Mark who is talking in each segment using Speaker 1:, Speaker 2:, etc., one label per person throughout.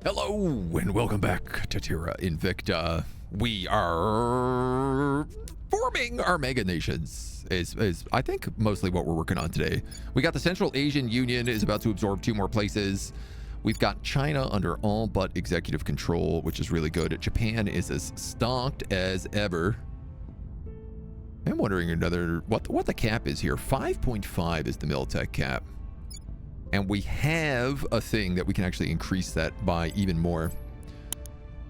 Speaker 1: Hello and welcome back to Terra Invicta. We are forming our mega nations is I think mostly what we're working on today. We got the Central Asian Union is about to absorb 2 more places. We've got China under all but executive control, which is really good. Japan is as stocked as ever. I'm wondering what the cap is here. 5.5 is the Militech cap. And we have a thing that we can actually increase that by even more.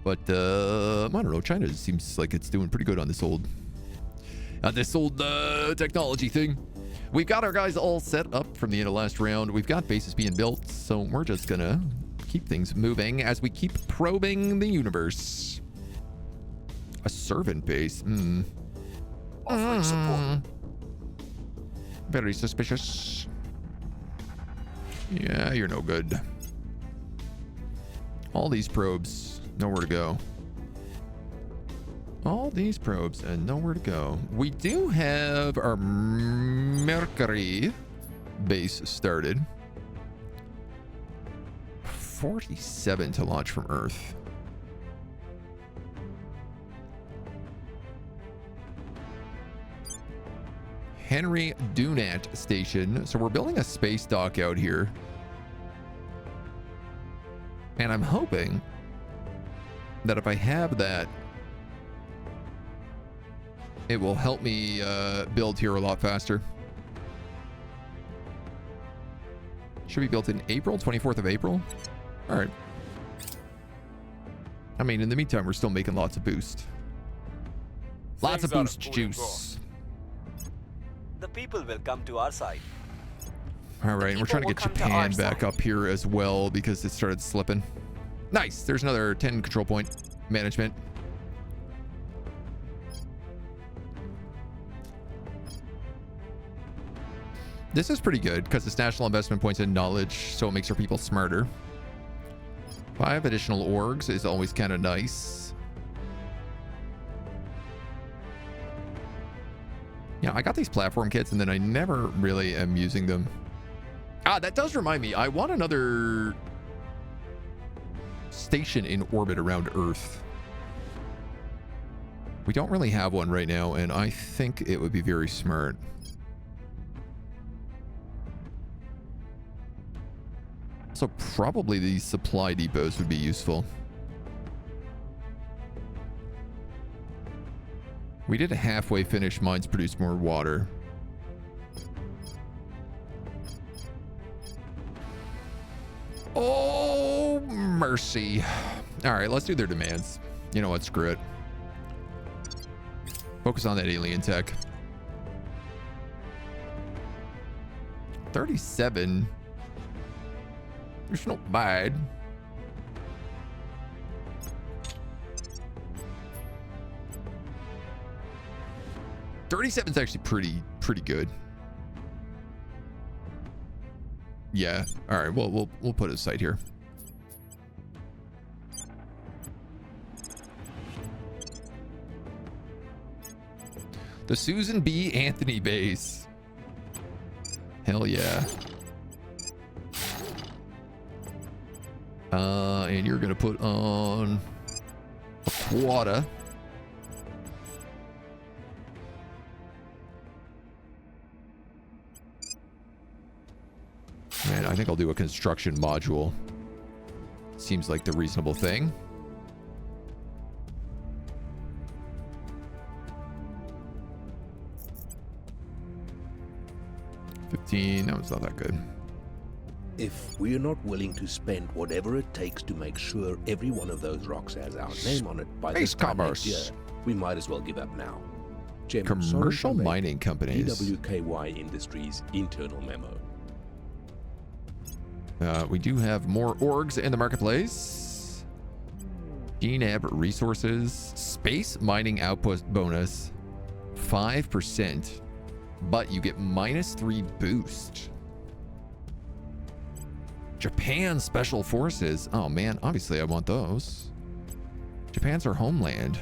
Speaker 1: But I don't know, China seems like it's doing pretty good on this old technology thing. We've got our guys all set up from the end of last round. We've got bases being built, so we're just gonna keep things moving as we keep probing the universe. A servant base.
Speaker 2: Offering support.
Speaker 1: Very suspicious. Yeah, you're no good. All these probes, nowhere to go. All these probes and nowhere to go. We do have our Mercury base started. 47 to launch from Earth. Henry Dunant Station. So we're building a space dock out here. And I'm hoping that if I have that, it will help me build here a lot faster. Should be built in April, 24th of April. All right. I mean, in the meantime, we're still making lots of boost. Lots of boost juice.
Speaker 2: The people will come to our side.
Speaker 1: All right, and we're trying to get Japan back up here as well because it started slipping. Nice. There's another 10 control point management. This is pretty good because it's national investment points in knowledge, so it makes our people smarter. 5 additional orgs is always kind of nice. Yeah, I got these platform kits and then I never really am using them. Ah, that does remind me. I want another station in orbit around Earth. We don't really have one right now, and I think it would be very smart. So probably these supply depots would be useful. We did a halfway finish. Mines produce more water. Oh, mercy. All right, let's do their demands. You know what? Screw it. Focus on that alien tech. 37. It's not bad. $37's actually pretty good. Yeah. All right. Well, we'll put a site here. The Susan B. Anthony base. Hell yeah. And you're gonna put on a quota. And I think I'll do a construction module. Seems like the reasonable thing. $15. No, it's not that good.
Speaker 3: If we're not willing to spend whatever it takes to make sure every one of those rocks has our name on it by this time next year, we might as well give up now.
Speaker 1: Commercial mining companies.
Speaker 3: DWKY Industries internal memo.
Speaker 1: We do have more orgs in the marketplace. GNAB resources. Space mining output bonus. 5%. But you get -3 boost. Japan Special Forces. Oh man, obviously I want those. Japan's our homeland.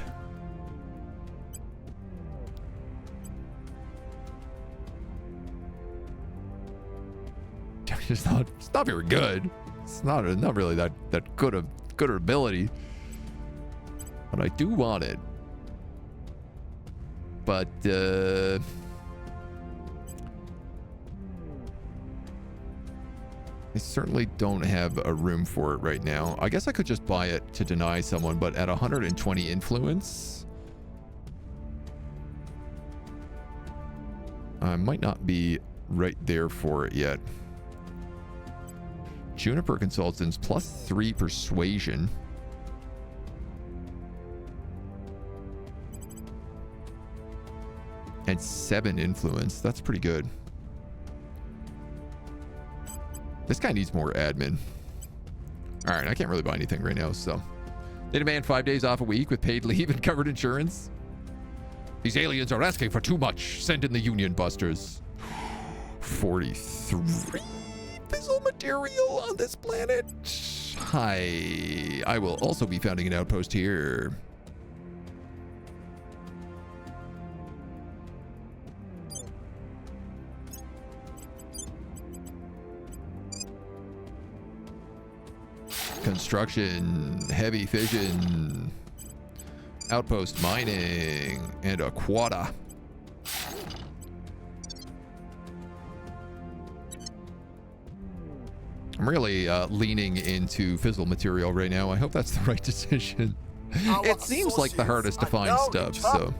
Speaker 1: It's not very good. It's not really that good of good ability. But I do want it. But, I certainly don't have a room for it right now. I guess I could just buy it to deny someone, but at 120 influence, I might not be right there for it yet. Juniper Consultants +3 persuasion. And 7 influence. That's pretty good. This guy needs more admin. All right, I can't really buy anything right now, so. They demand 5 days off a week with paid leave and covered insurance. These aliens are asking for too much. Send in the Union Busters. 43 fissile material on this planet. Hi. I will also be founding an outpost here. Construction, heavy fission, outpost mining, and a quota. I'm really leaning into fissile material right now. I hope that's the right decision. It seems like the hardest to find stuff, so.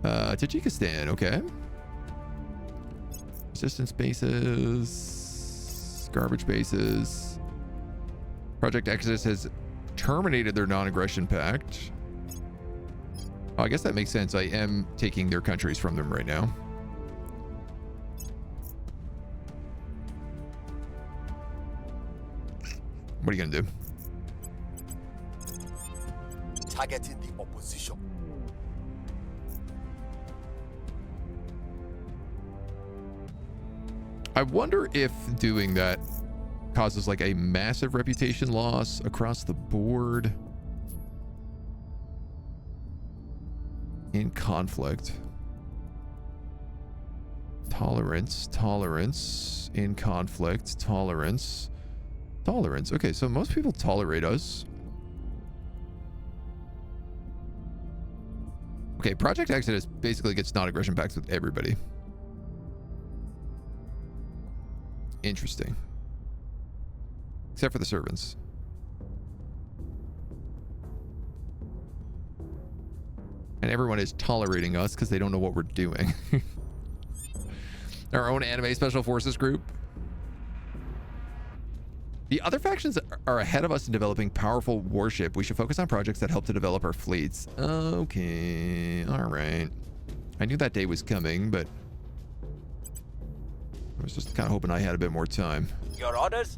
Speaker 1: Tajikistan, okay. Resistance bases, garbage bases. Project Exodus has terminated their non-aggression pact. Oh, I guess that makes sense. I am taking their countries from them right now. What are you gonna do?
Speaker 4: Targeting the opposition.
Speaker 1: I wonder if doing that causes like a massive reputation loss across the board in conflict. Tolerance in conflict, tolerance. Okay, so most people tolerate us. Okay, Project Exodus basically gets non-aggression pacts with everybody. Interesting. Except for the servants. And everyone is tolerating us because they don't know what we're doing. Our own anime special forces group. The other factions are ahead of us in developing powerful warship. We should focus on projects that help to develop our fleets. Okay, all right. I knew that day was coming, but I was just kind of hoping I had a bit more time.
Speaker 2: Your orders?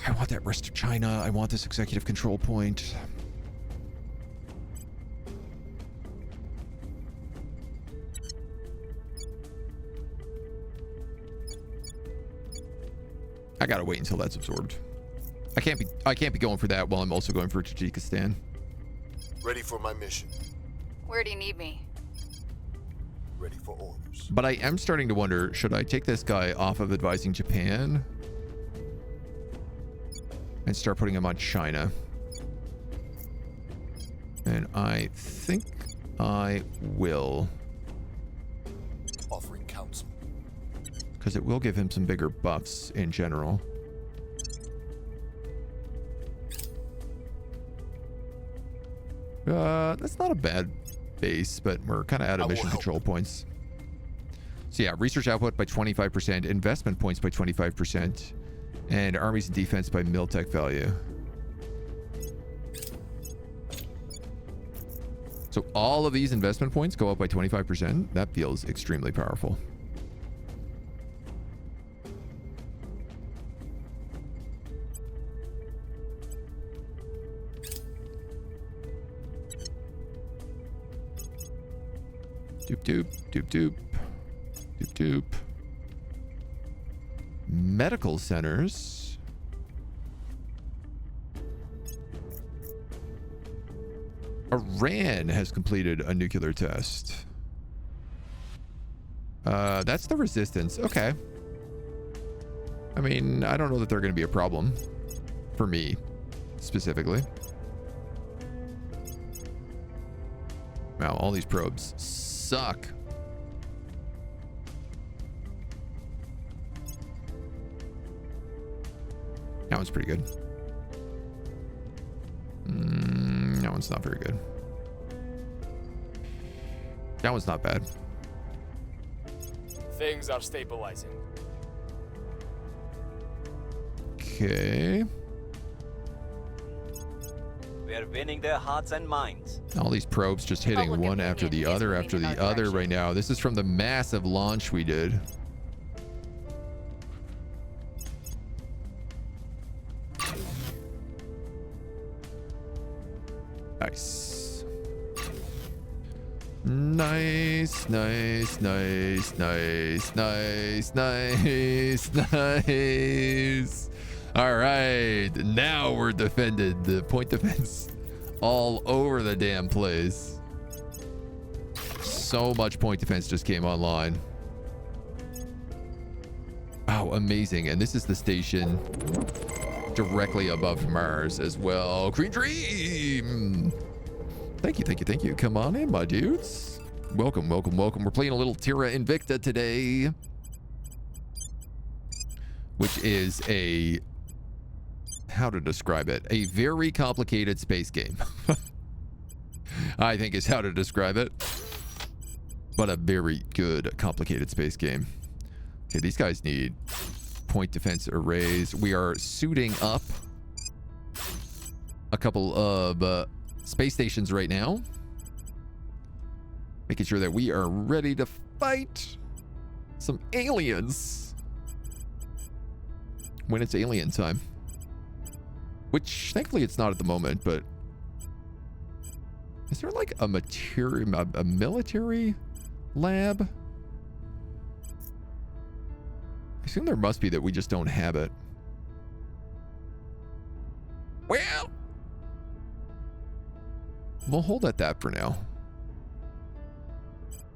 Speaker 1: I want that rest of China. I want this executive control point. I gotta wait until that's absorbed. I can't be going for that while I'm also going for Tajikistan.
Speaker 4: Ready for my mission.
Speaker 5: Where do you need me?
Speaker 4: Ready for orders.
Speaker 1: But I am starting to wonder, should I take this guy off of advising Japan and start putting him on China? And I think I will.
Speaker 4: Offering counsel.
Speaker 1: Because it will give him some bigger buffs in general. That's not a bad base, but we're kind of out of mission control points. So yeah, research output by 25%, investment points by 25%, and armies and defense by mil-tech value. So all of these investment points go up by 25%. That feels extremely powerful. Doop, doop, doop, doop, doop. Medical centers. A Iran has completed a nuclear test. That's the resistance. Okay. I mean, I don't know that they're going to be a problem for me specifically. Wow, all these probes suck. That one's pretty good. That one's not very good. That one's not bad.
Speaker 6: Things are stabilizing.
Speaker 1: Okay.
Speaker 2: We're winning their hearts and minds.
Speaker 1: All these probes just hitting one after the other right now. This is from the massive launch we did. Nice. Nice, nice, nice, nice, nice, nice, nice. All right, now we're defended. The point defense all over the damn place. So much point defense just came online. Wow, amazing. And this is the station directly above Mars as well. Green Dream! Thank you, thank you, thank you. Come on in, my dudes. Welcome, welcome, welcome. We're playing a little Terra Invicta today, which is a, how to describe it, a very complicated space game. I think is how to describe it, but a very good complicated space game. Okay, these guys need point defense arrays. We are suiting up a couple of space stations right now, making sure that we are ready to fight some aliens when it's alien time, which thankfully it's not at the moment. But is there like a military lab? I assume there must be, that we just don't have it. Well, we'll hold at that for now.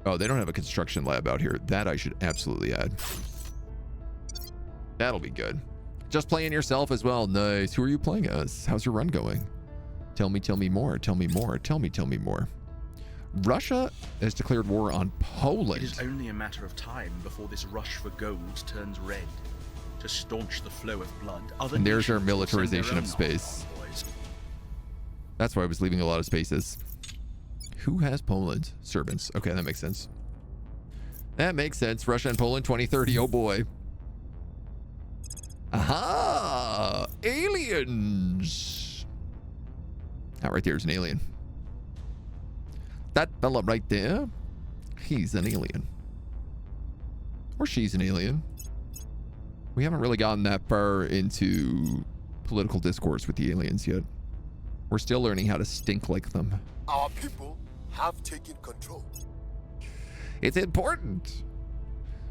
Speaker 1: Oh, they don't have a construction lab out here. That I should absolutely add. That'll be good. Just playing yourself as well. Nice. Who are you playing as? How's your run going? Tell me more. Tell me more. Tell me more. Russia has declared war on Poland.
Speaker 7: It is only a matter of time before this rush for gold turns red. To staunch the flow of blood,
Speaker 1: and there's our militarization of space. That's why I was leaving a lot of spaces. Who has Poland? Servants. Okay, that makes sense. That makes sense. Russia and Poland 2030. Oh boy. Aha! Aliens! That right there is an alien. That fella right there, he's an alien. Or she's an alien. We haven't really gotten that far into political discourse with the aliens yet. We're still learning how to stink like them.
Speaker 4: Our people have taken control.
Speaker 1: It's important.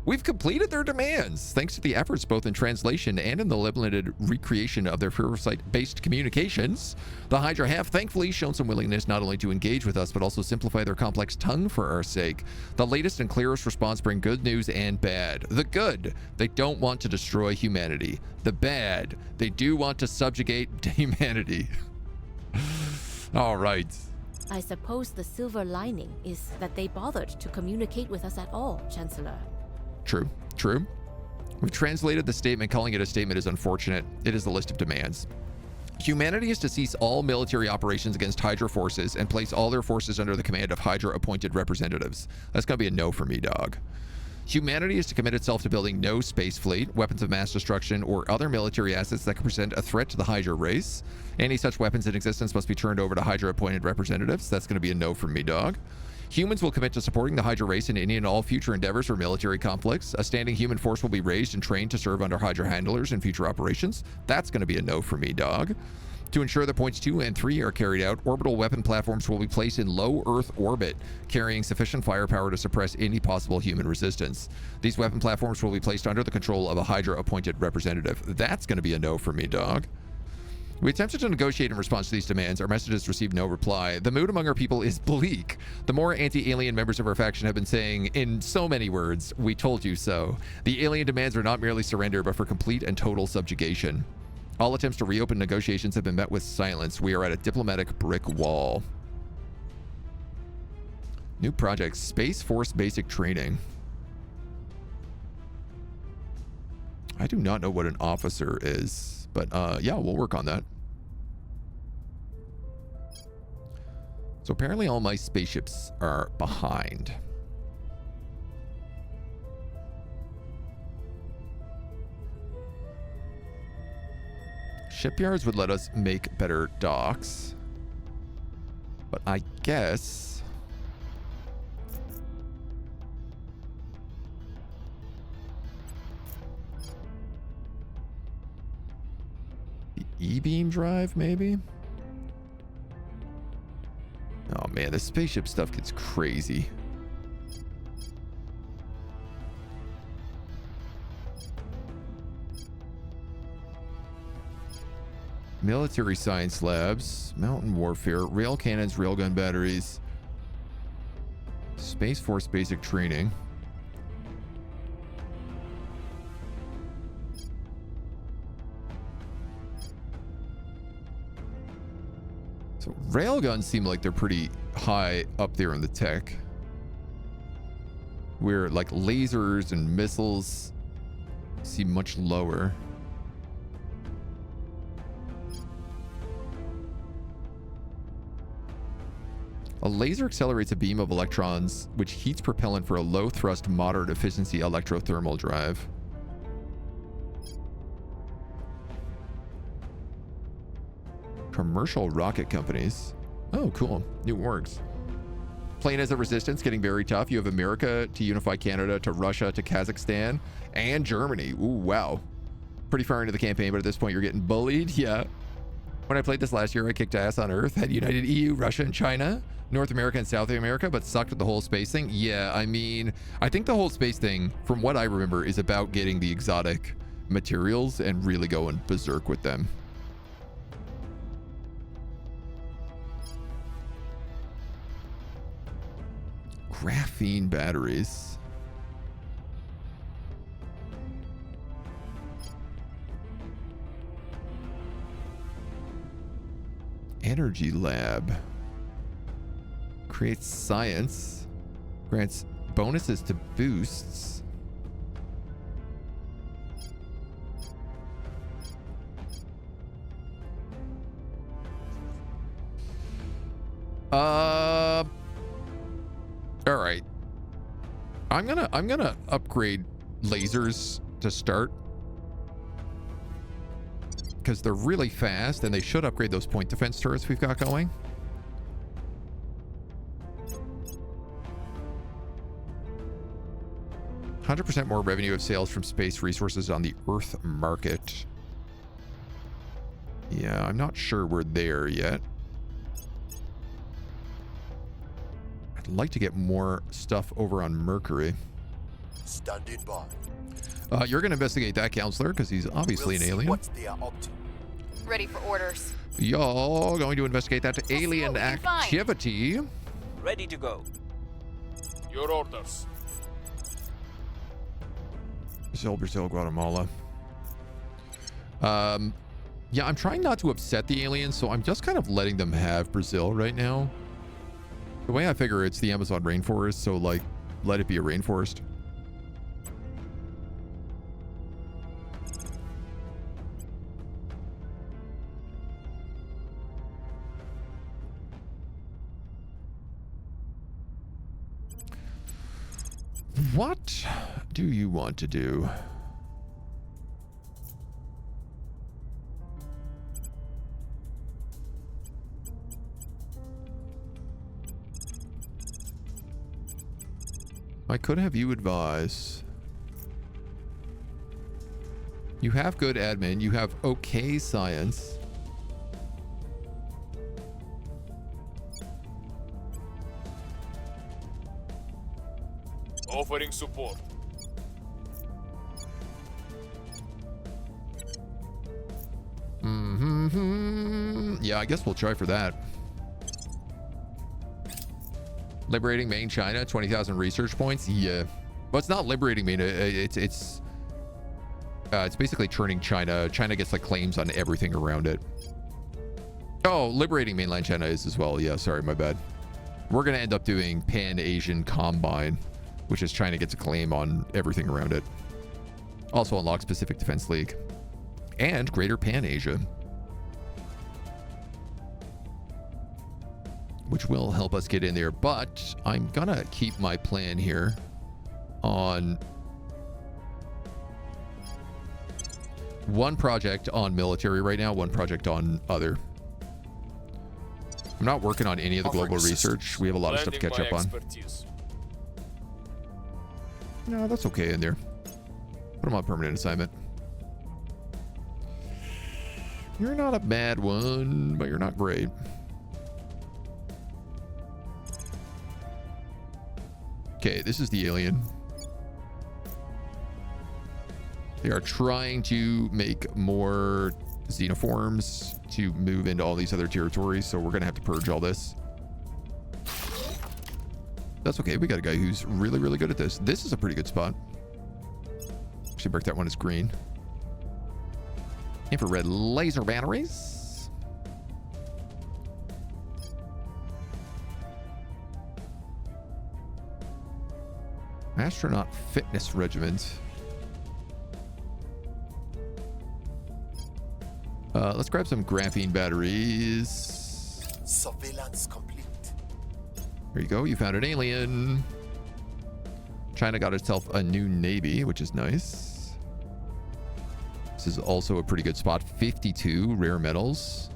Speaker 1: We've completed their demands, thanks to the efforts both in translation and in the limited recreation of their foresight-based communications. The Hydra have thankfully shown some willingness not only to engage with us, but also simplify their complex tongue for our sake. The latest and clearest response bring good news and bad. The good, they don't want to destroy humanity. The bad, they do want to subjugate humanity. All right.
Speaker 8: I suppose the silver lining is that they bothered to communicate with us at all, Chancellor.
Speaker 1: True, true. We've translated the statement. Calling it a statement is unfortunate. It is the list of demands. Humanity is to cease all military operations against Hydra forces and place all their forces under the command of Hydra-appointed representatives. That's gonna be a no for me, dog. Humanity is to commit itself to building no space fleet, weapons of mass destruction, or other military assets that can present a threat to the Hydra race. Any such weapons in existence must be turned over to Hydra-appointed representatives. That's gonna be a no from me, dog. Humans will commit to supporting the Hydra race in any and all future endeavors or military conflicts. A standing human force will be raised and trained to serve under Hydra handlers in future operations. That's going to be a no for me, dog. To ensure that points 2 and 3 are carried out, orbital weapon platforms will be placed in low Earth orbit, carrying sufficient firepower to suppress any possible human resistance. These weapon platforms will be placed under the control of a Hydra-appointed representative. That's going to be a no for me, dog. We attempted to negotiate in response to these demands. Our messages received no reply. The mood among our people is bleak. The more anti-alien members of our faction have been saying, in so many words, "We told you so." The alien demands are not merely surrender, but for complete and total subjugation. All attempts to reopen negotiations have been met with silence. We are at a diplomatic brick wall. New project, Space Force Basic Training. I do not know what an officer is. But yeah, we'll work on that. So apparently all my spaceships are behind. Shipyards would let us make better docks. But I guess... E-beam drive, maybe? Oh man, the spaceship stuff gets crazy. Military science labs, mountain warfare, rail cannons, railgun batteries, Space Force basic training. So railguns seem like they're pretty high up there in the tech. Where like lasers and missiles seem much lower. A laser accelerates a beam of electrons, which heats propellant for a low-thrust, moderate efficiency electrothermal drive. Commercial rocket companies. Oh, cool. New works. Playing as a resistance, getting very tough. You have America to unify Canada to Russia to Kazakhstan and Germany. Ooh, wow. Pretty far into the campaign, but at this point you're getting bullied. Yeah. When I played this last year, I kicked ass on Earth. Had united EU, Russia, and China. North America and South America, but sucked at the whole space thing. Yeah, I mean, I think the whole space thing, from what I remember, is about getting the exotic materials and really going berserk with them. Graphene batteries. Energy lab. Creates science. Grants bonuses to boosts. All right. I'm gonna upgrade lasers to start, because they're really fast and they should upgrade those point defense turrets we've got going. $100% more revenue of sales from space resources on the Earth market. Yeah, I'm not sure we're there yet. I'd like to get more stuff over on Mercury.
Speaker 4: Standing by.
Speaker 1: You're going to investigate that counselor because he's obviously an alien.
Speaker 4: What they are up to.
Speaker 5: Ready for orders.
Speaker 1: Y'all going to investigate that alien
Speaker 5: what we find.
Speaker 1: activity.
Speaker 2: Ready to go.
Speaker 4: Your orders.
Speaker 1: Brazil, Guatemala. Yeah, I'm trying not to upset the aliens, so I'm just kind of letting them have Brazil right now. The way I figure it's the Amazon rainforest, so like, let it be a rainforest. What do you want to do? I could have you advise. You have good admin. You have okay science.
Speaker 4: Offering support.
Speaker 1: Mm-hmm. Yeah, I guess we'll try for that. Liberating main China, 20,000 research points. Yeah. Well, it's not liberating main. It's basically turning China. China gets like claims on everything around it. Oh, liberating mainland China is as well. Yeah, sorry, my bad. We're going to end up doing Pan-Asian Combine, which is China gets a claim on everything around it. Also unlocks Pacific Defense League and Greater Pan-Asia, which will help us get in there. But I'm going to keep my plan here on one project on military right now, one project on other. I'm not working on any of the global research. We have a lot of stuff to catch up on. No, that's okay in there. Put them on permanent assignment. You're not a bad one, but you're not great. Okay, this is the alien. They are trying to make more xenoforms to move into all these other territories, so we're gonna have to purge all this. That's okay. We got a guy who's really, really good at this. This is a pretty good spot. Actually, mark that one as green. Infrared laser batteries. Astronaut fitness regiment. Let's grab some graphene batteries.
Speaker 4: Surveillance complete.
Speaker 1: There you go. You found an alien. China got itself a new navy, which is nice. This is also a pretty good spot. 52 rare metals.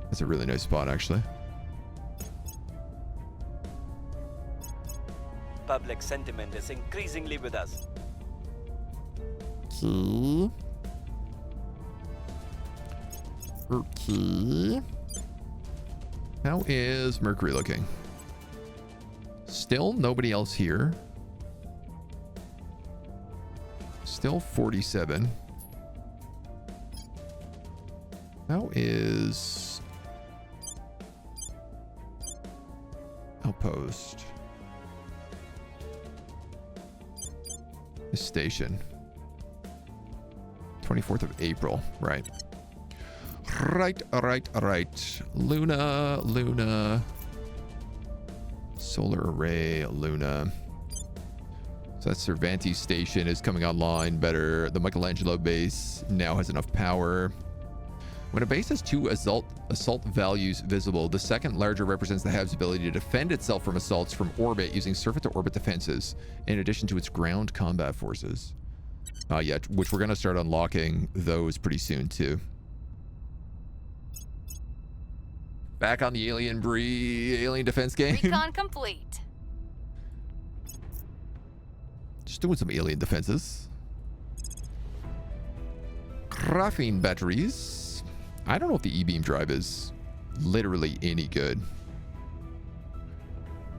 Speaker 1: That's a really nice spot, actually.
Speaker 2: Public sentiment is increasingly with us.
Speaker 1: Okay. Okay. How is Mercury looking? Still nobody else here. Still 47. How is Outpost? This station. 24th of April. Right. Right. Luna. Solar array, Luna. So that Cervantes station is coming online better. The Michelangelo base now has enough power. When a base has two assault values visible, the second larger represents the Hab's ability to defend itself from assaults from orbit using surface-to-orbit defenses, in addition to its ground combat forces. Yeah, which we're going to start unlocking those pretty soon, too. Back on the alien defense game.
Speaker 5: Recon complete.
Speaker 1: Just doing some alien defenses. Graphene batteries. I don't know if the E-beam drive is literally any good.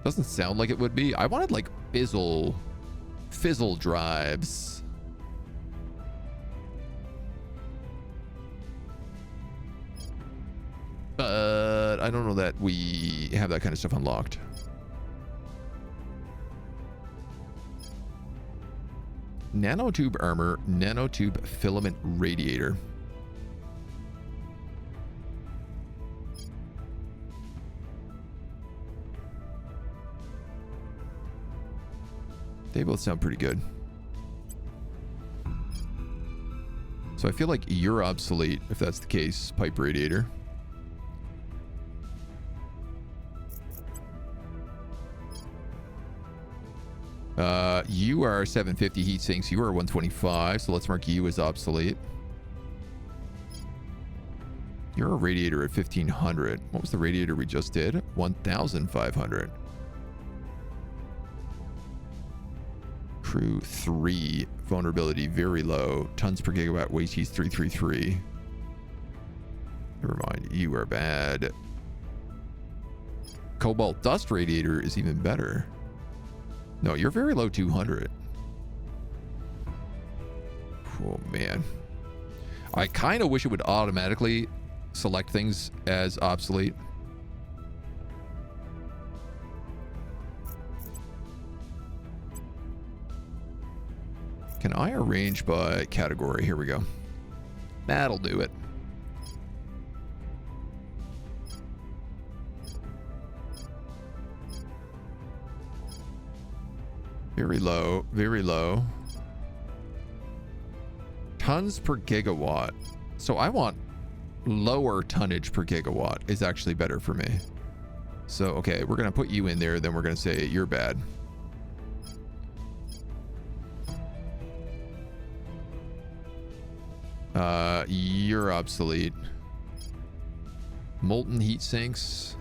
Speaker 1: Doesn't sound like it would be. I wanted like fizzle drives. But I don't know that we have that kind of stuff unlocked. Nanotube armor, nanotube filament radiator. They both sound pretty good. So I feel like you're obsolete if that's the case, pipe radiator. You are 750 heat sinks. You are 125, so let's mark you as obsolete. You're a radiator at 1500. What was the radiator we just did? 1500. Crew 3. Vulnerability very low. Tons per gigawatt. Waste heat 333. Never mind. You are bad. Cobalt dust radiator is even better. No, you're very low 200. Oh, man. I kind of wish it would automatically select things as obsolete. Can I arrange by category? Here we go. That'll do it. Very low, very low. Tons per gigawatt. So I want lower tonnage per gigawatt is actually better for me. So, okay, we're going to put you in there. Then we're going to say you're bad. You're obsolete. Molten heat sinks.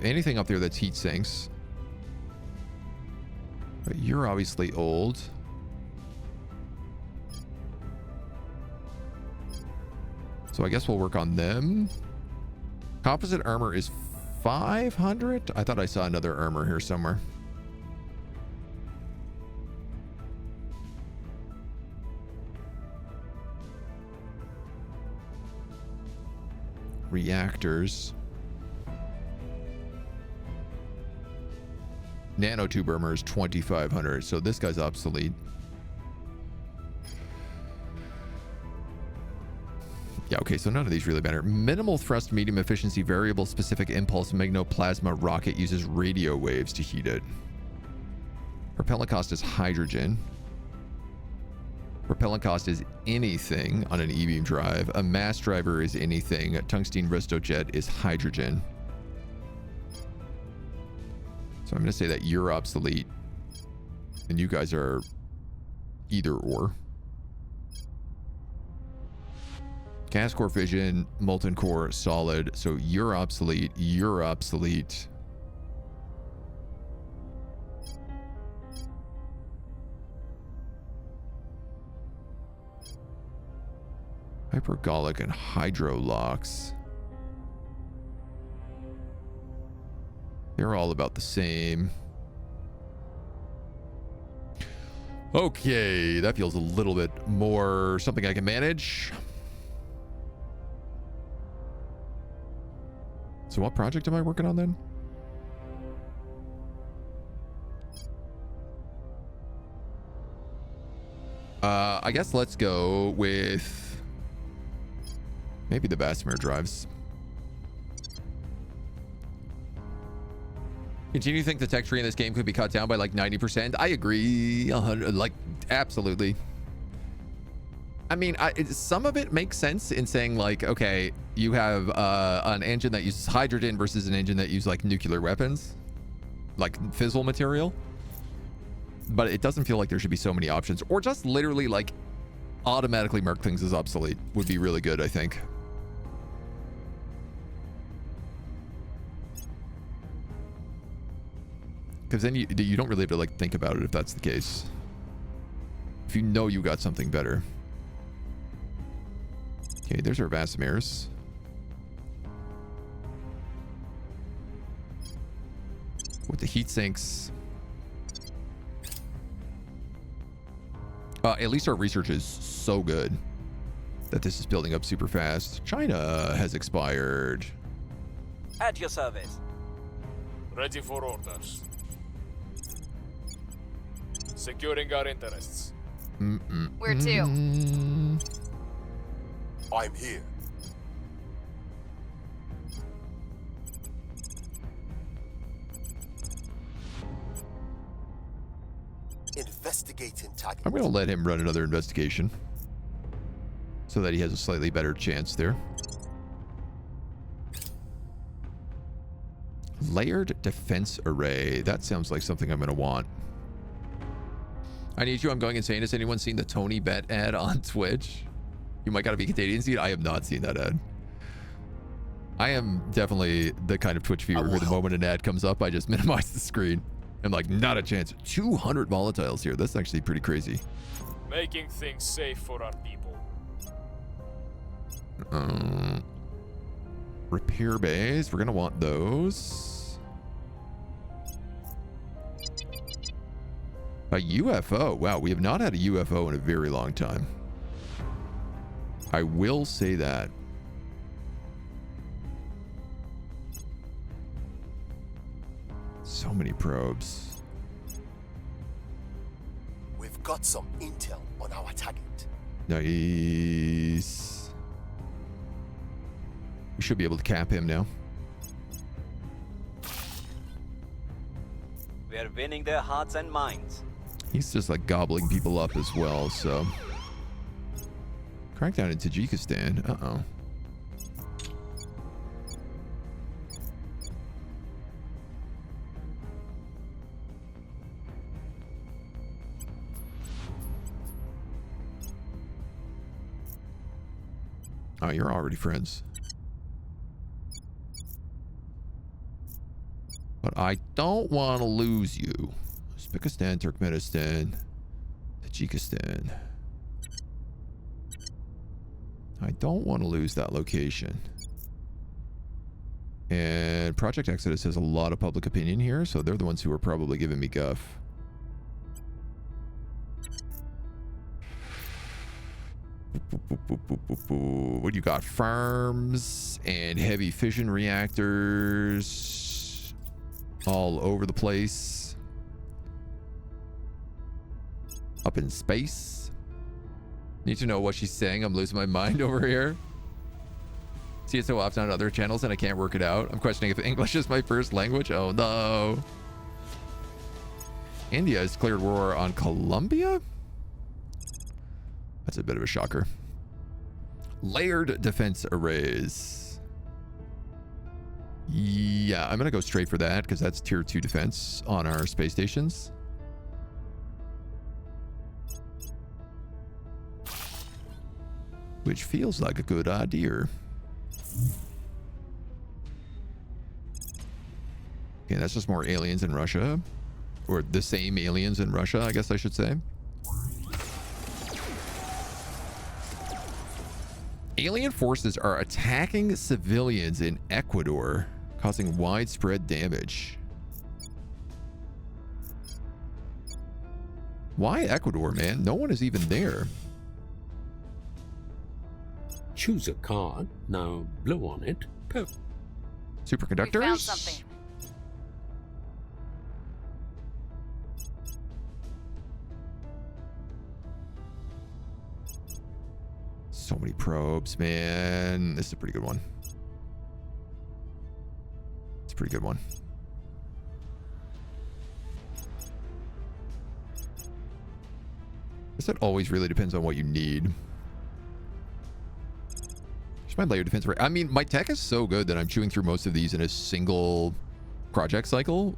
Speaker 1: Anything up there that's heat sinks. But you're obviously old. So I guess we'll work on them. Composite armor is 500? I thought I saw another armor here somewhere. Reactors. Nanotube armor is 2,500, so this guy's obsolete. Yeah, okay, so none of these really matter. Minimal thrust, medium efficiency, variable specific impulse, magnoplasma rocket uses radio waves to heat it. Propellant cost is hydrogen. Propellant cost is anything on an E-beam drive. A mass driver is anything. A tungsten restojet is hydrogen. So I'm going to say that you're obsolete. And you guys are either or. Gas core fission, molten core, solid. So you're obsolete. You're obsolete. Hypergolic and hydrolocks. They're all about the same. Okay, that feels a little bit more something I can manage. So what project am I working on then? I guess let's go with maybe the Basimir drives. Continue to think the tech tree in this game could be cut down by like 90%. I agree. 100, like, absolutely. I mean, some of it makes sense in saying like, okay, you have an engine that uses hydrogen versus an engine that uses like nuclear weapons, like fissile material. But it doesn't feel like there should be so many options, or just literally like automatically mark things as obsolete would be really good, I think. Because then you don't really have to like think about it if that's the case. If you know you got something better. Okay, there's our Vasimirs. With the heat sinks. At least our research is so good that this is building up super fast. China has expired.
Speaker 2: At your service.
Speaker 4: Ready for orders. Securing our interests.
Speaker 5: Where to?
Speaker 4: I'm here. Investigating target.
Speaker 1: I'm going to let him run another investigation so that he has a slightly better chance there. Layered defense array. That sounds like something I'm going to want. I need you. I'm going insane. Has anyone seen the Tony Bet ad on Twitch? You might gotta be Canadian seed. I have not seen that ad. I am definitely the kind of Twitch viewer where the moment an ad comes up, I just minimize the screen. I'm like, not a chance. 200 volatiles here. That's actually pretty crazy.
Speaker 4: Making things safe for our people.
Speaker 1: Repair bays. We're gonna want those. A UFO. Wow, we have not had a UFO in a very long time. I will say that. So many probes.
Speaker 6: We've got some intel on our target.
Speaker 1: Nice. We should be able to cap him now.
Speaker 2: We are winning their hearts and minds.
Speaker 1: He's just like gobbling people up as well, so. Crackdown in Tajikistan. Uh-oh. Oh, you're already friends. But I don't want to lose you. Uzbekistan, Turkmenistan, Tajikistan. I don't want to lose that location. And Project Exodus has a lot of public opinion here, so they're the ones who are probably giving me guff. What do you got? Farms and heavy fission reactors all over the place. Up in space. Need to know what she's saying. I'm losing my mind over here. See it so often on other channels and I can't work it out. I'm questioning if English is my first language. Oh no. India has declared war on Colombia? That's a bit of a shocker. Layered defense arrays. Yeah, I'm gonna go straight for that because that's tier 2 defense on our space stations. Which feels like a good idea. Okay, that's just more aliens in Russia. Or the same aliens in Russia, I guess I should say. Alien forces are attacking civilians in Ecuador, causing widespread damage. Why Ecuador, man? No one is even there.
Speaker 3: Choose a card. Now blow on it.
Speaker 1: Superconductors?
Speaker 5: We found something.
Speaker 1: So many probes, man. This is a pretty good one. It's a pretty good one. I guess it always really depends on what you need. Just my layer defense rate. I mean, my tech is so good that I'm chewing through most of these in a single project cycle.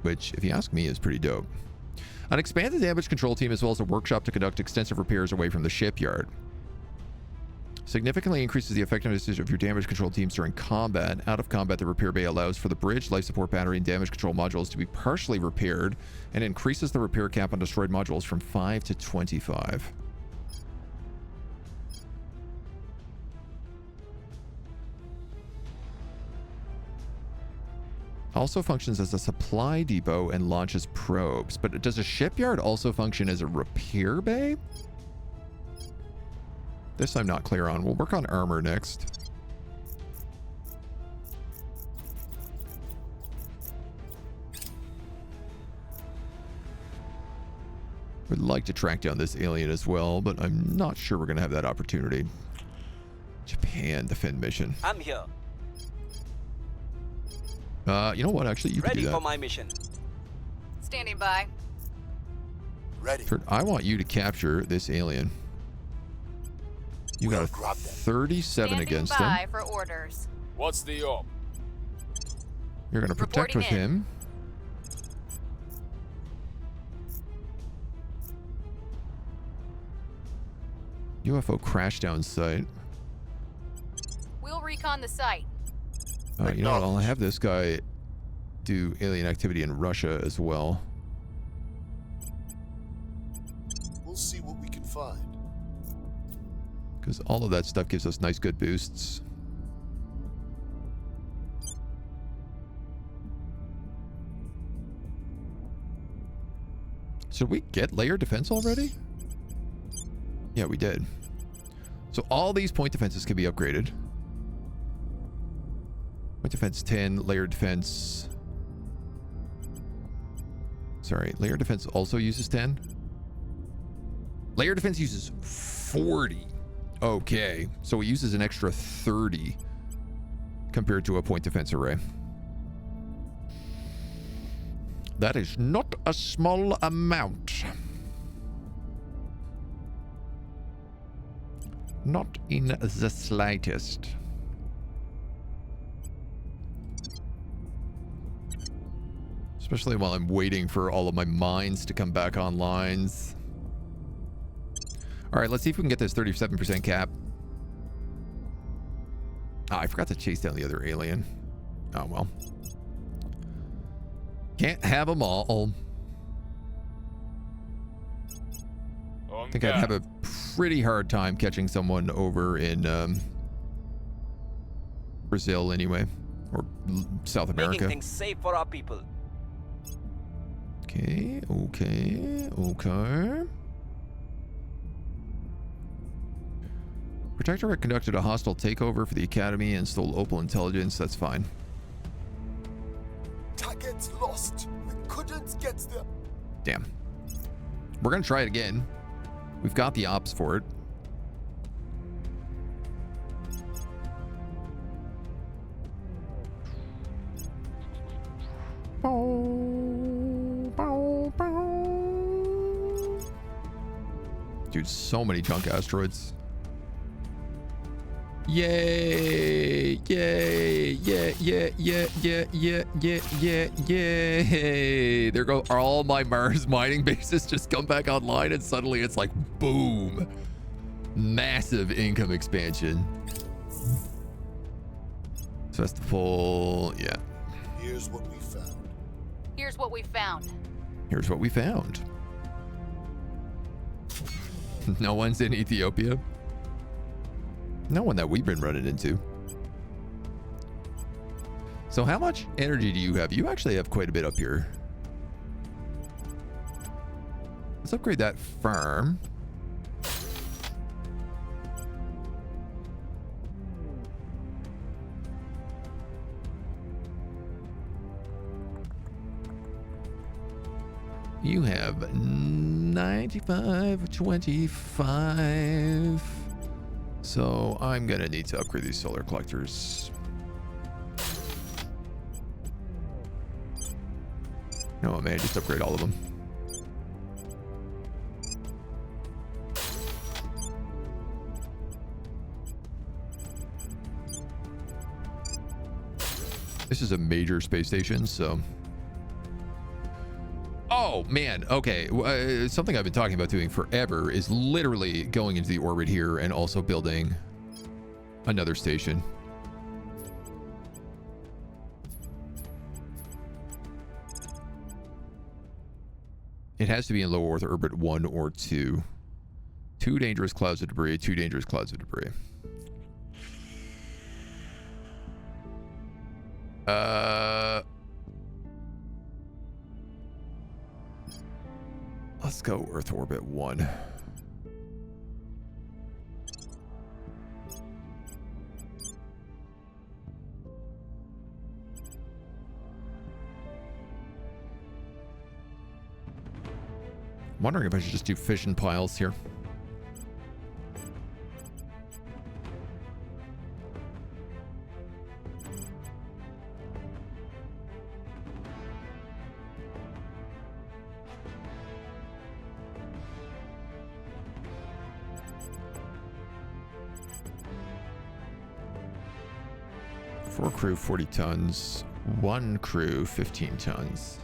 Speaker 1: Which, if you ask me, is pretty dope. An expanded damage control team as well as a workshop to conduct extensive repairs away from the shipyard. Significantly increases the effectiveness of your damage control teams during combat. Out of combat, the repair bay allows for the bridge, life support battery, and damage control modules to be partially repaired and increases the repair cap on destroyed modules from 5 to 25. Also functions as a supply depot and launches probes. But does a shipyard also function as a repair bay? This I'm not clear on. We'll work on armor next. Would like to track down this alien as well, but I'm not sure we're going to have that opportunity. Japan defend mission.
Speaker 2: I'm here.
Speaker 1: You know what? Actually, you can do
Speaker 2: Ready
Speaker 1: that.
Speaker 2: for my mission.
Speaker 5: Standing by.
Speaker 6: Ready.
Speaker 1: Kurt, I want you to capture this alien. You got a
Speaker 6: grab them.
Speaker 1: 37
Speaker 5: Standing
Speaker 1: against
Speaker 5: by
Speaker 1: him.
Speaker 5: for orders.
Speaker 4: What's the op?
Speaker 1: You're going to protect with
Speaker 5: Reporting in.
Speaker 1: him. UFO crashdown site.
Speaker 5: We'll recon the site.
Speaker 1: You know what? I'll have this guy do alien activity in Russia as well.
Speaker 6: We'll see what we can find.
Speaker 1: Because all of that stuff gives us nice good boosts. So we get layer defense already? Yeah, we did. So all these point defenses can be upgraded. Point defense 10, layer defense. Sorry, layer defense also uses 10. Layer defense uses 40. Okay, so it uses an extra 30 compared to a point defense array. That is not a small amount. Not in the slightest. Especially while I'm waiting for all of my mines to come back online. All right, let's see if we can get this 37% cap. Oh, I forgot to chase down the other alien. Oh, well. Can't have them all. I think I'd have a pretty hard time catching someone over in Brazil anyway, or South America.
Speaker 2: Making things safe for our people.
Speaker 1: Okay. Protectorate conducted a hostile takeover for the Academy and stole Opal intelligence. That's fine.
Speaker 6: Target's lost. We couldn't get them.
Speaker 1: Damn. We're gonna try it again. We've got the ops for it. Dude, so many junk asteroids. Yay! Yay! Yay! There go all my Mars mining bases just come back online, and suddenly it's like boom, massive income expansion. So that's the full, yeah.
Speaker 6: Here's what we found.
Speaker 5: Here's what we found.
Speaker 1: Here's what we found. No one's in Ethiopia. No one that we've been running into. So how much energy do you have? You actually have quite a bit up here. Let's upgrade that farm. You have 95.25. So I'm gonna need to upgrade these solar collectors. No, man, just upgrade all of them. This is a major space station, so... Oh, man. Okay. Something I've been talking about doing forever is literally going into the orbit here and also building another station. It has to be in low Earth orbit 1 or 2. 2 dangerous clouds of debris, 2 dangerous clouds of debris. Let's go Earth orbit 1. I'm wondering if I should just do fission piles here. Four crew, 40 tons. 1 crew, 15 tons.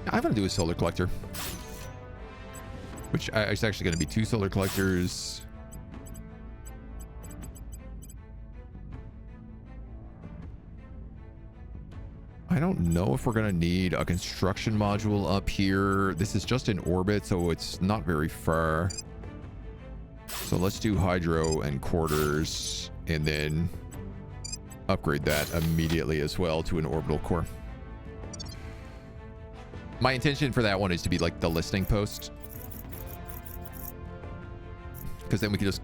Speaker 1: I'm going to do a solar collector. Which is actually going to be 2 solar collectors. I don't know if we're going to need a construction module up here. This is just in orbit, so it's not very far. So let's do hydro and quarters, and then upgrade that immediately as well to an orbital core. My intention for that one is to be like the listening post, because then we can just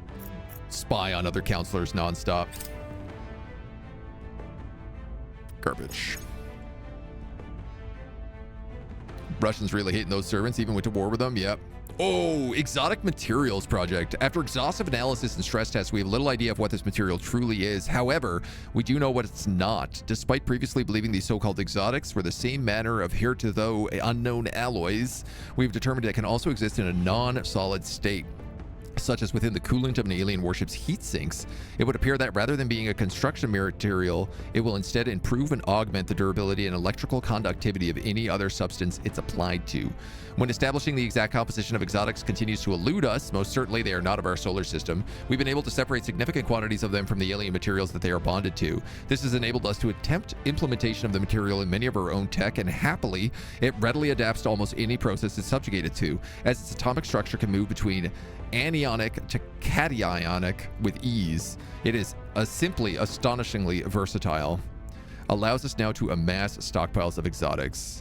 Speaker 1: spy on other counselors nonstop. Garbage. Russians really hating those servants, even went to war with them. Yep. Oh, exotic materials project. After exhaustive analysis and stress tests, we have little idea of what this material truly is. However, we do know what it's not. Despite previously believing these so-called exotics were the same manner of hitherto unknown alloys, we've determined it can also exist in a non-solid state, such as within the coolant of an alien warship's heat sinks. It would appear that rather than being a construction material, it will instead improve and augment the durability and electrical conductivity of any other substance it's applied to. When establishing the exact composition of exotics continues to elude us, most certainly they are not of our solar system, we've been able to separate significant quantities of them from the alien materials that they are bonded to. This has enabled us to attempt implementation of the material in many of our own tech, and happily, it readily adapts to almost any process it's subjugated to, as its atomic structure can move between anionic to cationic with ease. It is simply astonishingly versatile. Allows us now to amass stockpiles of exotics.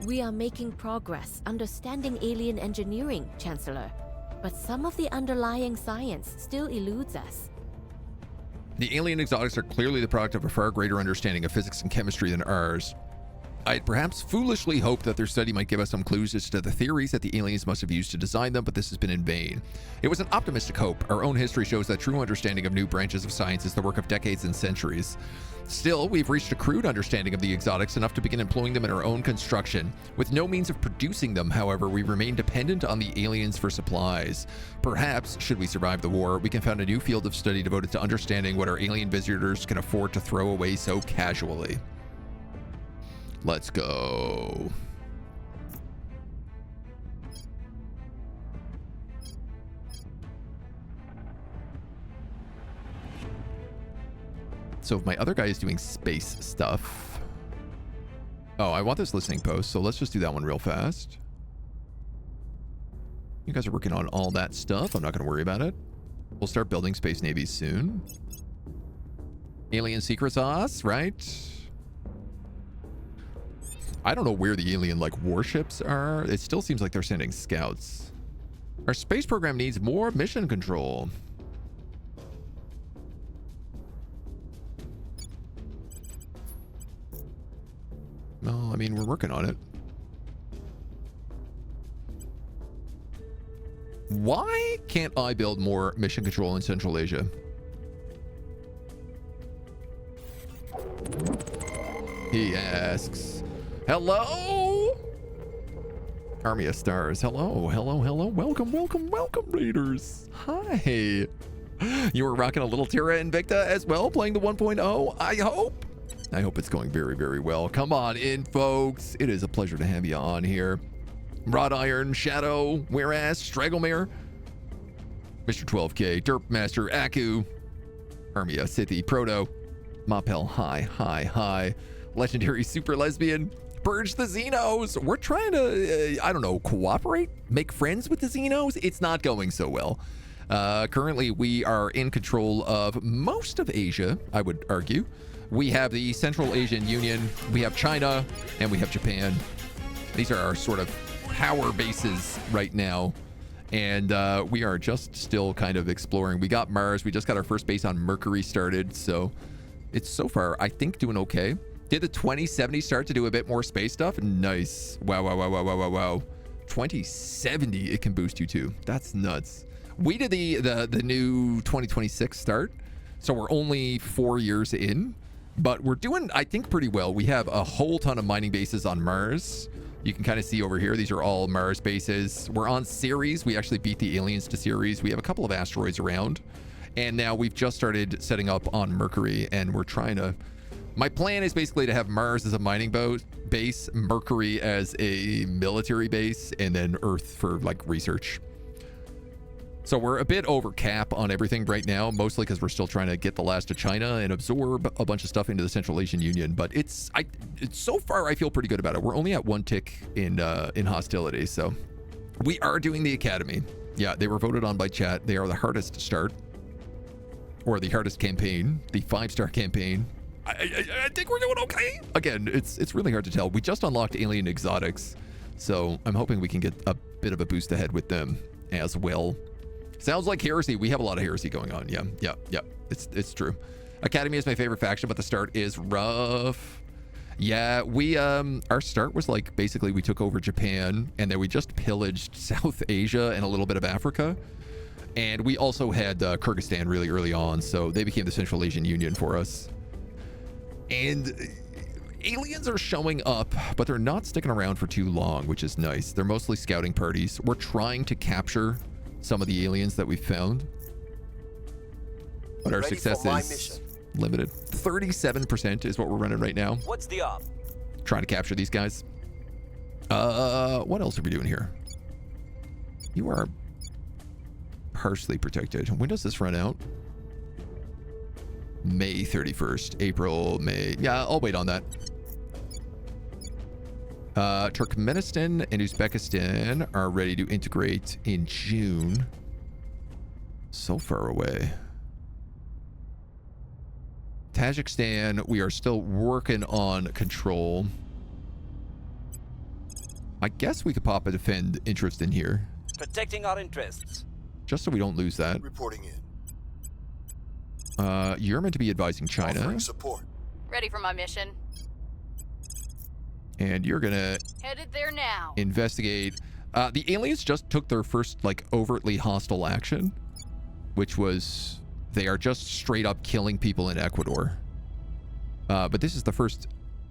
Speaker 8: We are making progress understanding alien engineering, Chancellor, but some of the underlying science still eludes us.
Speaker 1: The alien exotics are clearly the product of a far greater understanding of physics and chemistry than ours. I had perhaps foolishly hoped that their study might give us some clues as to the theories that the aliens must have used to design them, but this has been in vain. It was an optimistic hope. Our own history shows that true understanding of new branches of science is the work of decades and centuries. Still, we've reached a crude understanding of the exotics enough to begin employing them in our own construction. With no means of producing them, however, we remain dependent on the aliens for supplies. Perhaps, should we survive the war, we can found a new field of study devoted to understanding what our alien visitors can afford to throw away so casually. Let's go. So if my other guy is doing space stuff. Oh, I want this listening post, so let's just do that one real fast. You guys are working on all that stuff. I'm not going to worry about it. We'll start building space navies soon. Alien secret sauce, right? I don't know where the alien like warships are. It still seems like they're sending scouts. Our space program needs more mission control. Well, I mean, we're working on it. Why can't I build more mission control in Central Asia? He asks. Hello? Army of Stars. Hello, hello, hello. Welcome, welcome, welcome, Raiders. Hi. You were rocking a little Terra Invicta as well, playing the 1.0, I hope. I hope it's going very, very well. Come on in, folks. It is a pleasure to have you on here. Wrought Iron, Shadow, Whereas, Stragglemare, Mr. 12K, Derp Master, Aku, Hermia, Sithy, Proto, Mopel, hi. Legendary Super Lesbian, Purge the Xenos. We're trying to, I don't know, cooperate? Make friends with the Xenos? It's not going so well. Currently, we are in control of most of Asia, I would argue. We have the Central Asian Union, we have China, and we have Japan. These are our sort of power bases right now. And we are just still kind of exploring. We got Mars. We just got our first base on Mercury started. So it's so far, I think, doing okay. Did the 2070 start to do a bit more space stuff? Nice. Wow. 2070 it can boost you to. That's nuts. We did the new 2026 start. So we're only 4 years in. But we're doing, I think, pretty well. We have a whole ton of mining bases on Mars. You can kind of see over here, these are all Mars bases. We're on Ceres. We actually beat the aliens to Ceres. We have a couple of asteroids around. And now we've just started setting up on Mercury, and we're trying to... My plan is basically to have Mars as a mining base, Mercury as a military base, and then Earth for, like, research. So we're a bit over cap on everything right now, mostly because we're still trying to get the last of China and absorb a bunch of stuff into the Central Asian Union. But it's so far I feel pretty good about it. We're only at 1 tick in hostility, so we are doing the Academy. Yeah, they were voted on by chat. They are the hardest to start. or the hardest campaign, the 5-star campaign. I think we're doing okay. Again, it's really hard to tell. We just unlocked alien exotics, so I'm hoping we can get a bit of a boost ahead with them as well. Sounds like heresy. We have a lot of heresy going on. Yeah. It's true. Academy is my favorite faction, but the start is rough. Yeah, we our start was like basically we took over Japan and then we just pillaged South Asia and a little bit of Africa. And we also had Kyrgyzstan really early on, so they became the Central Asian Union for us. And aliens are showing up, but they're not sticking around for too long, which is nice. They're mostly scouting parties. We're trying to capture some of the aliens that we found, but our success is limited. 37% is what we're running right now.
Speaker 2: What's the op?
Speaker 1: Trying to capture these guys. What else are we doing here? You are partially protected. When does this run out? May 31st. April, May. Yeah, I'll wait on that. Turkmenistan and Uzbekistan are ready to integrate in June. So far away. Tajikistan, we are still working on control. I guess we could pop a defend interest in here.
Speaker 2: Protecting our interests.
Speaker 1: Just so we don't lose that.
Speaker 6: Reporting in.
Speaker 1: You're meant to be advising China.
Speaker 6: Offering support.
Speaker 5: Ready for my mission.
Speaker 1: And you're gonna
Speaker 5: Headed there now.
Speaker 1: investigate. The aliens just took their first like overtly hostile action, which was they are just straight up killing people in Ecuador. But this is the first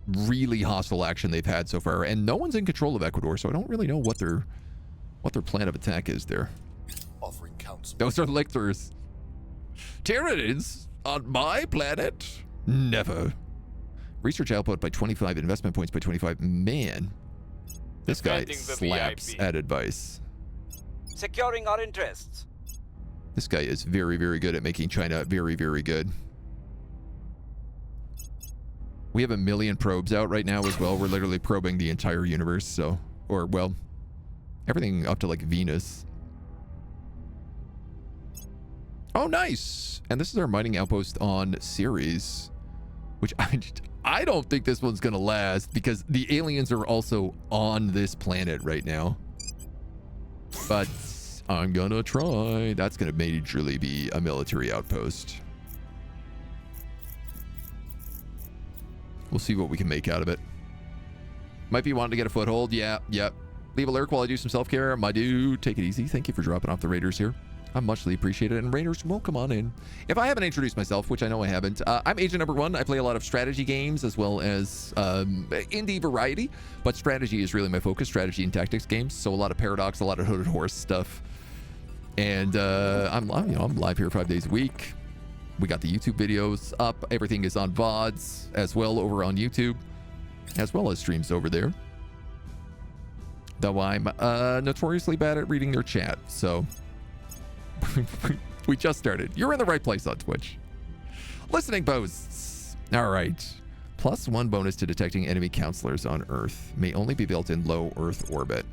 Speaker 1: really hostile action they've had so far, and no one's in control of Ecuador, so I don't really know what their plan of attack is there.
Speaker 6: Offering counsel.
Speaker 1: Those are lictors. Tyranids on my planet? Never. Research output by 25, investment points by 25. Man, this guy
Speaker 4: Defending the
Speaker 1: slaps
Speaker 4: VIP.
Speaker 1: at advice.
Speaker 2: Securing our interests.
Speaker 1: This guy is very, very good at making China very, very good. We have 1 million probes out right now as well. We're literally probing the entire universe, so, or well, everything up to like Venus. Oh, nice. And this is our mining outpost on Ceres, which I don't think this one's going to last because the aliens are also on this planet right now. But I'm going to try. That's going to majorly be a military outpost. We'll see what we can make out of it. Might be wanting to get a foothold. Yeah, yep. Leave a lurk while I do some self-care. My dude, take it easy. Thank you for dropping off the Raiders here. I muchly appreciate it. And Raiders, welcome on in. If I haven't introduced myself, which I know I haven't, I'm AgentNumberOne. I play a lot of strategy games as well as indie variety, but strategy is really my focus, strategy and tactics games. So a lot of Paradox, a lot of Hooded Horse stuff. And I'm live here 5 days a week. We got the YouTube videos up. Everything is on VODs as well over on YouTube, as well as streams over there. Though I'm notoriously bad at reading their chat, so we just started. You're in the right place on Twitch. Listening posts. All right. +1 bonus to detecting enemy counselors on Earth. May only be built in low Earth orbit.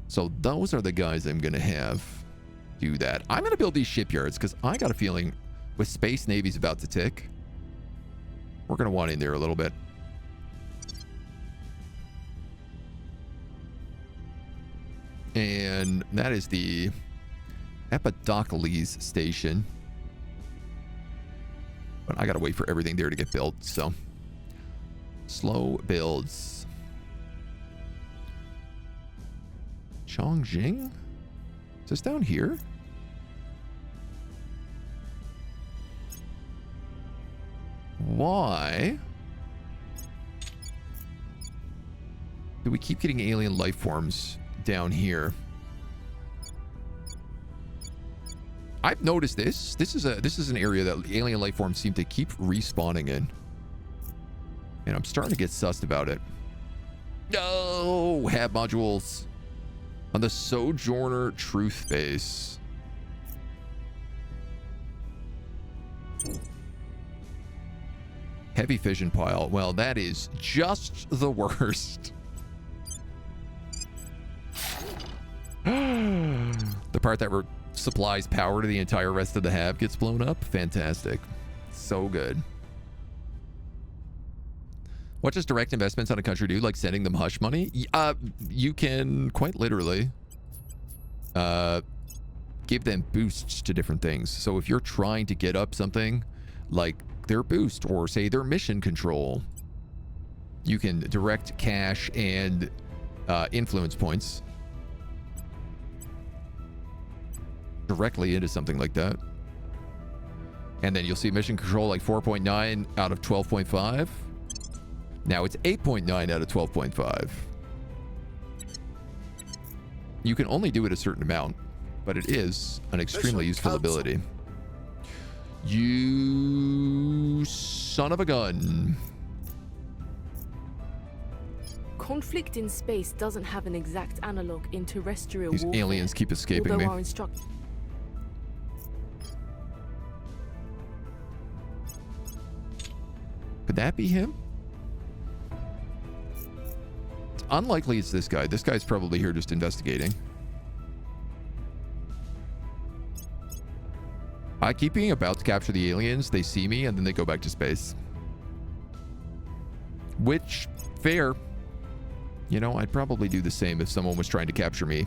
Speaker 1: So those are the guys I'm going to have do that. I'm going to build these shipyards because I got a feeling with Space Navy's about to tick, we're going to want in there a little bit. And that is the Epidocles station. But I got to wait for everything there to get built, so slow builds. Chongqing? Is this down here? Why do we keep getting alien life forms down here? I've noticed this. This is an area that alien life forms seem to keep respawning in. And I'm starting to get sussed about it. No, hab modules on the Sojourner Truth Base. Heavy fission pile. Well, that is just the worst. The part that we're supplies power to the entire rest of the hab gets blown up. Fantastic. So good. What does direct investments on a country do? Like sending them hush money? You can quite literally give them boosts to different things. So if you're trying to get up something like their boost or say their mission control, you can direct cash and influence points directly into something like that. And then you'll see mission control like 4.9 out of 12.5. Now it's 8.9 out of 12.5. You can only do it a certain amount, but it is an extremely useful ability. You son of a gun.
Speaker 9: Conflict in space doesn't have an exact analog in terrestrial
Speaker 1: These
Speaker 9: warfare,
Speaker 1: aliens keep escaping
Speaker 9: although
Speaker 1: me.
Speaker 9: our instruct-
Speaker 1: Could that be him? It's unlikely it's this guy. This guy's probably here just investigating. I keep being about to capture the aliens. They see me and then they go back to space. Which, fair. You know, I'd probably do the same if someone was trying to capture me.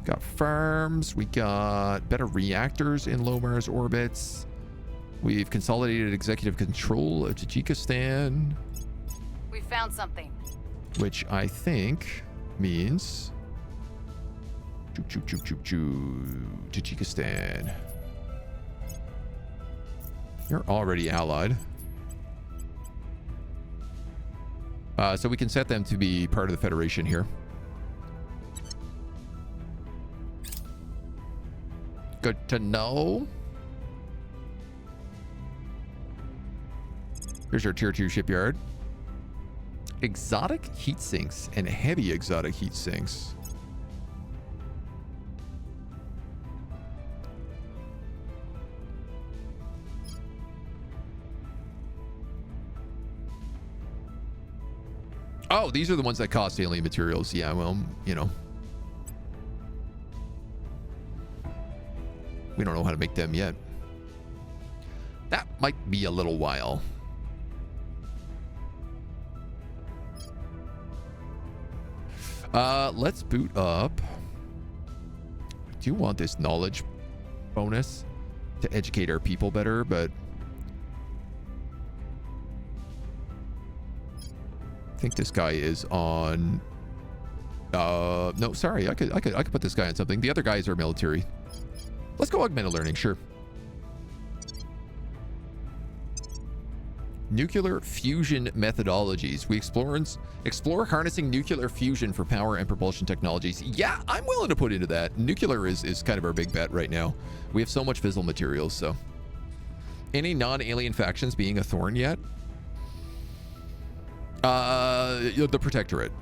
Speaker 1: Got farms. We got better reactors in low Mars orbits. We've consolidated executive control of Tajikistan.
Speaker 5: We found something.
Speaker 1: Which I think means Tajikistan. You're already allied. So we can set them to be part of the Federation here. Good to know. Here's our tier 2 shipyard. Exotic heat sinks and heavy exotic heat sinks. Oh, these are the ones that cost alien materials. Yeah, well, you know. We don't know how to make them yet. That might be a little while. Let's boot up. I do want this knowledge bonus to educate our people better, but I think this guy is on. No, sorry. I could put this guy on something. The other guys are military. Let's go augmented learning, sure. Nuclear fusion methodologies. We explore harnessing nuclear fusion for power and propulsion technologies. Yeah, I'm willing to put into that. Nuclear is kind of our big bet right now. We have so much fissile materials, so. Any non-alien factions being a thorn yet? The Protectorate.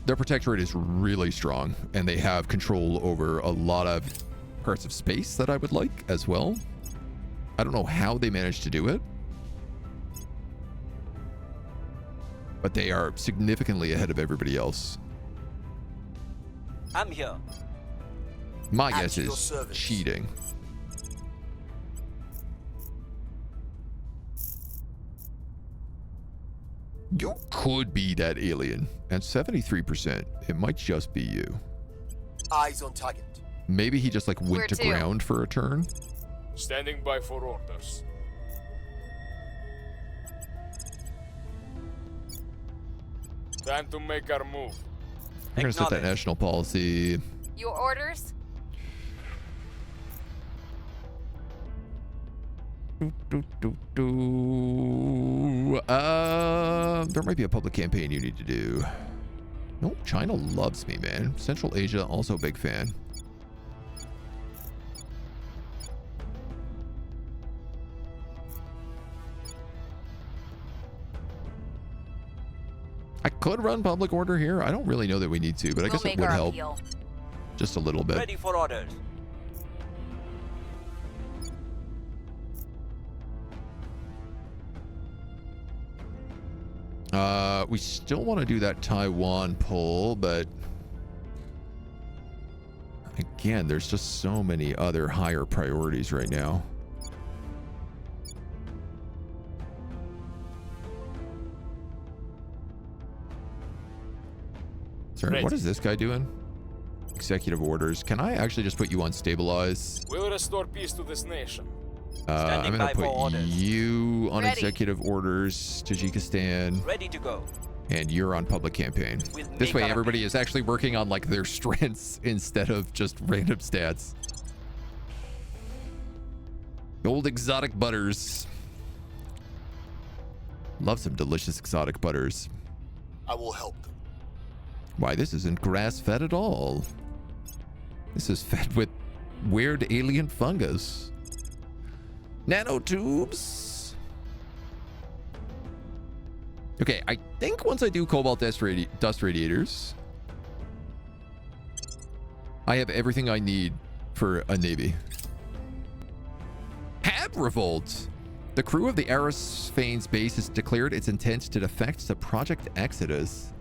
Speaker 1: Their Protectorate is really strong, and they have control over a lot of parts of space that I would like as well. I don't know how they managed to do it, but they are significantly ahead of everybody else.
Speaker 2: I'm here.
Speaker 1: My guess is cheating. You could be that alien. And 73%, it might just be you.
Speaker 6: Eyes on target.
Speaker 1: Maybe he just like went
Speaker 5: Where
Speaker 1: to
Speaker 5: to?
Speaker 1: ground for a turn.
Speaker 4: Standing by for orders. Time to make our move.
Speaker 1: We're gonna set that
Speaker 2: Acknowledged.
Speaker 1: national policy.
Speaker 5: Your orders?
Speaker 1: There might be a public campaign you need to do. Nope, China loves me, man. Central Asia, also a big fan. I could run public order here. I don't really know that we need to, but I
Speaker 5: We'll
Speaker 1: guess it
Speaker 5: make
Speaker 1: would
Speaker 5: our
Speaker 1: help
Speaker 5: appeal.
Speaker 1: just a little bit.
Speaker 2: Ready for orders.
Speaker 1: We still want to do that Taiwan pull, but again, there's just so many other higher priorities right now. Sorry, what is this guy doing? Executive orders. Can I actually just put you on stabilize?
Speaker 4: We'll restore peace to this nation.
Speaker 1: I'm gonna put you on
Speaker 5: Ready.
Speaker 1: executive orders, Tajikistan,
Speaker 2: Ready to go.
Speaker 1: and you're on public campaign.
Speaker 2: We'll
Speaker 1: This
Speaker 2: make
Speaker 1: way,
Speaker 2: our
Speaker 1: everybody is actually working on like their strengths instead of just random stats. Old exotic butters. Love some delicious exotic butters.
Speaker 6: I will help them.
Speaker 1: Why, this isn't grass-fed at all. This is fed with weird alien fungus. Nanotubes. Okay, I think once I do cobalt dust radiators, I have everything I need for a navy. Hab revolt. The crew of the Aerospace base has declared its intent to defect to Project Exodus.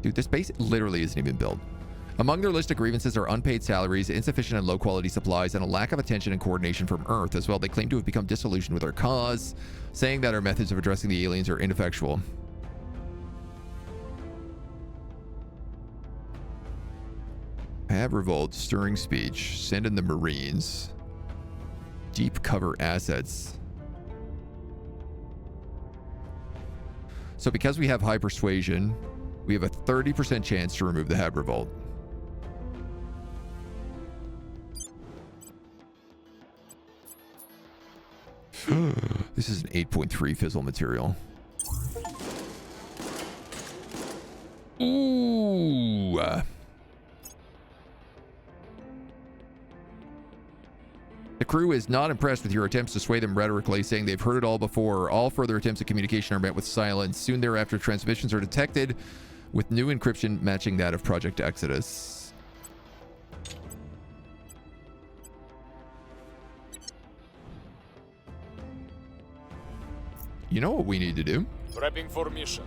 Speaker 1: Dude, this base literally isn't even built. Among their list of grievances are unpaid salaries, insufficient and low-quality supplies, and a lack of attention and coordination from Earth as well. They claim to have become disillusioned with our cause, saying that our methods of addressing the aliens are ineffectual. Have revolt, stirring speech, send in the Marines. Deep cover assets. So because we have high persuasion, we have a 30% chance to remove the Hab revolt. This is an 8.3 fissile material. Ooh. The crew is not impressed with your attempts to sway them rhetorically, saying they've heard it all before. All further attempts at communication are met with silence. Soon thereafter, transmissions are detected with new encryption matching that of Project Exodus. You know what we need to do?
Speaker 4: Prepping for mission.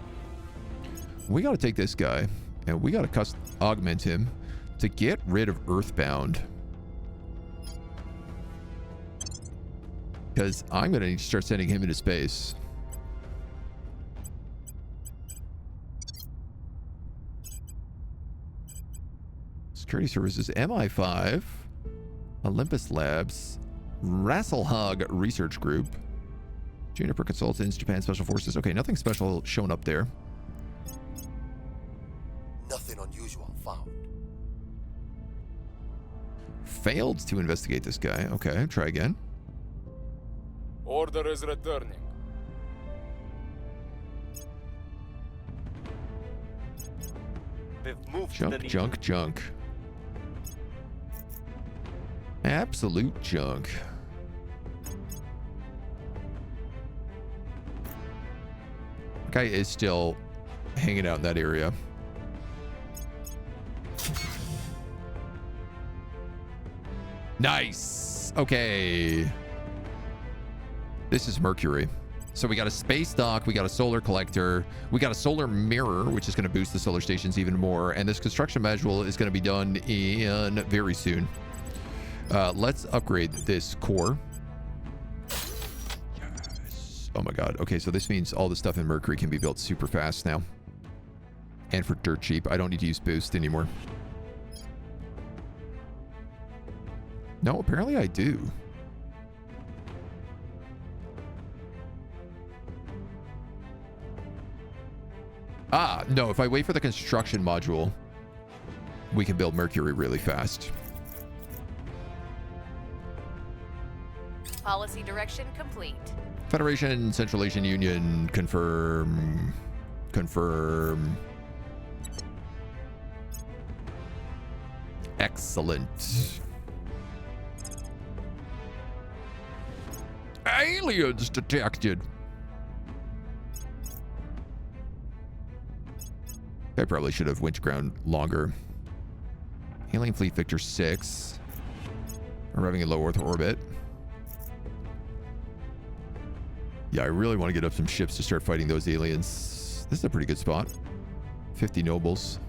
Speaker 1: We got to take this guy and we got to augment him to get rid of Earthbound. Because I'm going to need to start sending him into space. Security Services, MI5, Olympus Labs, Rasselhog Research Group, Juniper Consultants, Japan Special Forces. Okay, nothing special showing up there.
Speaker 6: Nothing unusual found.
Speaker 1: Failed to investigate this guy. Okay, try again.
Speaker 4: Order is returning.
Speaker 2: We've moved to the
Speaker 1: Junk. Absolute junk. Guy is still hanging out in that area. Nice. Okay. This is Mercury. So we got a space dock, we got a solar collector, we got a solar mirror, which is going to boost the solar stations even more. And this construction module is going to be done in very soon. Let's upgrade this core. Yes. Oh my God. Okay, so this means all the stuff in Mercury can be built super fast now. And for dirt cheap. I don't need to use boost anymore. No, apparently I do. Ah, no, if I wait for the construction module, we can build Mercury really fast.
Speaker 5: Policy direction complete.
Speaker 1: Federation, Central Asian Union, confirm. Excellent. Aliens detected. I probably should have winch ground longer. Alien Fleet Victor 6. Arriving in low Earth orbit. Yeah, I really want to get up some ships to start fighting those aliens. This is a pretty good spot. 50 nobles.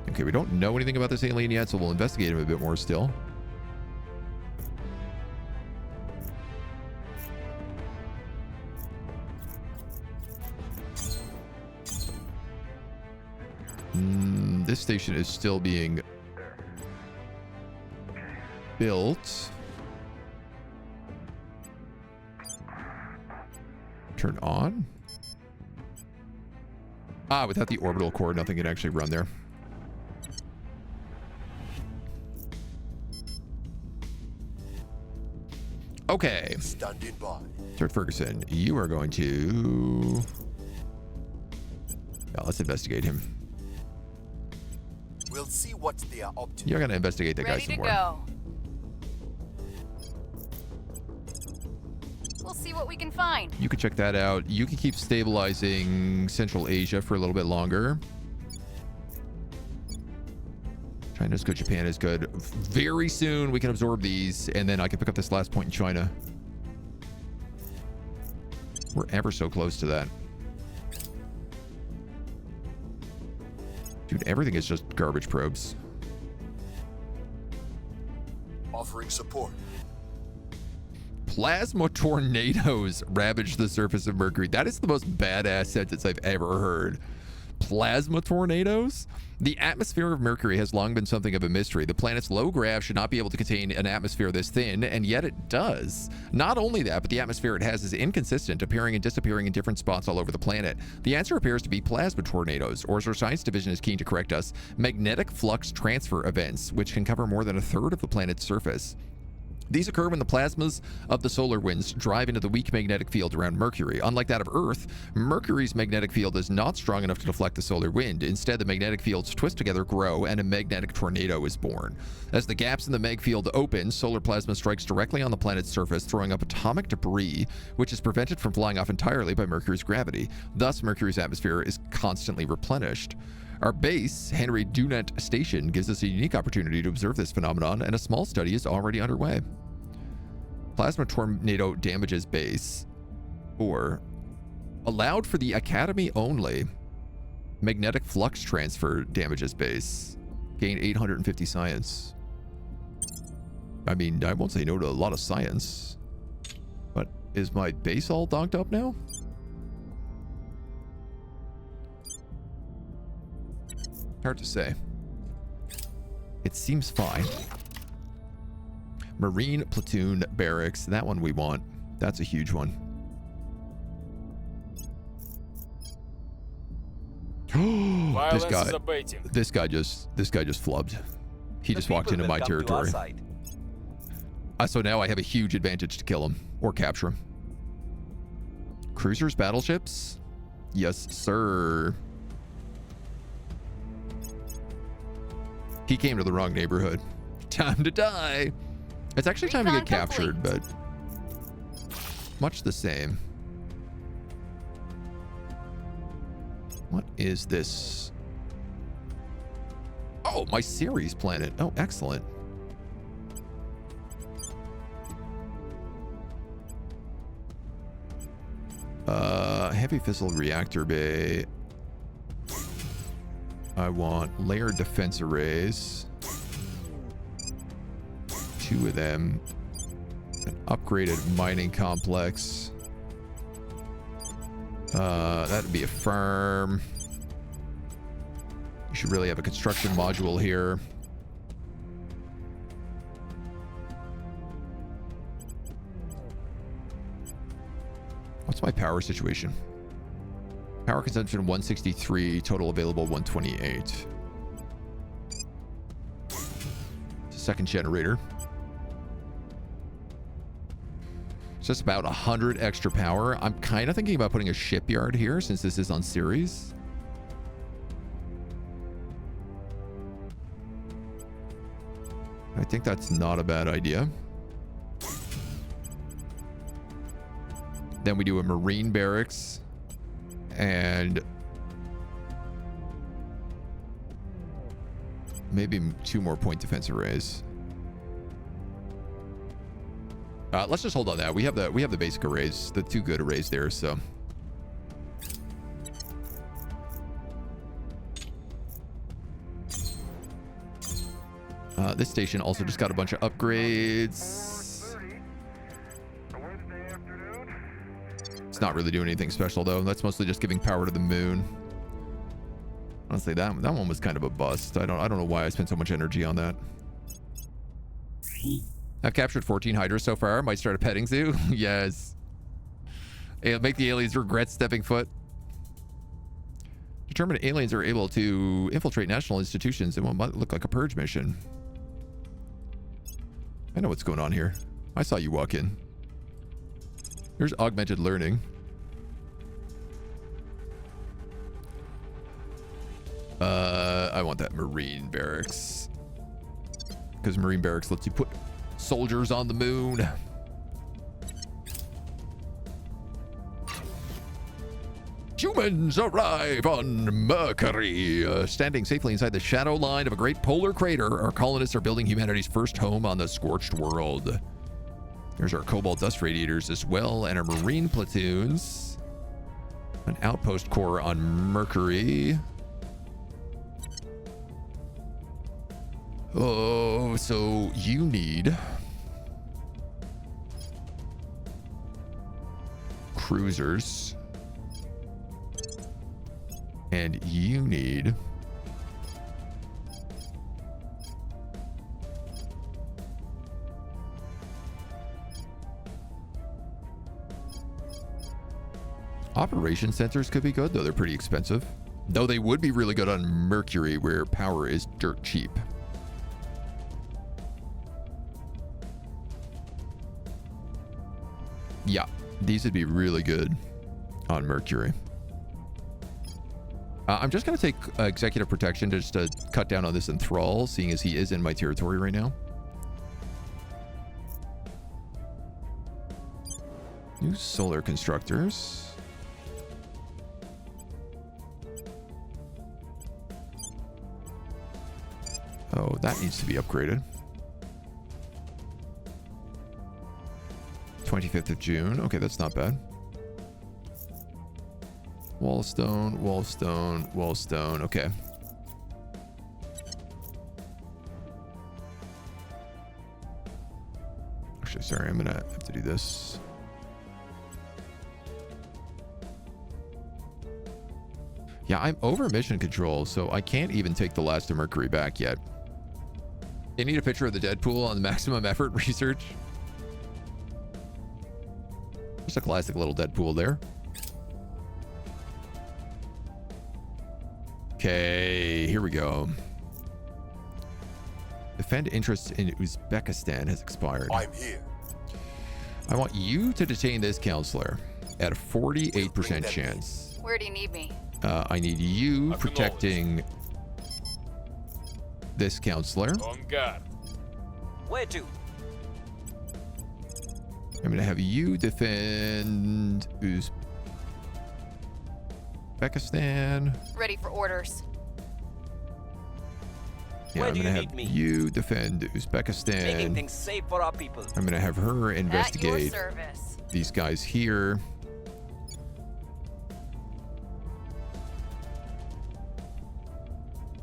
Speaker 1: Okay, we don't know anything about this alien yet, so we'll investigate him a bit more still. This station is still being built. Turn on? Ah, without the orbital core, nothing can actually run there. Okay.
Speaker 6: Standing by.
Speaker 1: Sir Ferguson, you are going to... Yeah, let's investigate him.
Speaker 6: We'll see what they are up to.
Speaker 1: You're going to investigate that guy
Speaker 5: Ready
Speaker 1: some
Speaker 5: to
Speaker 1: more.
Speaker 5: go. We'll see what we can find.
Speaker 1: You can check that out. You can keep stabilizing Central Asia for a little bit longer. China's good. Japan is good. Very soon we can absorb these, and then I can pick up this last point in China. We're ever so close to that. Dude, everything is just garbage probes.
Speaker 6: Offering support.
Speaker 1: Plasma tornadoes ravage the surface of Mercury. That is the most badass sentence I've ever heard. Plasma tornadoes? The atmosphere of Mercury has long been something of a mystery. The planet's low grav should not be able to contain an atmosphere this thin, and yet it does. Not only that, but the atmosphere it has is inconsistent, appearing and disappearing in different spots all over the planet. The answer appears to be plasma tornadoes, or as our science division is keen to correct us, magnetic flux transfer events, which can cover more than a third of the planet's surface. These occur when the plasmas of the solar winds drive into the weak magnetic field around Mercury. Unlike that of Earth, Mercury's magnetic field is not strong enough to deflect the solar wind. Instead, the magnetic fields twist together, grow, and a magnetic tornado is born. As the gaps in the mag field open, solar plasma strikes directly on the planet's surface, throwing up atomic debris, which is prevented from flying off entirely by Mercury's gravity. Thus, Mercury's atmosphere is constantly replenished. Our base, Henry Dunant Station, gives us a unique opportunity to observe this phenomenon, and a small study is already underway. Plasma tornado damages base, or allowed for the Academy only. Magnetic flux transfer damages base. Gain 850 science. I mean, I won't say no to a lot of science. But is my base all docked up now? Hard to say. It seems fine. Marine platoon barracks. That one we want. That's a huge one.
Speaker 4: Violence is abating.
Speaker 1: This guy just flubbed. He just walked into my territory. So now I have a huge advantage to kill him or capture him. Cruisers, battleships? Yes, sir. He came to the wrong neighborhood. Time to die. It's actually time to get captured, but much the same. What is this? Oh, my Ceres planet. Oh, excellent. Heavy fissile reactor bay. I want layered defense arrays. 2 of them. An upgraded mining complex. That'd be a farm. You should really have a construction module here. What's my power situation? Power consumption 163, total available 128. Second generator. It's just about 100 extra power. I'm kind of thinking about putting a shipyard here since this is on Ceres. I think that's not a bad idea. Then we do a marine barracks and maybe 2 more point defense arrays. Let's just hold on that. We have the basic arrays, the 2 good arrays there, so. This station also just got a bunch of upgrades. It's not really doing anything special though. That's mostly just giving power to the moon. Honestly, that one was kind of a bust. I don't know why I spent so much energy on that. I've captured 14 hydras so far. Might start a petting zoo. Yes. It'll make the aliens regret stepping foot. Determine aliens are able to infiltrate national institutions in what might look like a purge mission. I know what's going on here. I saw you walk in. Here's augmented learning. I want that Marine barracks. Because Marine barracks lets you put soldiers on the moon. Humans arrive on Mercury. Standing safely inside the shadow line of a great polar crater, our colonists are building humanity's first home on the scorched world. There's our cobalt dust radiators as well, and our marine platoons. An outpost core on Mercury. Oh, so you need cruisers. And you need operation sensors could be good, though they're pretty expensive. Though they would be really good on Mercury, where power is dirt cheap. Yeah, these would be really good on Mercury. I'm just going to take executive protection just to cut down on this enthrall, seeing as he is in my territory right now. New solar constructors. Oh, that needs to be upgraded. 25th of June. Okay, that's not bad. Wallstone, wallstone, wallstone. Okay. Actually, sorry, I'm gonna have to do this. Yeah, I'm over mission control, so I can't even take the last of Mercury back yet. You need a picture of the Deadpool on the maximum effort research. Just a classic little Deadpool there. Okay, here we go. Defend interests in Uzbekistan has expired.
Speaker 6: I'm here.
Speaker 1: I want you to detain this counselor at a 48% chance.
Speaker 5: Where do you need me?
Speaker 1: I need you protecting this counselor.
Speaker 4: On guard.
Speaker 2: Where to?
Speaker 1: I'm going to have you defend Uzbekistan.
Speaker 5: Ready for orders.
Speaker 1: Yeah,
Speaker 2: Where
Speaker 1: I'm
Speaker 2: do
Speaker 1: going to
Speaker 2: you
Speaker 1: have
Speaker 2: need me?
Speaker 1: you defend
Speaker 2: Making
Speaker 1: Uzbekistan.
Speaker 2: things safe for our people.
Speaker 1: I'm going to have her
Speaker 5: At your
Speaker 1: investigate
Speaker 5: service.
Speaker 1: these guys here.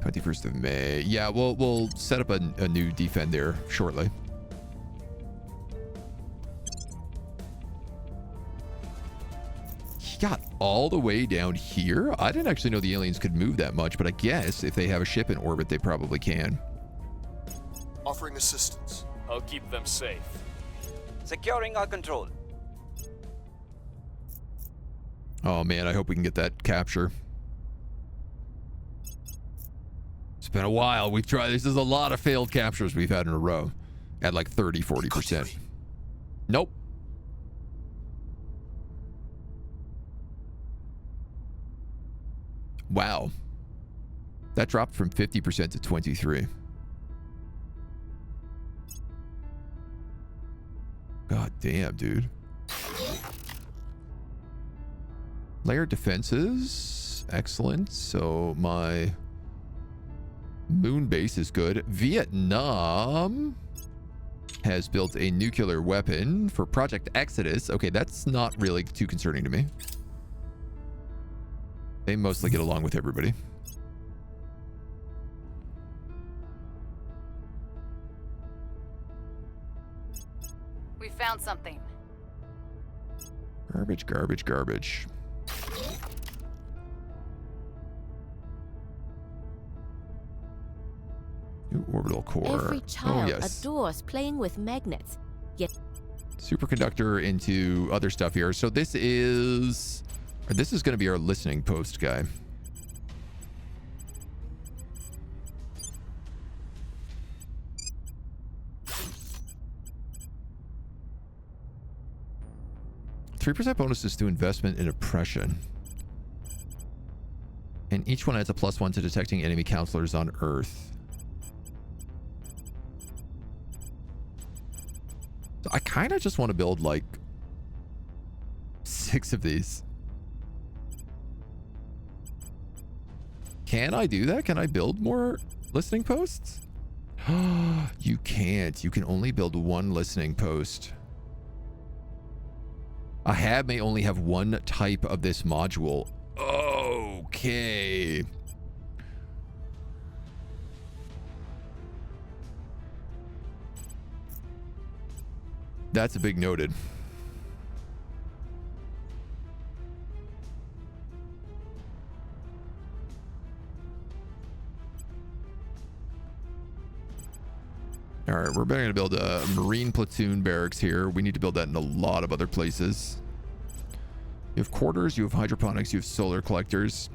Speaker 1: '21st of May. Yeah, we'll set up a new defend there shortly. He got all the way down here? I didn't actually know the aliens could move that much, but I guess if they have a ship in orbit, they probably can.
Speaker 6: Offering assistance.
Speaker 4: I'll keep them safe.
Speaker 2: Securing our control.
Speaker 1: Oh man, I hope we can get that capture. It's been a while. We've tried. This is a lot of failed captures we've had in a row at like 30, 40%. Nope. Wow. That dropped from 50% to 23. God damn, dude. Layered defenses. Excellent. So my moon base is good. Vietnam. has built a nuclear weapon for Project Exodus. Okay, that's not really too concerning to me. They mostly get along with everybody.
Speaker 5: We found something.
Speaker 1: Garbage, garbage, garbage. New orbital core.
Speaker 8: Every child
Speaker 1: yes.
Speaker 8: adores playing with magnets. Yet
Speaker 1: Superconductor into other stuff here. So this is going to be our listening post guy. %3 bonuses to investment in oppression. And each one adds a +1 to detecting enemy counselors on Earth. So I kind of just want to build like 6 of these. Can I do that? Can I build more listening posts? You can't. You can only build 1 listening post. A hab may only have 1 type of this module. Okay. That's a big noted. All right, we're going to build a Marine platoon barracks here. We need to build that in a lot of other places. You have quarters, you have hydroponics, you have solar collectors.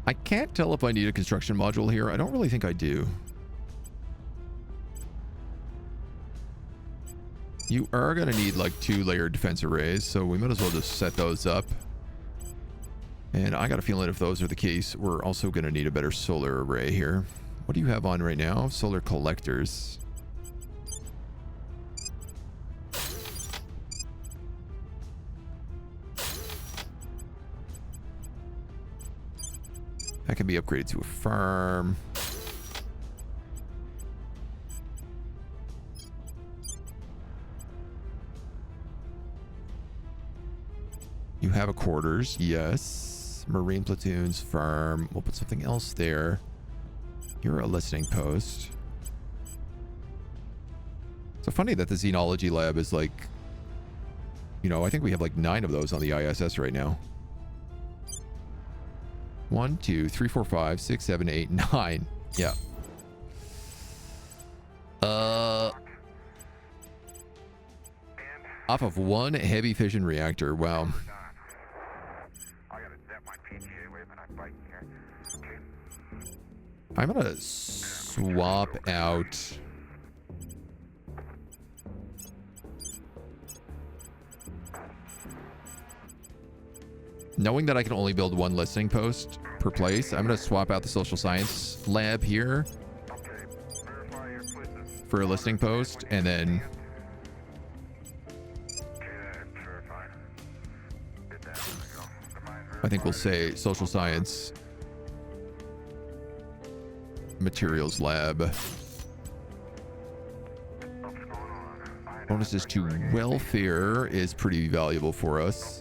Speaker 1: I can't tell if I need a construction module here. I don't really think I do. You are going to need like 2-layered defense arrays, so we might as well just set those up. And I got a feeling if those are the case, we're also going to need a better solar array here. What do you have on right now? Solar collectors. That can be upgraded to a farm. You have a quarters, yes. Marine platoons, farm. We'll put something else there. You're a listening post. So funny that the Xenology lab is like, you know, I think we have like 9 of those on the ISS right now. 1, 2, 3, 4, 5, 6, 7, 8, 9. Yeah. Off of 1 heavy fission reactor. Wow. I'm gonna swap out knowing that I can only build 1 listening post per place. I'm gonna swap out the social science lab here for a listening post, and then I think we'll say social science materials lab. Bonuses to welfare is pretty valuable for us.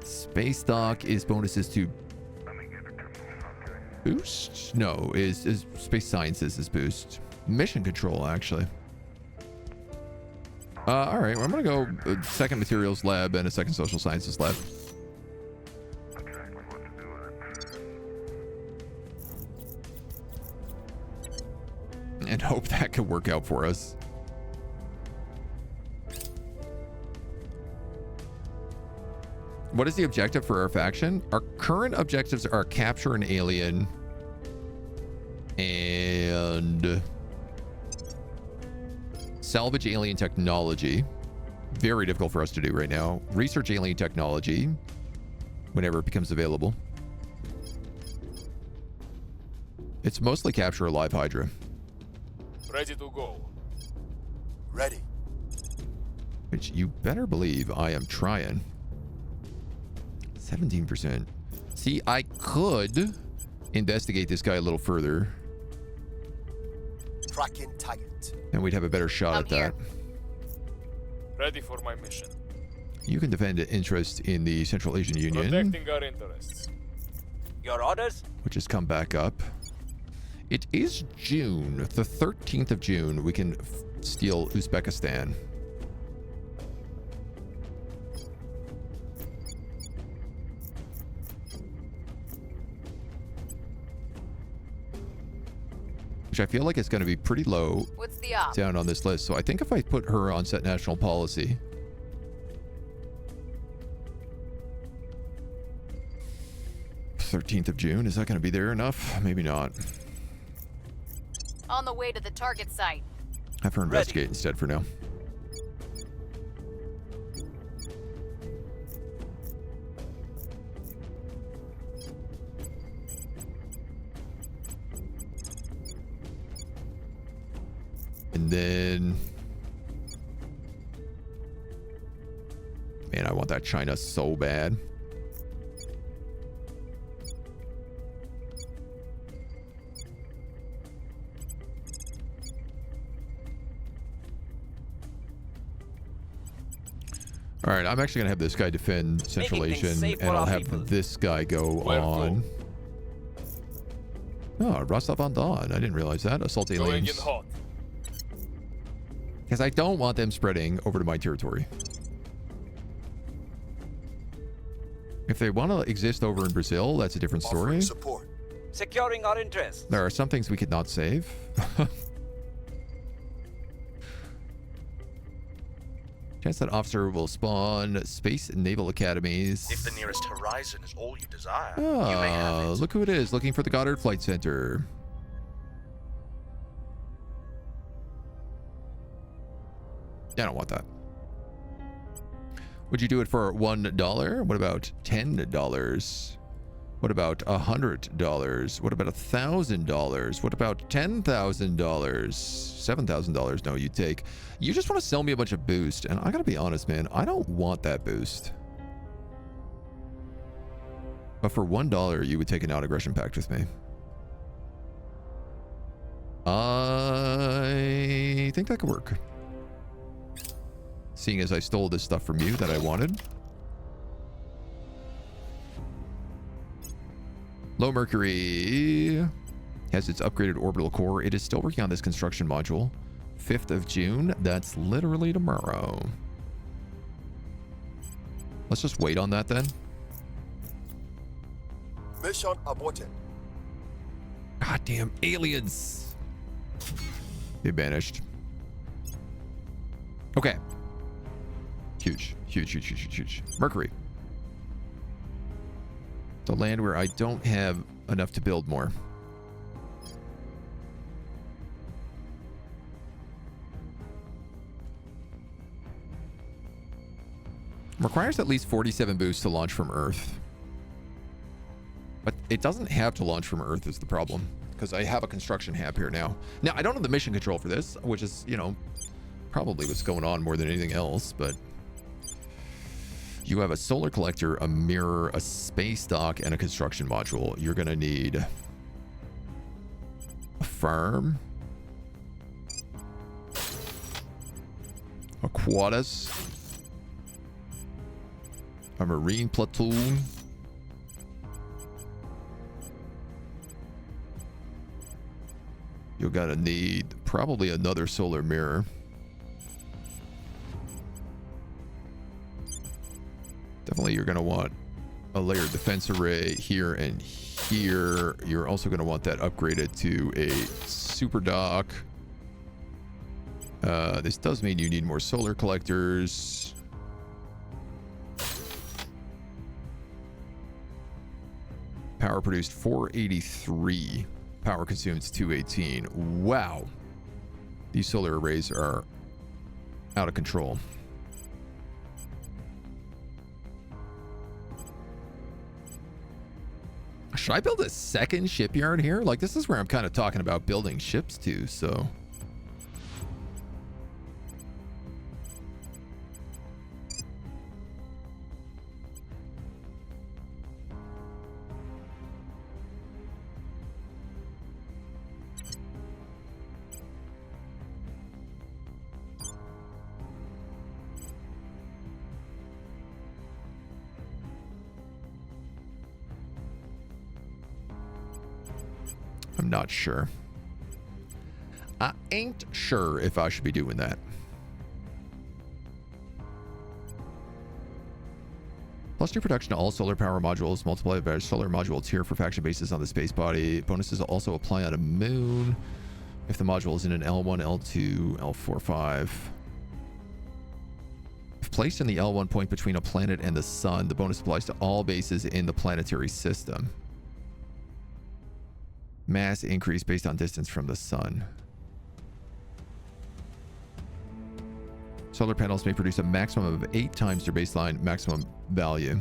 Speaker 1: Space dock is bonuses to boost? No, is space sciences is boost. Mission control, actually. All right, well, I'm gonna go second materials lab and a second social sciences lab. And hope that can work out for us. What is the objective for our faction? Our current objectives are capture an alien and salvage alien technology. Very difficult for us to do right now. Research alien technology whenever it becomes available. It's mostly capture a live Hydra.
Speaker 4: Ready to go.
Speaker 6: Ready.
Speaker 1: Which you better believe I am trying. 17%. See, I could investigate this guy a little further,
Speaker 6: Tracking target.
Speaker 1: and we'd have a better shot
Speaker 5: I'm
Speaker 1: at
Speaker 5: here.
Speaker 1: that.
Speaker 4: Ready for my mission.
Speaker 1: You can defend an interest in the Central Asian Union,
Speaker 4: Protecting our interests.
Speaker 2: Your orders?
Speaker 1: which has come back up. It is June, the 13th of June. We can steal Uzbekistan. Which I feel like it's going to be pretty low
Speaker 5: What's the op?
Speaker 1: down on this list. So I think if I put her on set national policy, th of June, is that going to be there enough? Maybe not.
Speaker 5: On the way to the target site.
Speaker 1: Have her investigate instead for now. And then, man, I want that China so bad. All right, I'm actually gonna have this guy defend Central
Speaker 2: Making things
Speaker 1: Asian,
Speaker 2: safe
Speaker 1: and
Speaker 2: for
Speaker 1: I'll
Speaker 2: our
Speaker 1: have
Speaker 2: people.
Speaker 1: this guy go
Speaker 4: Where
Speaker 1: on. Oh, Rostov-on-Don. I didn't realize that. Assault
Speaker 4: Going in
Speaker 1: aliens.
Speaker 4: hot.
Speaker 1: Because I don't want them spreading over to my territory. If they want to exist over in Brazil, that's a different story.
Speaker 6: Offering support.
Speaker 2: Securing our interests.
Speaker 1: There are some things we could not save. Chance that officer will spawn space and naval academies.
Speaker 7: If the nearest horizon is all you desire, you may have
Speaker 1: Oh,
Speaker 7: it.
Speaker 1: look who it is, looking for the Goddard Flight Center. I don't want that. Would you do it for $1? What about $10? What about $100? What about $1,000? What about $10,000? $7,000? No, you take. You just want to sell me a bunch of boost, and I gotta be honest, man. I don't want that boost. But for $1, you would take an out-aggression pact with me. I think that could work. Seeing as I stole this stuff from you that I wanted. Low Mercury has its upgraded orbital core. It is still working on this construction module. 5th of June. That's literally tomorrow. Let's just wait on that then.
Speaker 6: Mission aborted.
Speaker 1: Goddamn aliens. They vanished. Okay. Huge, huge, huge, huge, huge, huge. Mercury. The land where I don't have enough to build more. Requires at least 47 boosts to launch from Earth. But it doesn't have to launch from Earth is the problem. Because I have a construction hab here now. Now, I don't have the mission control for this, which is, you know, probably what's going on more than anything else, but... You have a solar collector, a mirror, a space dock, and a construction module. You're going to need a farm, a quaddus, a marine platoon, you're going to need probably another solar mirror. Definitely you're going to want a layered defense array here and here. You're also going to want that upgraded to a super dock. This does mean you need more solar collectors. Power produced 483. Power consumed 218. Wow. These solar arrays are out of control. Should I build a second shipyard here? Like, this is where I'm kind of talking about building ships too, so... not sure. I ain't sure if I should be doing that. Plus 2 production to all solar power modules multiplied by solar module tier for faction bases on the space body. Bonuses also apply on a moon if the module is in an L1, L2, L4, 5. If placed in the L1 point between a planet and the sun, the bonus applies to all bases in the planetary system. Mass increase based on distance from the sun. Solar panels may produce a maximum of 8 times their baseline maximum value.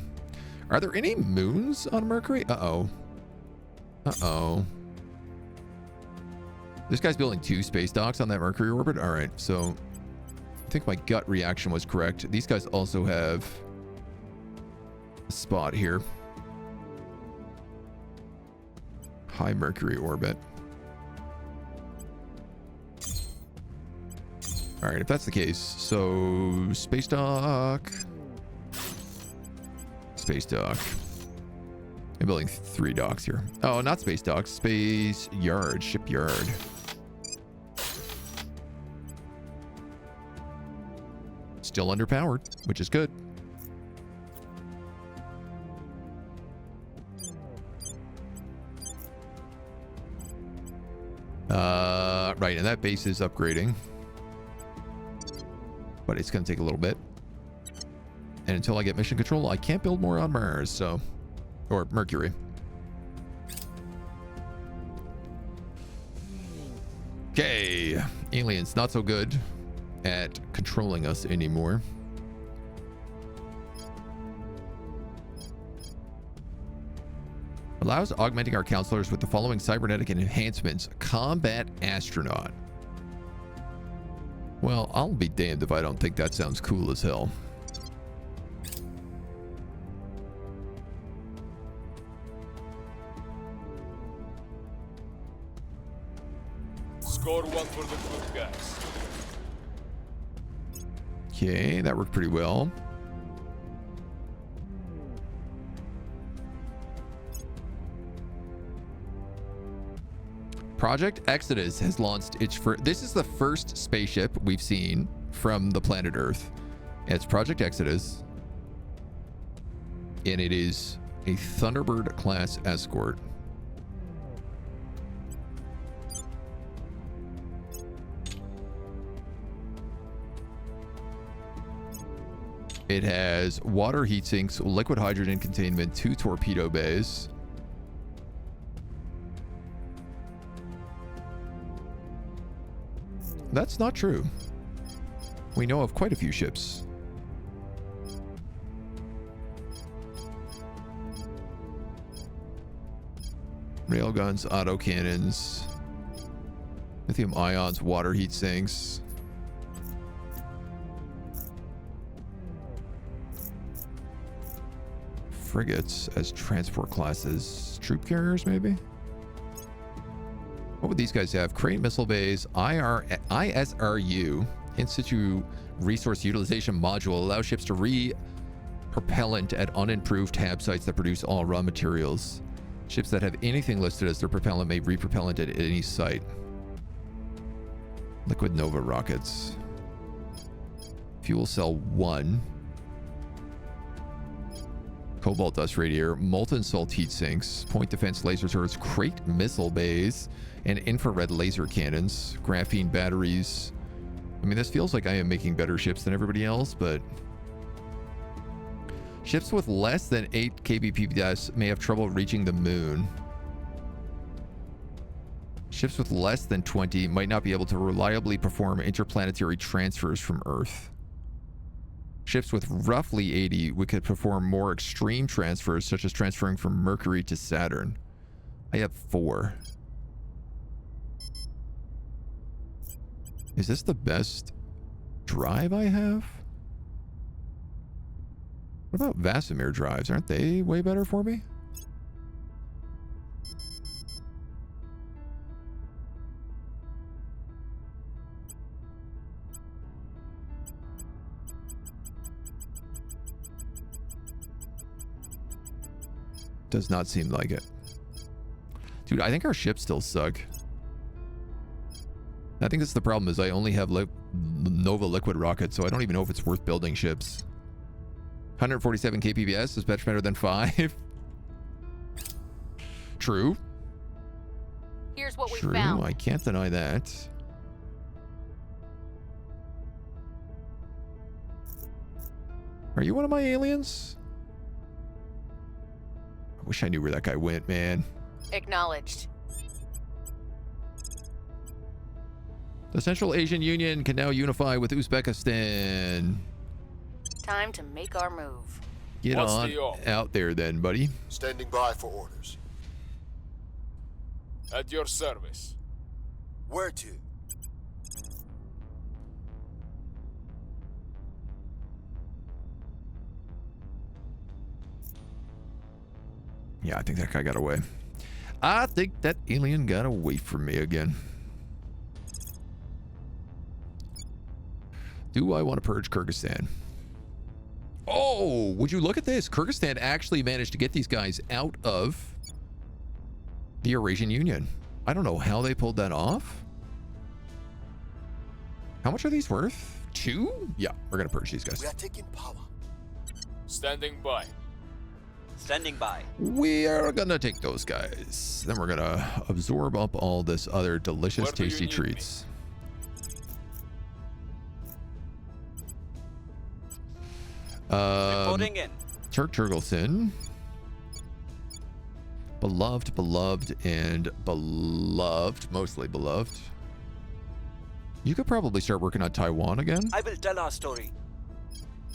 Speaker 1: Are there any moons on Mercury? Uh-oh. Uh-oh. This guy's building 2 space docks on that Mercury orbit? All right, so I think my gut reaction was correct. These guys also have a spot here. High Mercury orbit. All right, if that's the case, so space dock. Space dock. I'm building 3 docks here. Oh, not space docks, space yard, shipyard. Still underpowered, which is good. Right, and that base is upgrading. But it's going to take a little bit. And until I get mission control, I can't build more on Mars, so... Or Mercury. Okay. Aliens, not so good at controlling us anymore. Allows augmenting our counselors with the following cybernetic enhancements. Combat astronaut. Well, I'll be damned if I don't think that sounds cool as hell.
Speaker 4: Score 1 for the group, guys.
Speaker 1: Okay, that worked pretty well. Project Exodus has launched its first... This is the first spaceship we've seen from the planet Earth. It's Project Exodus. And it is a Thunderbird class escort. It has water heat sinks, liquid hydrogen containment, 2 torpedo bays. That's not true. We know of quite a few ships. Railguns, autocannons, lithium ions, water heat sinks. Frigates as transport classes. Troop carriers, maybe? What would these guys have? Crane missile bays, ISRU, in situ resource utilization module, allows ships to re-propellant at unimproved hab sites that produce all raw materials. Ships that have anything listed as their propellant may re-propellant at any site. Liquid Nova rockets. Fuel cell 1. Cobalt dust radiator, molten salt heat sinks, point defense laser turrets, crate missile bays, and infrared laser cannons, graphene batteries. I mean, this feels like I am making better ships than everybody else, but ships with less than 8 kbps may have trouble reaching the moon. Ships with less than 20 might not be able to reliably perform interplanetary transfers from Earth. Ships with roughly 80 we could perform more extreme transfers, such as transferring from Mercury to Saturn. I have 4. Is this the best drive I have? What about Vasimir drives? Aren't they way better for me? Does not seem like it. Dude, I think our ships still suck. I think that's the problem is I only have Nova liquid rockets, so I don't even know if it's worth building ships. 147 kpps is much better than 5. True.
Speaker 5: Here's what we
Speaker 1: True,
Speaker 5: found.
Speaker 1: I can't deny that. Are you one of my aliens? I wish I knew where that guy went, man.
Speaker 5: Acknowledged.
Speaker 1: The Central Asian Union can now unify with Uzbekistan.
Speaker 5: Time to make our move.
Speaker 1: Get
Speaker 4: What's
Speaker 1: on
Speaker 4: the offer?
Speaker 1: out there then, buddy.
Speaker 6: Standing by for orders.
Speaker 4: At your service.
Speaker 6: Where to?
Speaker 1: Yeah, I think that guy got away. I think that alien got away from me again. Do I want to purge Kyrgyzstan? Oh, would you look at this? Kyrgyzstan actually managed to get these guys out of the Eurasian Union. I don't know how they pulled that off. How much are these worth? 2? Yeah, we're going to purge these guys.
Speaker 6: We are taking power.
Speaker 4: Standing by.
Speaker 2: Standing by.
Speaker 1: We are going to take those guys. Then we're going to absorb up all this other delicious,
Speaker 4: Where do you
Speaker 1: tasty
Speaker 4: need me?
Speaker 1: treats.
Speaker 2: Reporting in.
Speaker 1: Turk Turgelson. Beloved, beloved, and beloved. Mostly beloved. You could probably start working on Taiwan again.
Speaker 2: I will tell our story.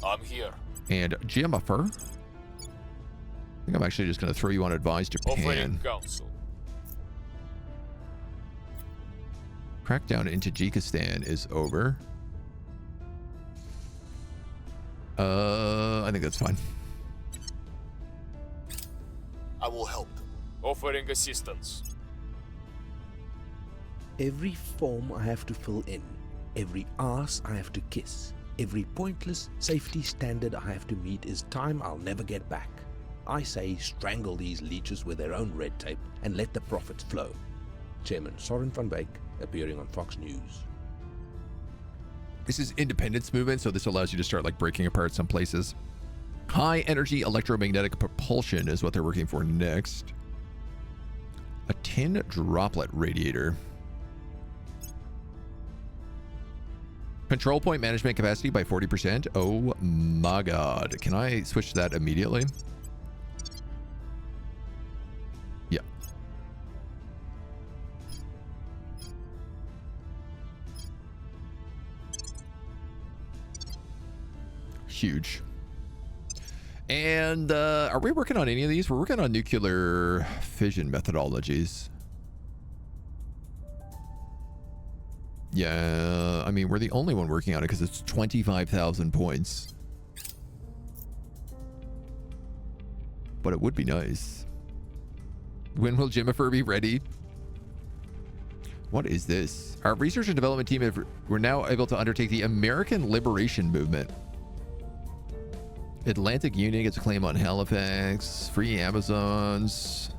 Speaker 4: I'm here.
Speaker 1: And Jennifer. I think I'm actually just going to throw you on advise
Speaker 4: Offering
Speaker 1: Japan.
Speaker 4: counsel.
Speaker 1: Crackdown into Tajikistan is over. I think that's fine.
Speaker 6: I will help them.
Speaker 4: Offering assistance.
Speaker 3: Every form I have to fill in, every ass I have to kiss, every pointless safety standard I have to meet is time I'll never get back. I say strangle these leeches with their own red tape and let the profits flow. Chairman Soren van Beek, appearing on Fox News.
Speaker 1: This is independence movement, so this allows you to start like breaking apart some places. High energy electromagnetic propulsion is what they're working for next. A tin droplet radiator. Control point management capacity by 40%. Oh my god. Can I switch to that immediately? Yeah. Huge. And are we working on any of these? We're working on nuclear fission methodologies. Yeah, I mean, we're the only one working on it because it's 25,000 points. But it would be nice. When will Jennifer be ready? What is this? Our research and development team, we're now able to undertake the American Liberation Movement. Atlantic Union gets a claim on Halifax, Free Amazons,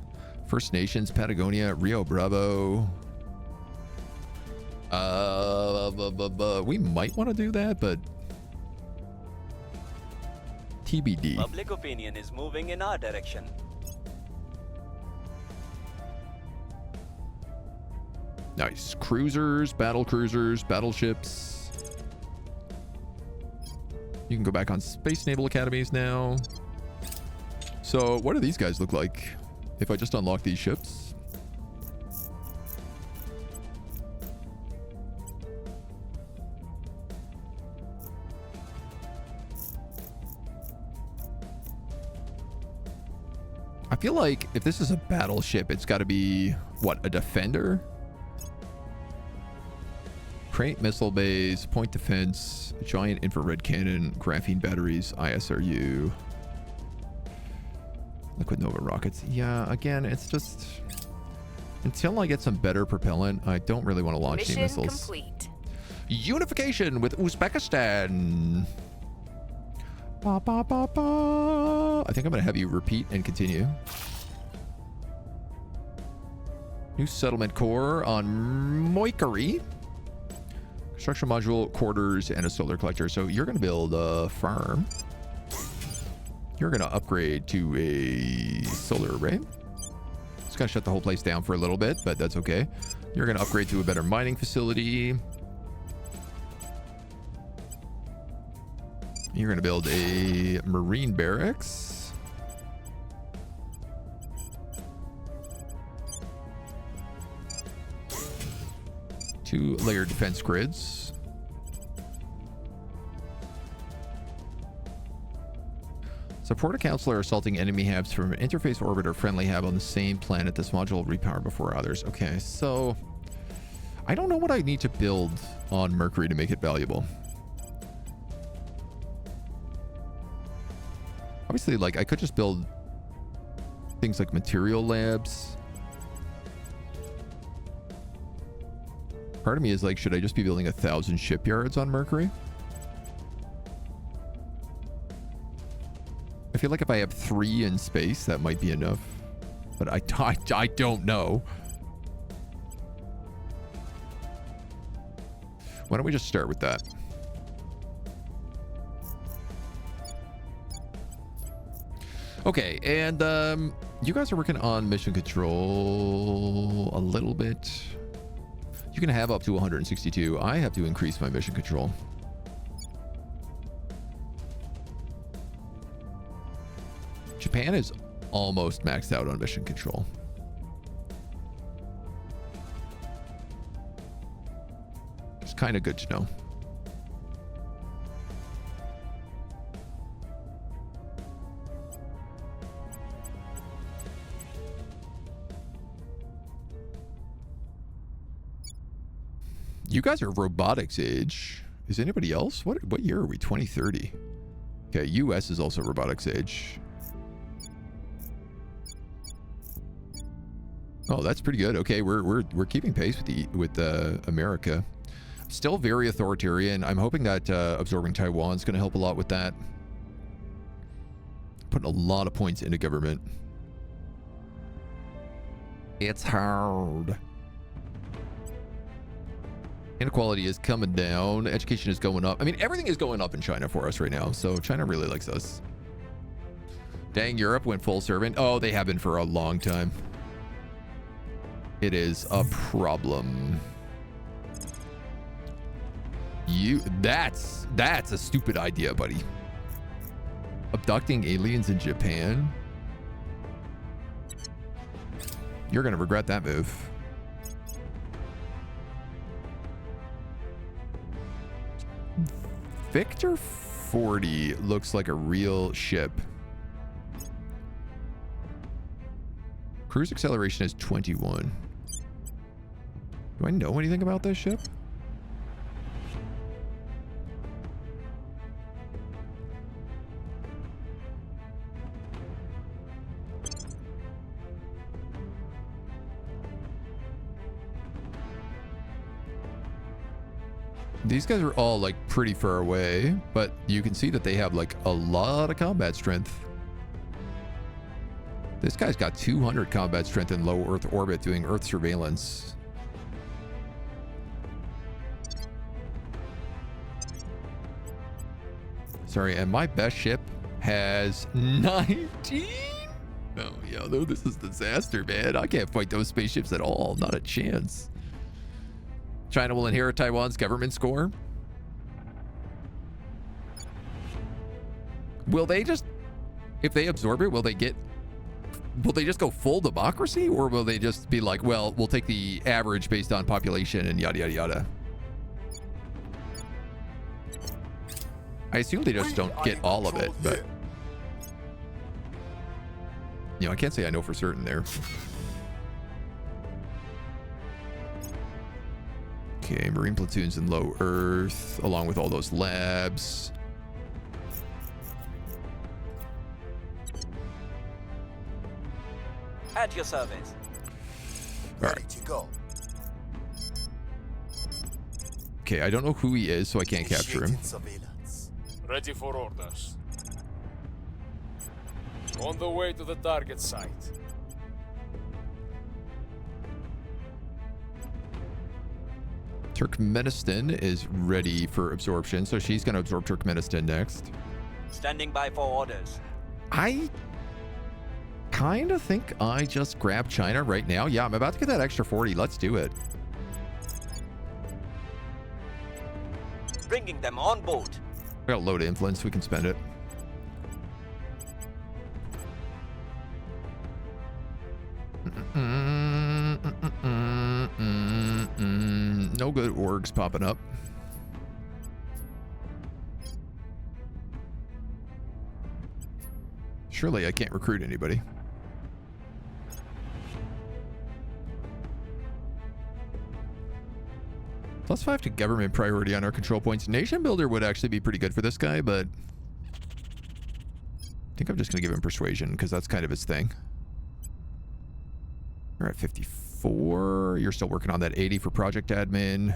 Speaker 1: First Nations, Patagonia, Rio Bravo. We might want to do that, but TBD.
Speaker 2: Public opinion is moving in our direction.
Speaker 1: Nice. Cruisers, battleships. You can go back on Space Naval Academies now. So what do these guys look like if I just unlock these ships? I feel like if this is a battleship, it's got to be, what, a defender? Crate missile bays, point defense, giant infrared cannon, graphene batteries, ISRU, liquid nova rockets. Yeah, again, it's just until I get some better propellant, I don't really want to launch any
Speaker 5: Mission
Speaker 1: missiles.
Speaker 5: complete.
Speaker 1: Unification with Uzbekistan. Ba, ba, ba, ba. I think I'm going to have you repeat and continue. New settlement core on Moikari. Construction module, quarters, and a solar collector. So you're going to build a farm. You're going to upgrade to a solar array. It's going to shut the whole place down for a little bit, but that's okay. You're going to upgrade to a better mining facility. You're going to build a marine barracks. Two layered defense grids. Support a counselor assaulting enemy habs from an interface orbit or friendly hab on the same planet. This module will repower before others. Okay, so I don't know what I need to build on Mercury to make it valuable. Obviously, like, I could just build things like material labs. Part of me is like, should I just be building 1,000 shipyards on Mercury? I feel like if I have 3 in space, that might be enough. But I don't know. Why don't we just start with that? Okay, and you guys are working on mission control a little bit. You can have up to 162. I have to increase my mission control. Japan is almost maxed out on mission control. It's kind of good to know. You guys are robotics age. Is anybody else? What year are we? 2030. Okay, US is also robotics age. Oh, that's pretty good. Okay, we're keeping pace with America. Still very authoritarian. I'm hoping that absorbing Taiwan is going to help a lot with that. Putting a lot of points into government. It's hard. Inequality is coming down. Education is going up. I mean, everything is going up in China for us right now. So China really likes us. Dang, Europe went full servant. Oh, they have been for a long time. It is a problem. That's a stupid idea, buddy. Abducting aliens in Japan? You're gonna regret that move. Victor 40 looks like a real ship. Cruise acceleration is 21. Do I know anything about this ship? These guys are all like pretty far away, but you can see that they have like a lot of combat strength. This guy's got 200 combat strength in low Earth orbit doing Earth surveillance. Sorry, and my best ship has 19? Oh, yeah, no, this is disaster, man. I can't fight those spaceships at all. Not a chance. China will inherit Taiwan's government score. Will they just, if they absorb it, will they just go full democracy? Or will they just be like, well, we'll take the average based on population and yada, yada, yada? I assume they just don't get all of it, but you know, I can't say I know for certain there. Okay, Marine platoons in low Earth, along with all those labs.
Speaker 2: At your service.
Speaker 6: Ready to go.
Speaker 1: Okay, I don't know who he is, so I can't capture him.
Speaker 6: Initiating surveillance.
Speaker 4: Ready for orders. On the way to the target site.
Speaker 1: Turkmenistan is ready for absorption, so she's going to absorb Turkmenistan next.
Speaker 2: Standing by for orders.
Speaker 1: I kind of think I just grab China right now. Yeah, I'm about to get that extra 40. Let's do it.
Speaker 2: Bringing them on board.
Speaker 1: We got a load of influence. We can spend it. No good orgs popping up. Surely I can't recruit anybody. +5 to government priority on our control points. Nation builder would actually be pretty good for this guy, but I think I'm just going to give him persuasion because that's kind of his thing. We're at 54. You're still working on that 80 for project admin.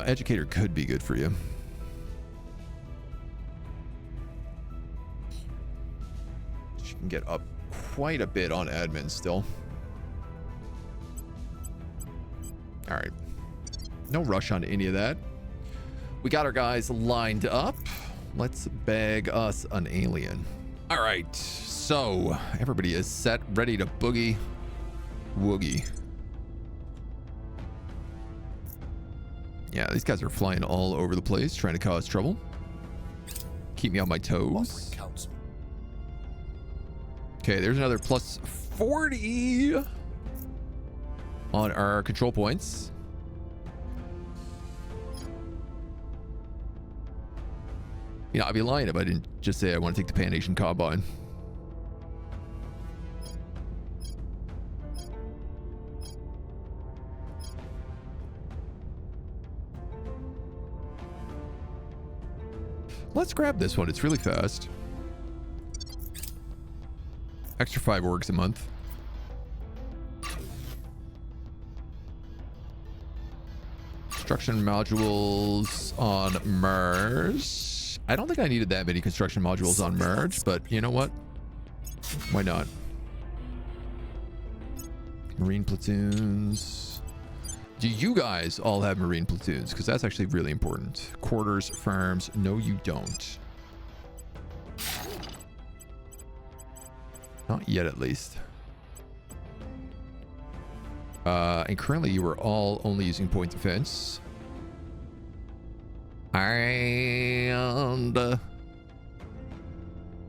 Speaker 1: Educator could be good for you. She can get up quite a bit on admin still. All right. No rush on any of that. We got our guys lined up. Let's bag us an alien. All right. So everybody is set, ready to boogie woogie. Yeah, these guys are flying all over the place, trying to cause trouble. Keep me on my toes. Okay, there's another +40 on our control points. You know, I'd be lying if I didn't just say I want to take the Pan-Asian Combine. Let's grab this one. It's really fast. Extra 5 orgs a month. Construction modules on Mars. I don't think I needed that many construction modules on Mars, but you know what? Why not? Marine platoons. Do you guys all have marine platoons? Because that's actually really important. Quarters, farms. No, you don't. Not yet, at least. And currently you are all only using point defense. And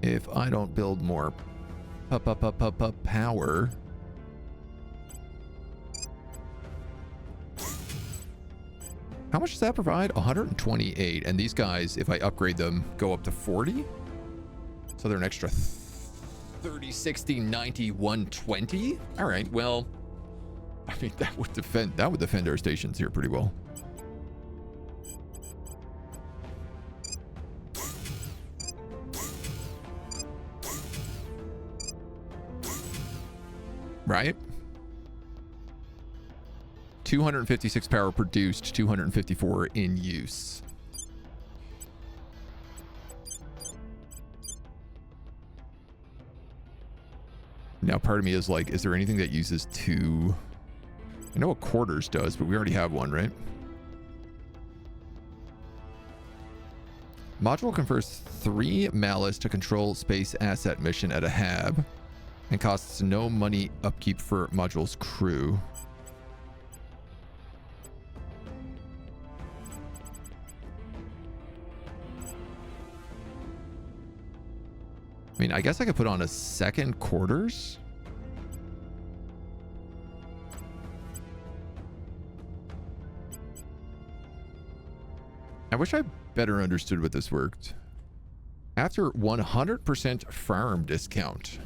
Speaker 1: if I don't build more power, how much does that provide? 128. And these guys, if I upgrade them, go up to 40. So they're an extra 30, 60, 90, 120. All right, well, I mean, that would defend our stations here pretty well. Right? 256 power produced, 254 in use. Now, part of me is like, is there anything that uses 2? I know what quarters does, but we already have one, right? Module confers 3 malice to control space asset mission at a hab and costs no money upkeep for module's crew. I mean, I guess I could put on a second quarters. I wish I better understood what this worked. After 100% farm discount.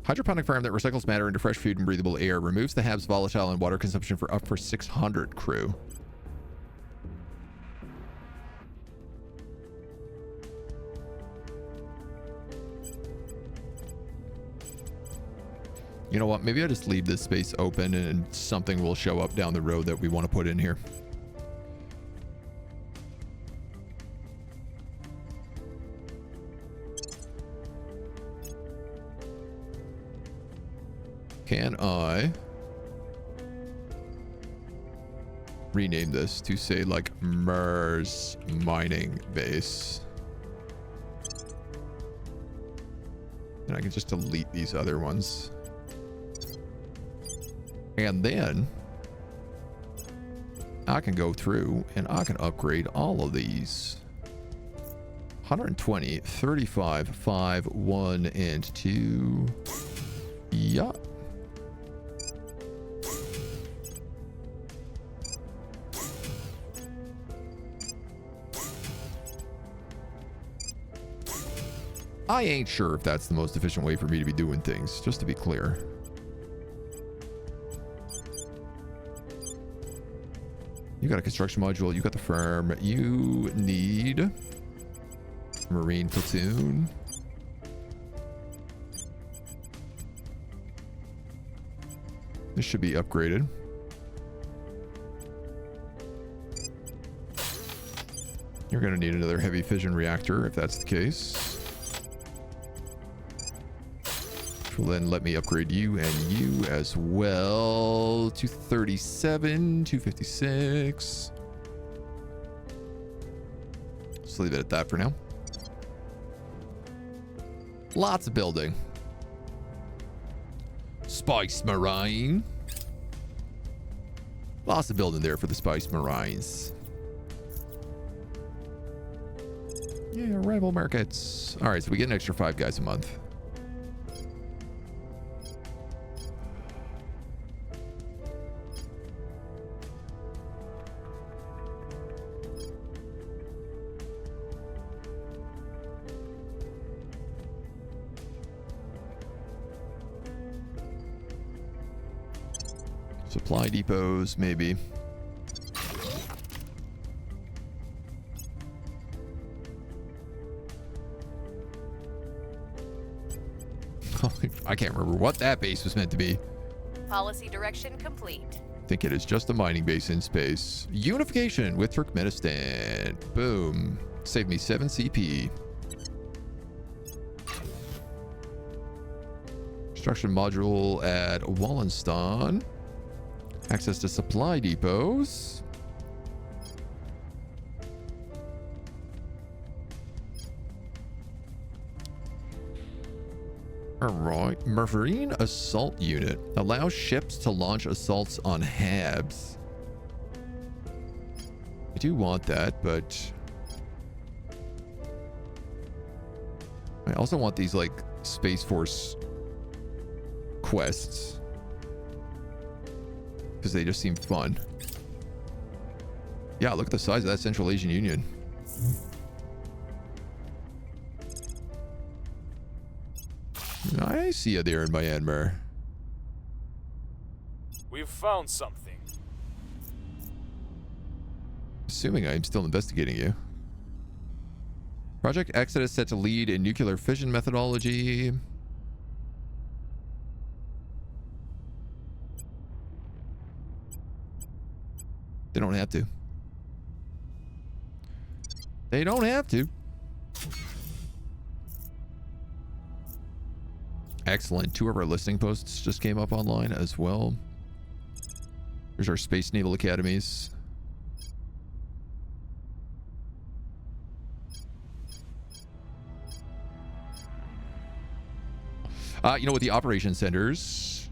Speaker 1: Hydroponic farm that recycles matter into fresh food and breathable air. Removes the hab's volatile and water consumption for up for 600 crew. You know what? Maybe I just leave this space open and something will show up down the road that we want to put in here. Can I rename this to say like Mers Mining Base? And I can just delete these other ones. And then I can go through and I can upgrade all of these. 120, 35, 5, 1, and 2. Yeah. I ain't sure if that's the most efficient way for me to be doing things, just to be clear. You got a construction module, you got the firm, you need Marine platoon. This should be upgraded. You're going to need another heavy fission reactor if that's the case. Which will then let me upgrade you and you as well. 237, 256. Let's leave it at that for now. Lots of building. Spice Marine. Lots of building there for the Spice Marines. Yeah, rival markets. All right, so we get an extra 5 guys a month. Supply depots, maybe. I can't remember what that base was meant to be.
Speaker 5: Policy direction complete.
Speaker 1: I think it is just a mining base in space. Unification with Turkmenistan. Boom. Saved me 7 CP. Construction module at Wallenstein. Access to supply depots. Alright. Marine Assault Unit. Allows ships to launch assaults on HABs. I do want that, but I also want these, like, Space Force quests. Because they just seem fun. Yeah, look at the size of that Central Asian Union. I see you there in Myanmar.
Speaker 4: We've found something.
Speaker 1: Assuming I'm still investigating you. Project Exodus set to lead in nuclear fission methodology. They don't have to. They don't have to. Excellent. 2 of our listing posts just came up online as well. There's our Space Naval Academies. You know what? The operation centers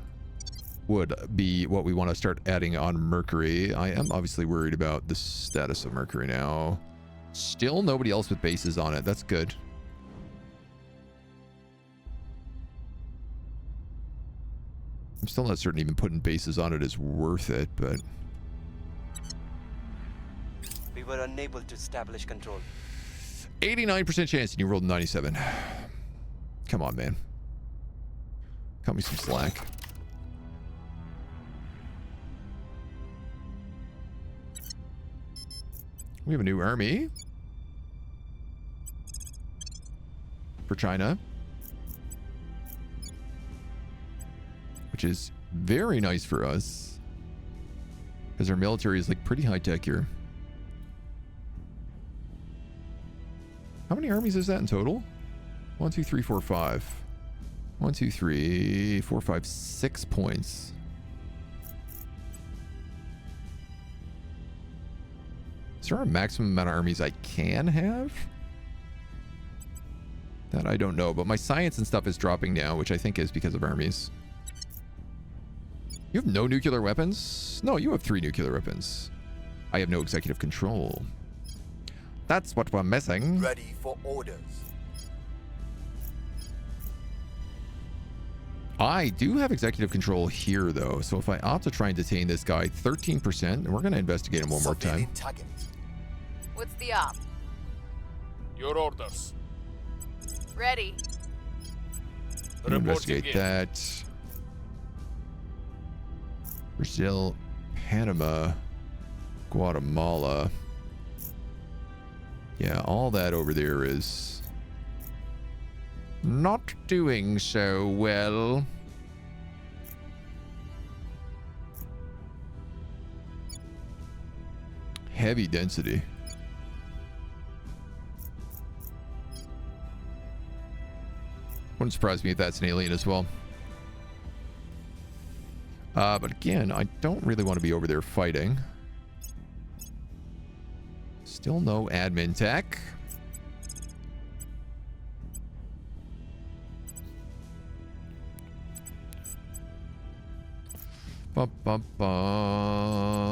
Speaker 1: would be what we want to start adding on Mercury. I am obviously worried about the status of Mercury now. Still nobody else with bases on it. That's good. I'm still not certain even putting bases on it is worth it, but
Speaker 2: We were unable to establish control.
Speaker 1: 89% chance and you rolled a 97. Come on, man. Cut me some slack. We have a new army for China, which is very nice for us because our military is like pretty high tech here. How many armies is that in total? 1, 2, 3, 4, 5. 1, 2, 3, 4, 5, 6 points. Is there a maximum amount of armies I can have? That I don't know, but my science and stuff is dropping now, which I think is because of armies. You have no nuclear weapons? No, you have 3 nuclear weapons. I have no executive control. That's what we're missing.
Speaker 6: Ready for orders.
Speaker 1: I do have executive control here, though. So if I opt to try and detain this guy, 13%, and we're going to investigate him one more time.
Speaker 6: Civilian target.
Speaker 5: What's the op?
Speaker 4: Your orders.
Speaker 5: Ready.
Speaker 1: We'll
Speaker 4: Reporting
Speaker 1: investigate
Speaker 4: in.
Speaker 1: that. Brazil, Panama, Guatemala. Yeah, all that over there is not doing so well. Heavy density. Wouldn't surprise me if that's an alien as well. But again, I don't really want to be over there fighting. Still no admin tech. Bum, bum, bum.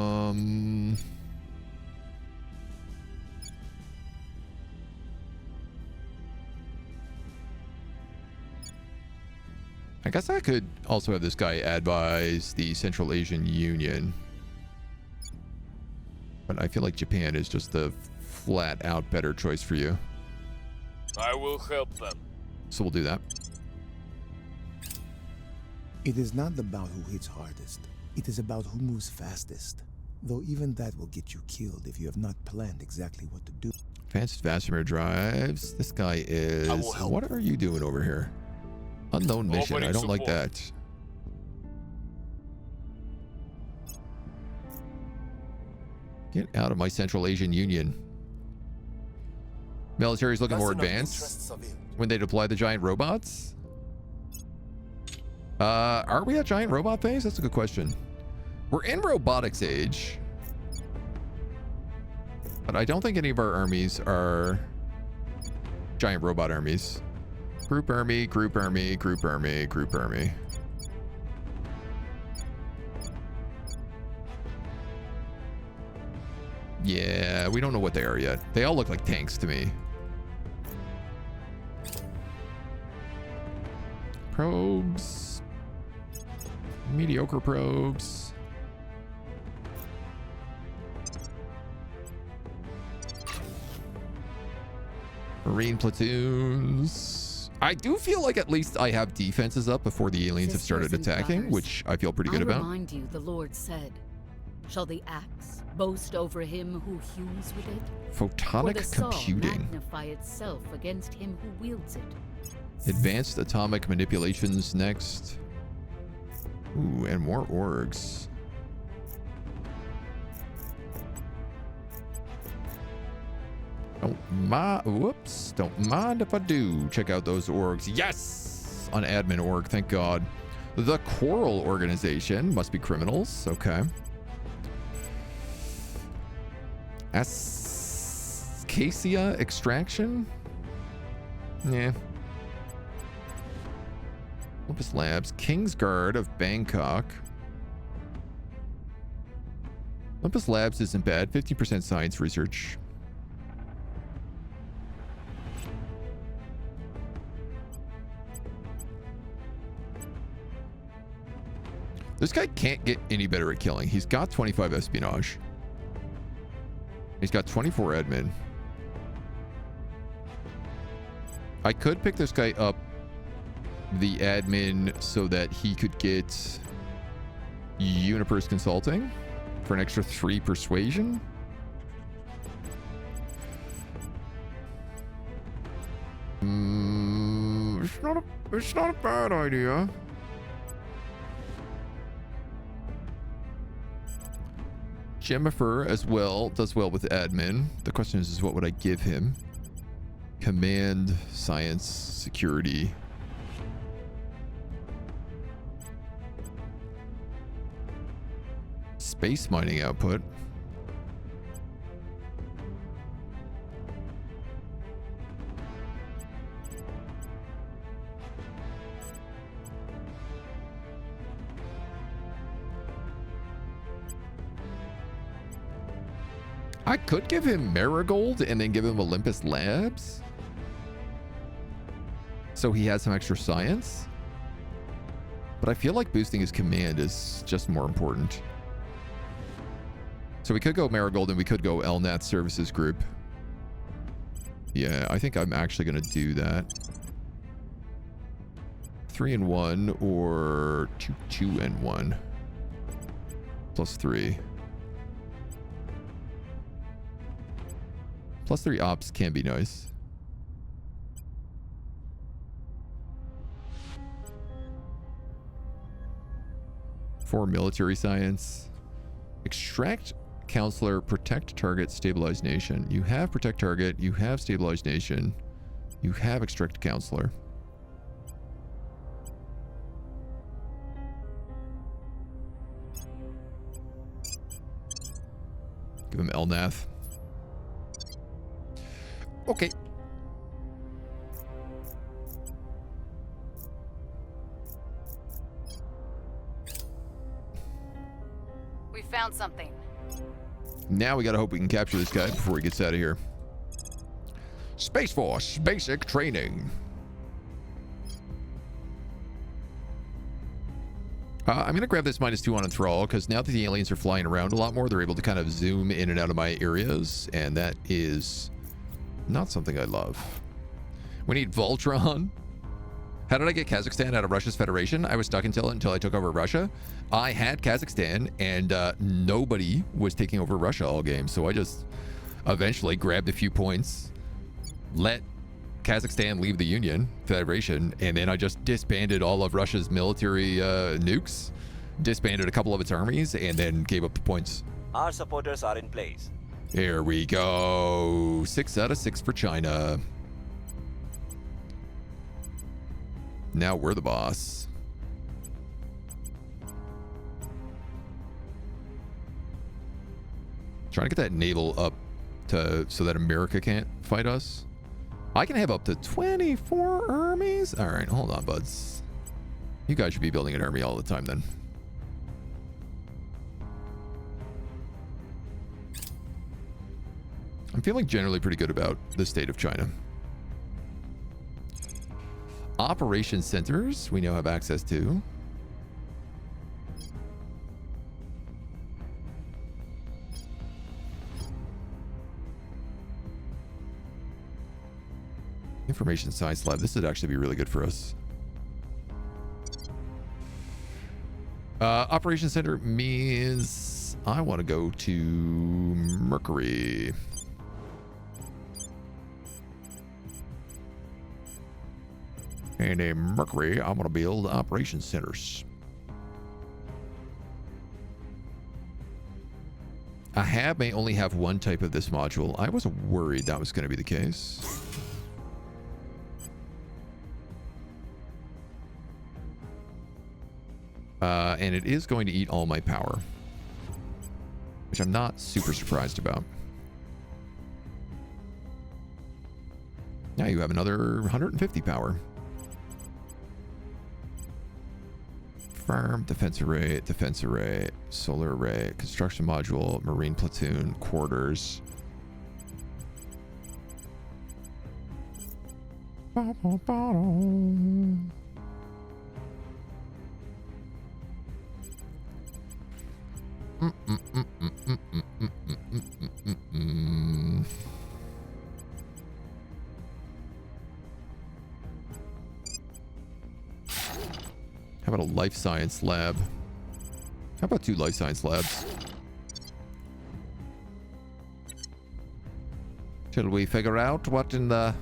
Speaker 1: I guess I could also have this guy advise the Central Asian Union. But I feel like Japan is just the flat out better choice for you.
Speaker 4: I will help them.
Speaker 1: So we'll do that.
Speaker 10: It is not about who hits hardest. It is about who moves fastest. Though even that will get you killed if you have not planned exactly what to do.
Speaker 1: Advanced Vasimir drives. This guy is...
Speaker 6: will help.
Speaker 1: What are you doing over here? Unknown mission.
Speaker 4: Offering
Speaker 1: I don't like
Speaker 4: support.
Speaker 1: that. Get out of my Central Asian Union. Military's looking more
Speaker 6: Personal
Speaker 1: advanced
Speaker 6: interests of it.
Speaker 1: when they deploy the giant robots. Are we at giant robot phase? That's a good question. We're in robotics age. But I don't think any of our armies are giant robot armies. Group army, group army, group army, group army. Yeah, we don't know what they are yet. They all look like tanks to me. Probes. Mediocre probes. Marine platoons. I do feel like at least I have defenses up before the aliens have started
Speaker 11: Sisters and
Speaker 1: attacking,
Speaker 11: brothers,
Speaker 1: which I feel pretty good
Speaker 11: I'll
Speaker 1: about.
Speaker 11: remind you, the Lord said, "Shall the axe boast over him who hews with it? Or the
Speaker 1: Photonic
Speaker 11: saw
Speaker 1: computing.
Speaker 11: magnify itself against him who wields it?"
Speaker 1: Advanced atomic manipulations next. Ooh, and more orgs. Don't mind if I do. Check out those orgs. Yes! On admin org, thank God. The Coral Organization must be criminals. Okay. Acacia Extraction? Yeah. Olympus Labs. Kingsguard of Bangkok. Olympus Labs isn't bad. 50% science research. This guy can't get any better at killing. He's got 25 espionage. He's got 24 admin. I could pick this guy up the admin so that he could get Universe Consulting for an extra 3 persuasion. It's not a bad idea. Jennifer as well does well with admin. The question is what would I give him? Command, science, security. space mining output. I could give him Marigold and then give him Olympus Labs, so he has some extra science. But I feel like boosting his command is just more important. So we could go Marigold and we could go LNAT Services Group. Yeah, I think I'm actually going to do that. 3 and 1 or 2 and 1. +3. +3 ops can be nice. For military science. Extract counselor, protect target, stabilize nation. You have protect target, you have stabilize nation, you have extract counselor. Give him Elnath. Okay.
Speaker 5: We found something.
Speaker 1: Now we gotta hope we can capture this guy before he gets out of here. Space Force basic training. I'm gonna grab this -2 on Enthrall, because now that the aliens are flying around a lot more, they're able to kind of zoom in and out of my areas, and that is not something I love. We need Voltron. How did I get Kazakhstan out of Russia's federation? I was stuck until I took over Russia. I had Kazakhstan, and nobody was taking over Russia all game, so I just eventually grabbed a few points, let Kazakhstan leave the Union Federation, and then I just disbanded all of Russia's military nukes, disbanded a couple of its armies, and then gave up the points.
Speaker 2: Our supporters are in place.
Speaker 1: Here we go. 6 out of 6 for China. Now we're the boss. Trying to get that naval up so that America can't fight us. I can have up to 24 armies. All right, hold on, buds. You guys should be building an army all the time then. I'm feeling generally pretty good about the state of China. Operation centers, we now have access to. Information science lab. This would actually be really good for us. Operation center means I want to go to Mercury. And in Mercury, I want to build operation centers. A hab may only have one type of this module. I was worried that was going to be the case. And it is going to eat all my power, which I'm not super surprised about. Now you have another 150 power. Farm, defense array, solar array, construction module, marine platoon, quarters. How about a life science lab? How about 2 life science labs? Shall we figure out what in the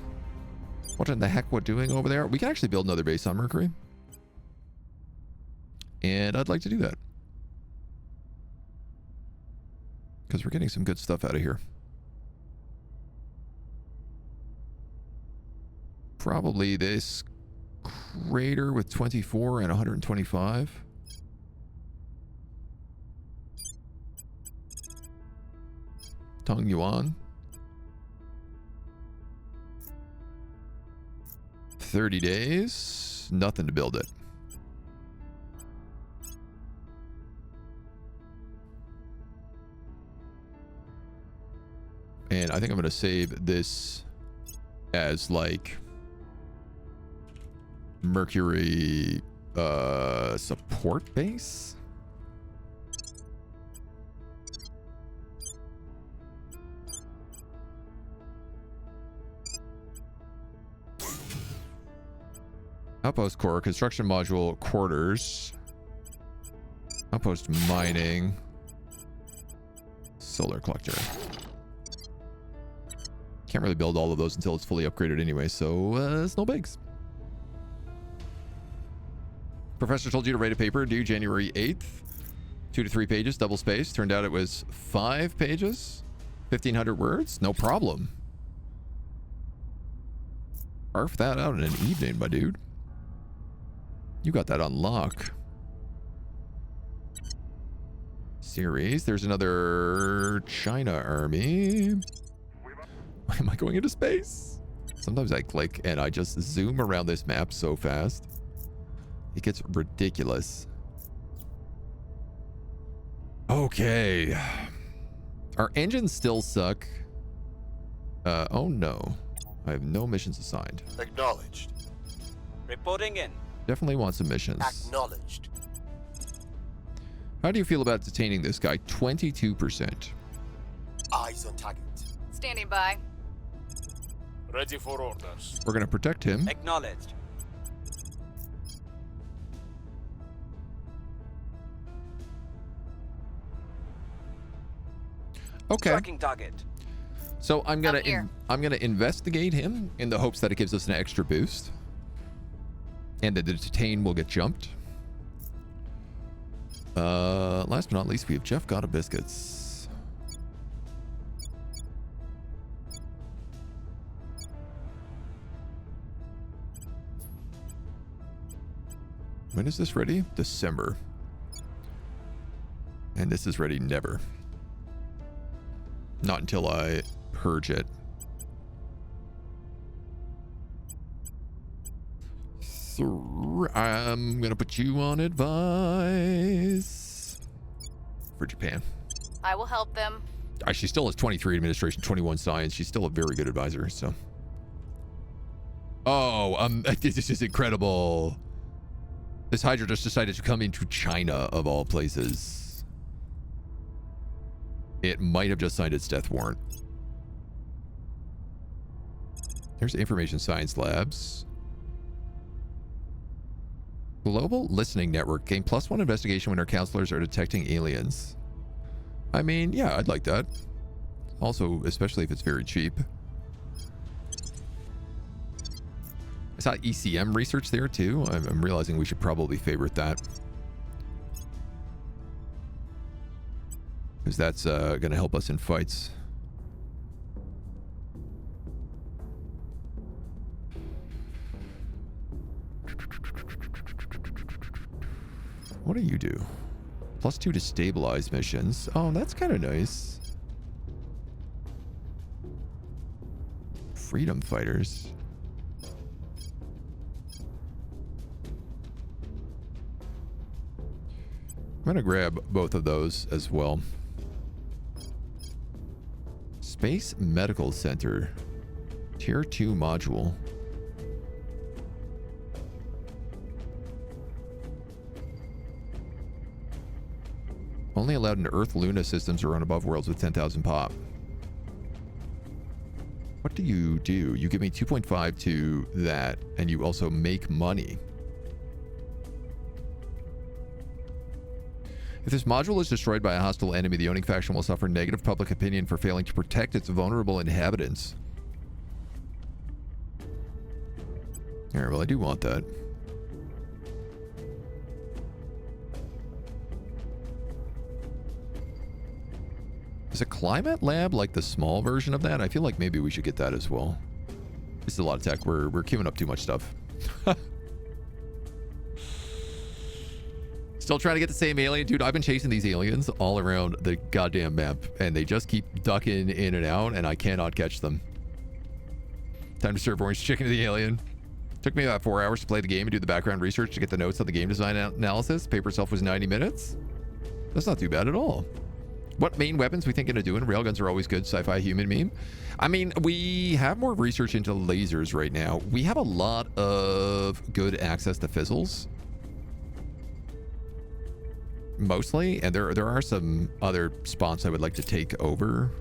Speaker 1: heck we're doing over there? We can actually build another base on Mercury. And I'd like to do that. Because we're getting some good stuff out of here. Probably this crater with 24 and 125. Tong Yuan. 30 days. Nothing to build it. And I think I'm going to save this as like Mercury support base. Outpost core, construction module, quarters, outpost mining, solar collector. Can't really build all of those until it's fully upgraded anyway, so it's no bigs. Professor told you to write a paper due January 8th. 2 to 3 pages, double space. Turned out it was 5 pages, 1,500 words. No problem. Carve that out in an evening, my dude. You got that on lock. Series. There's another China army. Why am I going into space? Sometimes I click and I just zoom around this map so fast. It gets ridiculous. Okay. Our engines still suck. Oh no. I have no missions assigned.
Speaker 6: Acknowledged.
Speaker 2: Reporting in.
Speaker 1: Definitely want some missions.
Speaker 6: Acknowledged.
Speaker 1: How do you feel about detaining this guy? 22%.
Speaker 6: Eyes on target.
Speaker 5: Standing by.
Speaker 4: Ready for orders.
Speaker 1: We're going to protect him.
Speaker 2: Acknowledged.
Speaker 1: Okay.
Speaker 2: Tracking target.
Speaker 1: So I'm gonna
Speaker 5: here.
Speaker 1: I'm gonna investigate him in the hopes that it gives us an extra boost, and that the detain will get jumped. Last but not least, we have Jeff Gotta Biscuits. When is this ready? December. And this is ready never. Not until I purge it. So I'm gonna put you on advice for Japan.
Speaker 5: I will help them.
Speaker 1: She still has 23 administration, 21 science. She's still a very good advisor. So. Oh, this is incredible. This Hydra just decided to come into China of all places. It might have just signed its death warrant. There's Information Science Labs. Global Listening Network. Gain +1 investigation when our counselors are detecting aliens. I mean, yeah, I'd like that. Also, especially if it's very cheap. I saw ECM research there too. I'm realizing we should probably favorite that. Because that's going to help us in fights. What do you do? +2 to stabilize missions. Oh, that's kind of nice. Freedom fighters. I'm going to grab both of those as well. Space Medical Center. Tier 2 module. Only allowed in Earth-Luna systems or on above worlds with 10,000 pop. What do? You give me 2.5 to that, and you also make money. If this module is destroyed by a hostile enemy, the owning faction will suffer negative public opinion for failing to protect its vulnerable inhabitants. Alright, well, I do want that. Is a climate lab like the small version of that? I feel like maybe we should get that as well. This is a lot of tech. We're queuing up too much stuff. Still trying to get the same alien. Dude, I've been chasing these aliens all around the goddamn map, and they just keep ducking in and out, and I cannot catch them. Time to serve orange chicken to the alien. Took me about 4 hours to play the game and do the background research to get the notes on the game design analysis. Paper itself was 90 minutes. That's not too bad at all. What main weapons we thinking of doing? Railguns are always good. Sci-fi human meme. I mean, we have more research into lasers right now. We have a lot of good access to fizzles. Mostly. And there are some other spots I would like to take over.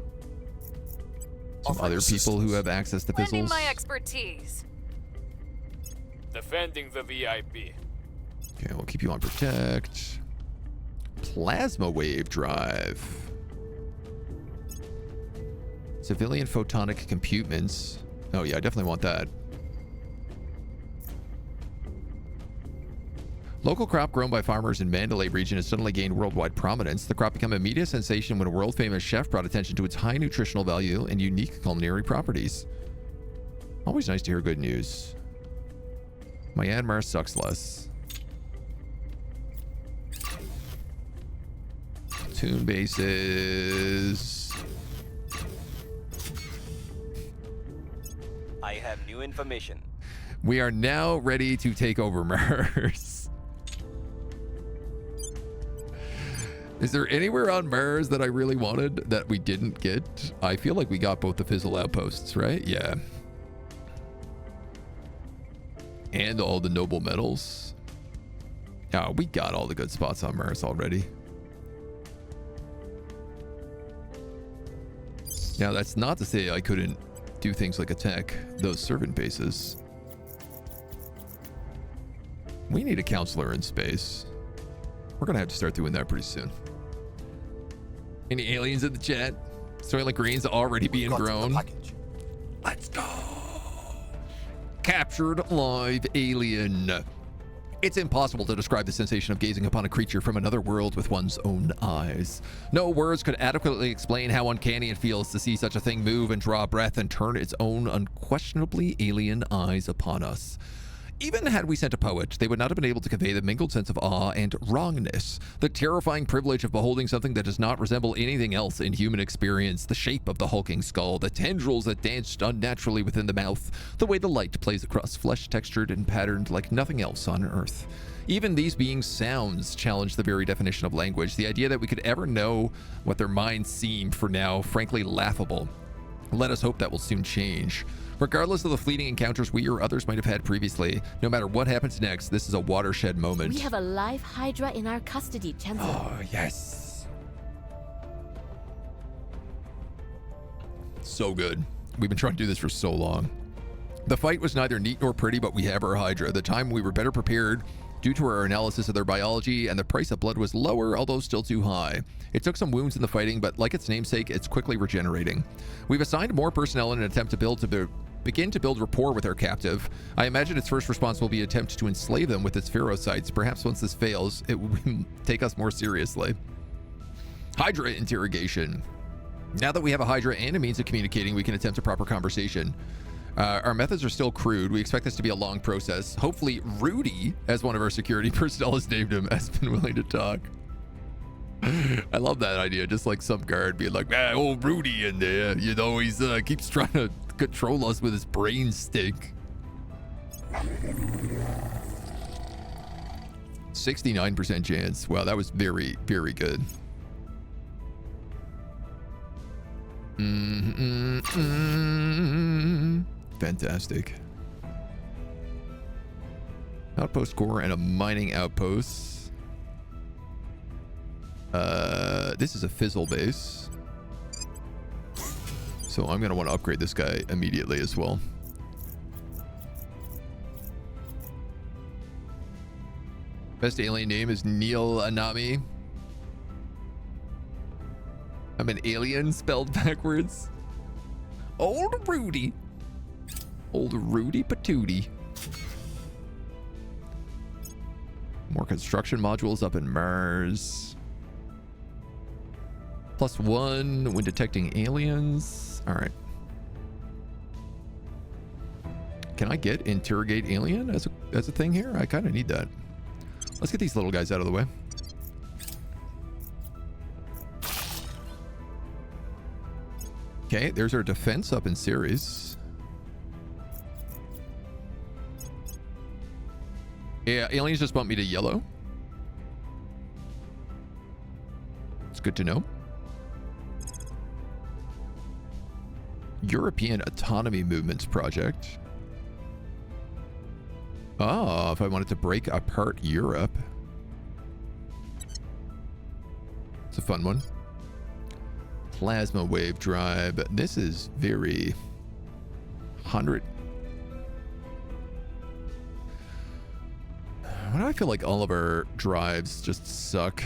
Speaker 1: Some other people who have access to fizzles.
Speaker 5: Lending my expertise.
Speaker 4: Defending the VIP.
Speaker 1: Okay, we'll keep you on protect. Plasma wave drive. Civilian photonic computements. Oh yeah, I definitely want that. Local crop grown by farmers in Mandalay region has suddenly gained worldwide prominence. The crop became a media sensation when a world-famous chef brought attention to its high nutritional value and unique culinary properties. Always nice to hear good news. Myanmar sucks less. Tune bases.
Speaker 2: I have new information.
Speaker 1: We are now ready to take over Mars. Is there anywhere on Mars that I really wanted that we didn't get? I feel like we got both the fizzle outposts, right? Yeah. And all the noble metals. Oh, we got all the good spots on Mars already. Now, that's not to say I couldn't do things like attack those servant bases. We need a counselor in space. We're going to have to start doing that pretty soon. Any aliens in the chat? Soylent Green's already being grown. Let's go. Captured live alien. It's impossible to describe the sensation of gazing upon a creature from another world with one's own eyes. No words could adequately explain how uncanny it feels to see such a thing move and draw breath and turn its own unquestionably alien eyes upon us. Even had we sent a poet, they would not have been able to convey the mingled sense of awe and wrongness, the terrifying privilege of beholding something that does not resemble anything else in human experience, the shape of the hulking skull, the tendrils that danced unnaturally within the mouth, the way the light plays across flesh textured and patterned like nothing else on Earth. Even these beings' sounds challenge the very definition of language. The idea that we could ever know what their minds seem, for now, frankly laughable. Let us hope that will soon change. Regardless of the fleeting encounters we or others might have had previously, no matter what happens next, this is a watershed moment.
Speaker 8: We have a live Hydra in our custody, Chancellor.
Speaker 1: Oh, yes. So good. We've been trying to do this for so long. The fight was neither neat nor pretty, but we have our Hydra. The time we were better prepared due to our analysis of their biology, and the price of blood was lower, although still too high. It took some wounds in the fighting, but like its namesake, it's quickly regenerating. We've assigned more personnel in an attempt to begin to build rapport with our captive. I imagine its first response will be an attempt to enslave them with its pherocytes. Perhaps once this fails, it will take us more seriously. Hydra interrogation. Now that we have a Hydra and a means of communicating, we can attempt a proper conversation. Our methods are still crude. We expect this to be a long process. Hopefully, Rudy, as one of our security personnel has named him, has been willing to talk. I love that idea. Just like some guard being like, man, old Rudy in there. You know, he's keeps trying to control us with his brain stick. 69% chance. Wow, that was very, very good. Fantastic. Outpost core and a mining outpost. This is a fizzle base. So I'm going to want to upgrade this guy immediately as well. Best alien name is Neil Anami. I'm an alien spelled backwards. Old Rudy. Old Rudy Patootie. More construction modules up in Mars. +1 when detecting aliens. All right. Can I get interrogate alien as a thing here? I kind of need that. Let's get these little guys out of the way. Okay, there's our defense up in series. Yeah, aliens just bumped me to yellow. It's good to know. European Autonomy Movements Project. Oh, if I wanted to break apart Europe. It's a fun one. Plasma wave drive. This is very 100. Why do I feel like all of our drives just suck?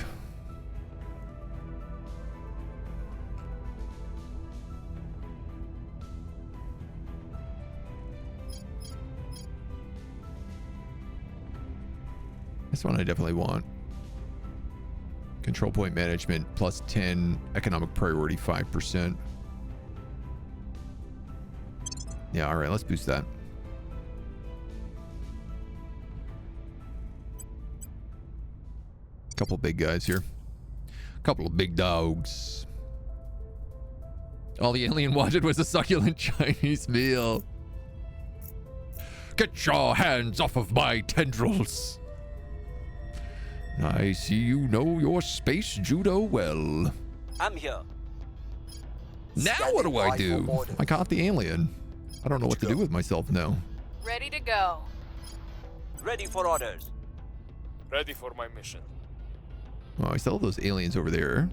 Speaker 1: This one I definitely want. Control point management plus 10, economic priority 5%. Yeah, all right, let's boost that. Couple big guys here. Couple of big dogs. All the alien wanted was a succulent Chinese meal. Get your hands off of my tendrils. I see you know your space judo well.
Speaker 2: I'm here.
Speaker 1: Now what do I do? I caught the alien. I don't know what to do with myself now.
Speaker 5: Ready to go.
Speaker 2: Ready for orders.
Speaker 4: Ready for my mission.
Speaker 1: Oh, I still have those aliens over there.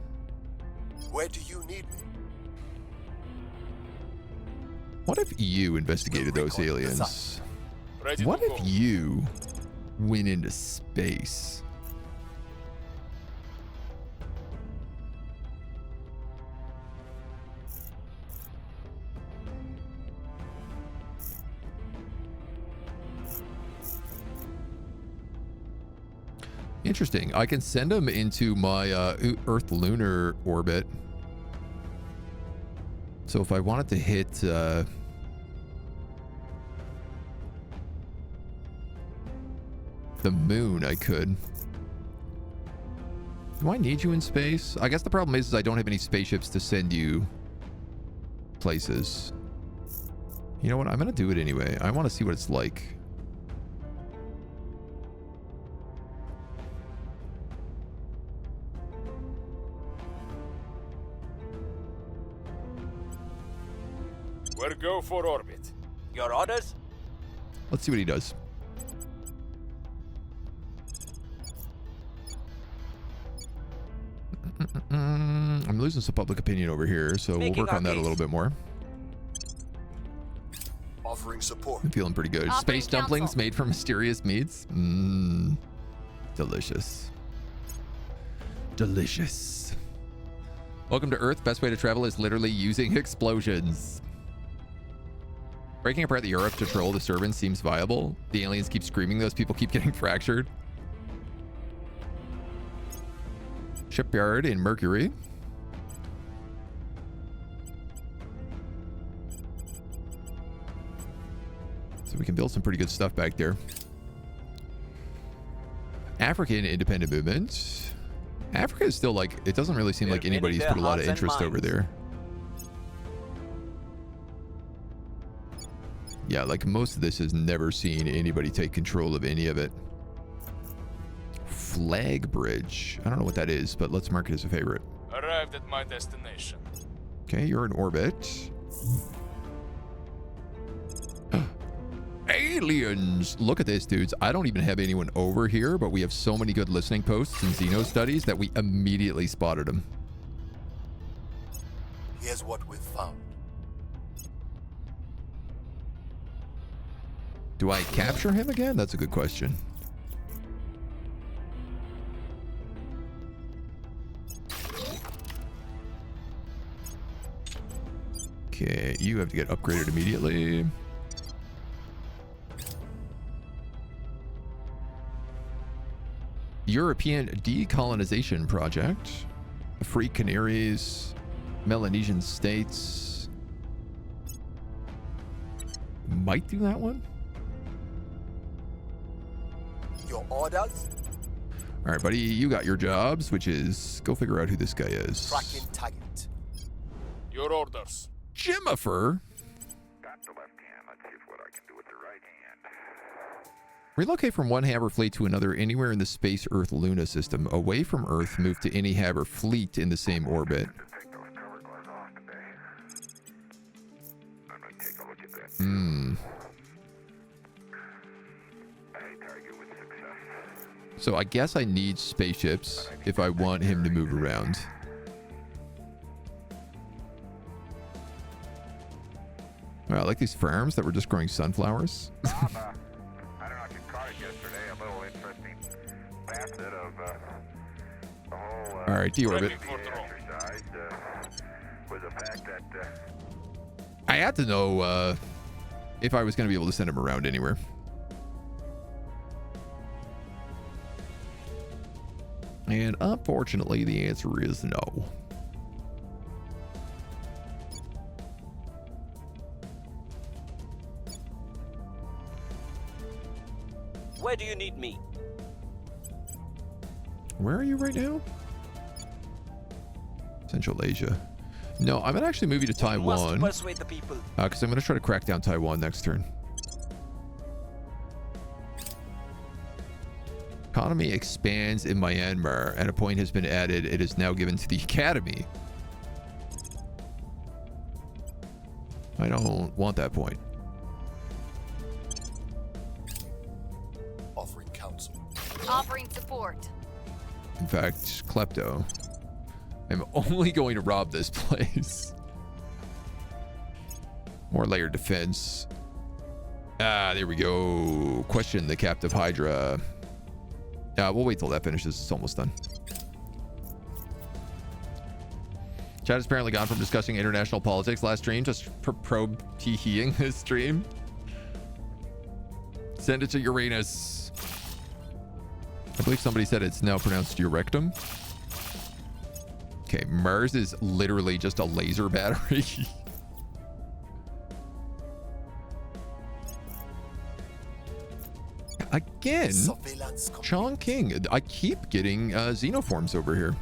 Speaker 6: Where do you need me?
Speaker 1: What if you investigated those aliens?
Speaker 4: Ready
Speaker 1: What
Speaker 4: to
Speaker 1: if
Speaker 4: go.
Speaker 1: you went into space? Interesting. I can send them into my Earth lunar orbit. So if I wanted to hit the moon, I could. Do I need you in space? I guess the problem is I don't have any spaceships to send you places. You know what? I'm going to do it anyway. I want to see what it's like.
Speaker 4: We'll go for orbit.
Speaker 2: Your orders?
Speaker 1: Let's see what he does. I'm losing some public opinion over here, so we'll work on that a little bit more.
Speaker 6: Offering support.
Speaker 1: I'm feeling pretty good.
Speaker 5: Offering
Speaker 1: Space dumplings
Speaker 5: counsel.
Speaker 1: made from mysterious meats. Delicious. Delicious. Welcome to Earth. Best way to travel is literally using explosions. Breaking apart the Europe to troll the servants seems viable. The aliens keep screaming. Those people keep getting fractured. Shipyard in Mercury. So we can build some pretty good stuff back there. African independent movement. Africa is still like, it doesn't really seem like anybody's put a lot of interest over there. Yeah, like most of this has never seen anybody take control of any of it. Flag bridge. I don't know what that is, but let's mark it as a favorite.
Speaker 4: Arrived at my destination.
Speaker 1: Okay, you're in orbit. Aliens! Look at this, dudes. I don't even have anyone over here, but we have so many good listening posts and Xeno studies that we immediately spotted them.
Speaker 6: Here's what we've found.
Speaker 1: Do I capture him again? That's a good question. Okay, you have to get upgraded immediately. European decolonization project. Free Canaries, Melanesian states. Might do that one.
Speaker 6: Your orders?
Speaker 1: All right, buddy, you got your jobs, which is go figure out who this guy is.
Speaker 6: Tracking target.
Speaker 4: Your orders.
Speaker 1: Jimifer.
Speaker 12: Got the left hand. Let's see what I can do with the right hand.
Speaker 1: Relocate from one Haber fleet to another anywhere in the Space Earth Luna system. Away from Earth, move to any Haber fleet in the same orbit. So I guess I need spaceships if I want him to move around. Wow, I like these farms that were just growing sunflowers.
Speaker 12: I don't know if you caught it yesterday. A little interesting facet of the whole
Speaker 1: All right, deorbit.
Speaker 12: exercise was the fact that
Speaker 1: I had to know if I was going to be able to send him around anywhere. And unfortunately, the answer is no.
Speaker 2: Where do you need me?
Speaker 1: Where are you right now? Central Asia. No, I'm gonna actually move you to Taiwan.
Speaker 2: Must persuade the people.
Speaker 1: Because I'm gonna try to crack down Taiwan next turn. Economy expands in Myanmar, and a point has been added. It is now given to the academy. I don't want that point.
Speaker 6: Offering counsel.
Speaker 5: Offering support.
Speaker 1: In fact, Klepto. I'm only going to rob this place. More layered defense. Ah, there we go. Question the captive Hydra. We'll wait till that finishes. It's almost done. Chat is apparently gone from discussing international politics last stream. Just probe tee-heeing this stream. Send it to Uranus. I believe somebody said it's now pronounced Eurectum. Okay, Mars is literally just a laser battery. Again, Chongqing. I keep getting xenoforms over here.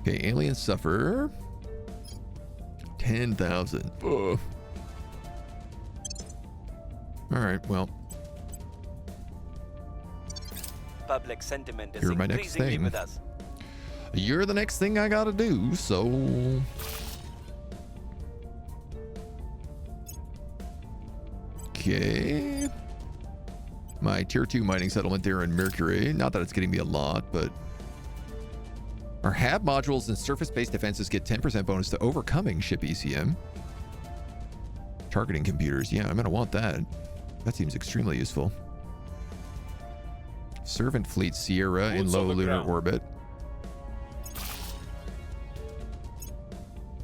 Speaker 1: Okay, aliens suffer 10,000. All right, well.
Speaker 2: Public sentiment is
Speaker 1: You're my next
Speaker 2: increasingly
Speaker 1: thing.
Speaker 2: with us.
Speaker 1: You're the next thing I gotta do, so. Okay. My tier 2 mining settlement there in Mercury. Not that it's getting me a lot, but our HAB modules and surface-based defenses get 10% bonus to overcoming ship ECM. Targeting computers. Yeah, I'm going to want that. That seems extremely useful. Servant fleet Sierra in low lunar orbit.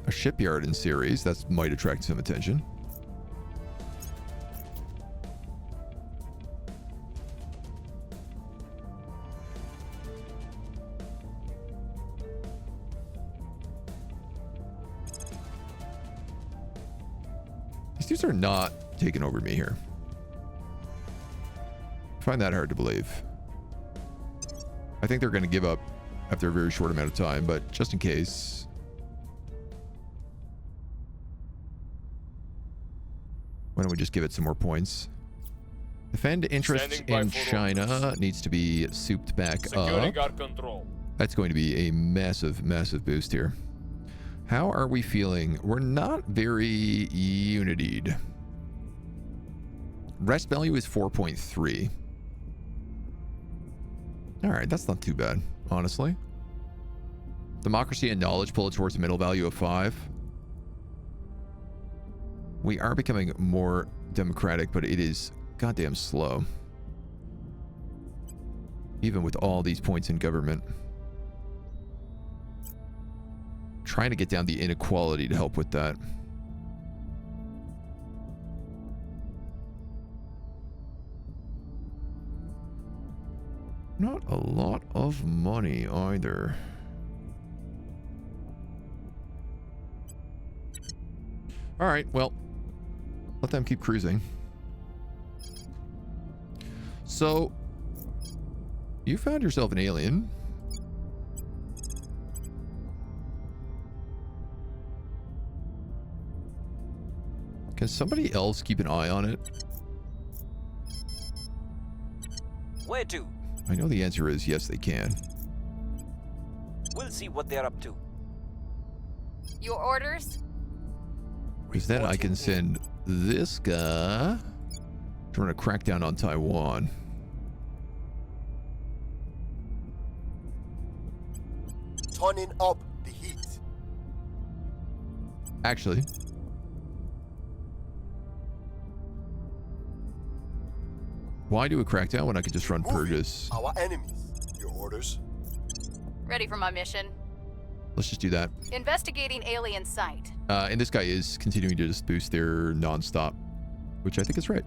Speaker 1: A shipyard in Ceres. That might attract some attention. These dudes are not taking over me here. I find that hard to believe. I think they're going to give up after a very short amount of time, but just in case. Why don't we just give it some more points? Defend interests in China needs to be souped back
Speaker 4: Securing
Speaker 1: up.
Speaker 4: our control.
Speaker 1: That's going to be a massive, massive boost here. How are we feeling? We're not very unitied. Rest value is 4.3. All right, that's not too bad, honestly. Democracy and knowledge pull it towards a middle value of 5. We are becoming more democratic, but it is goddamn slow. Even with all these points in government. Trying to get down the inequality to help with that. Not a lot of money either. All right, well, let them keep cruising. So, you found yourself an alien. Can somebody else keep an eye on it?
Speaker 2: Where to?
Speaker 1: I know the answer is yes, they can.
Speaker 2: We'll see what they're up to.
Speaker 5: Your orders?
Speaker 1: Because then I can send this guy to run a crackdown on Taiwan.
Speaker 6: Turning up the heat.
Speaker 1: Actually, why do a crackdown when I could just run purges?
Speaker 6: Our enemies. Your orders?
Speaker 5: Ready for my mission.
Speaker 1: Let's just do that.
Speaker 5: Investigating alien site.
Speaker 1: And this guy is continuing to just boost their non-stop, which I think is right.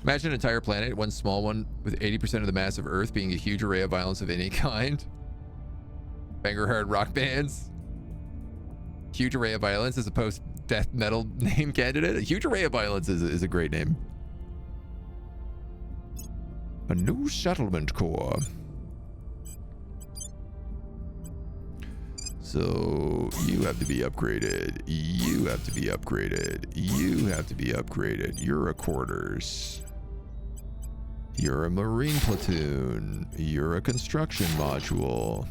Speaker 1: Imagine an entire planet, one small one, with 80% of the mass of Earth being a huge array of violence of any kind. Banger hard rock bands. Huge array of violence as opposed to death metal name candidate. A huge array of violence is a great name. A new settlement core. So you have to be upgraded. You have to be upgraded. You have to be upgraded. You're a quarters. You're a marine platoon. You're a construction module.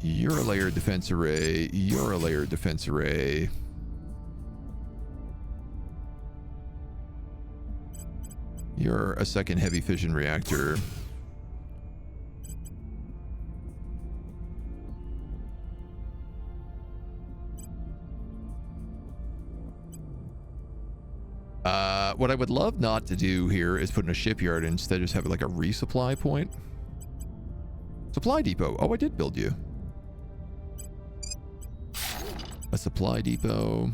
Speaker 1: You're a layered defense array. You're a layered defense array. You're a second heavy fission reactor. What I would love not to do here is put in a shipyard and instead just have like a resupply point. Supply depot. Oh, I did build you. A supply depot.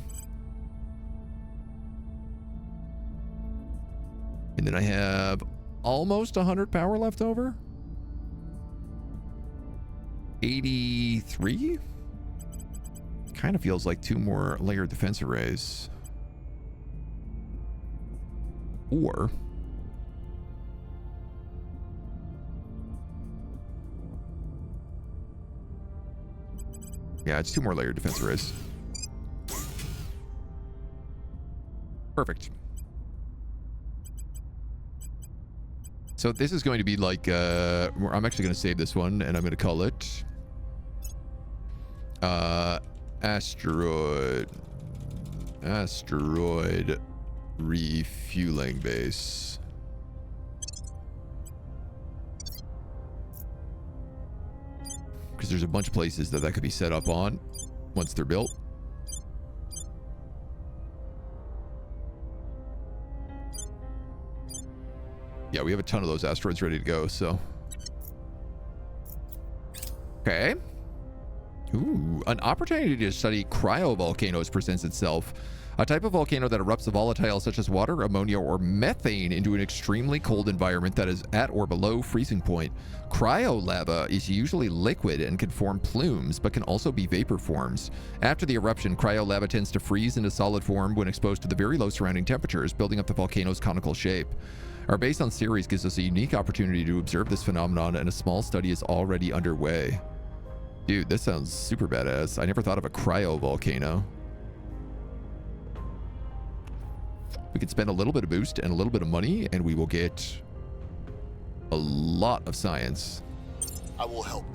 Speaker 1: And then I have almost 100 power left over. 83? Kind of feels like 2 more layered defense arrays. Or yeah, it's 2 more layered defense arrays. Perfect. So this is going to be like I'm actually going to save this one and I'm going to call it asteroid refueling base. Because there's a bunch of places that could be set up on once they're built. Yeah, we have a ton of those asteroids ready to go, so. Okay. Ooh, an opportunity to study cryovolcanoes presents itself. A type of volcano that erupts a volatile such as water, ammonia, or methane into an extremely cold environment that is at or below freezing point. Cryolava is usually liquid and can form plumes, but can also be vapor forms. After the eruption, cryolava tends to freeze into solid form when exposed to the very low surrounding temperatures, building up the volcano's conical shape. Our base on Ceres gives us a unique opportunity to observe this phenomenon, and a small study is already underway. Dude, this sounds super badass. I never thought of a cryovolcano. We could spend a little bit of boost and a little bit of money, and we will get a lot of science.
Speaker 6: I will help.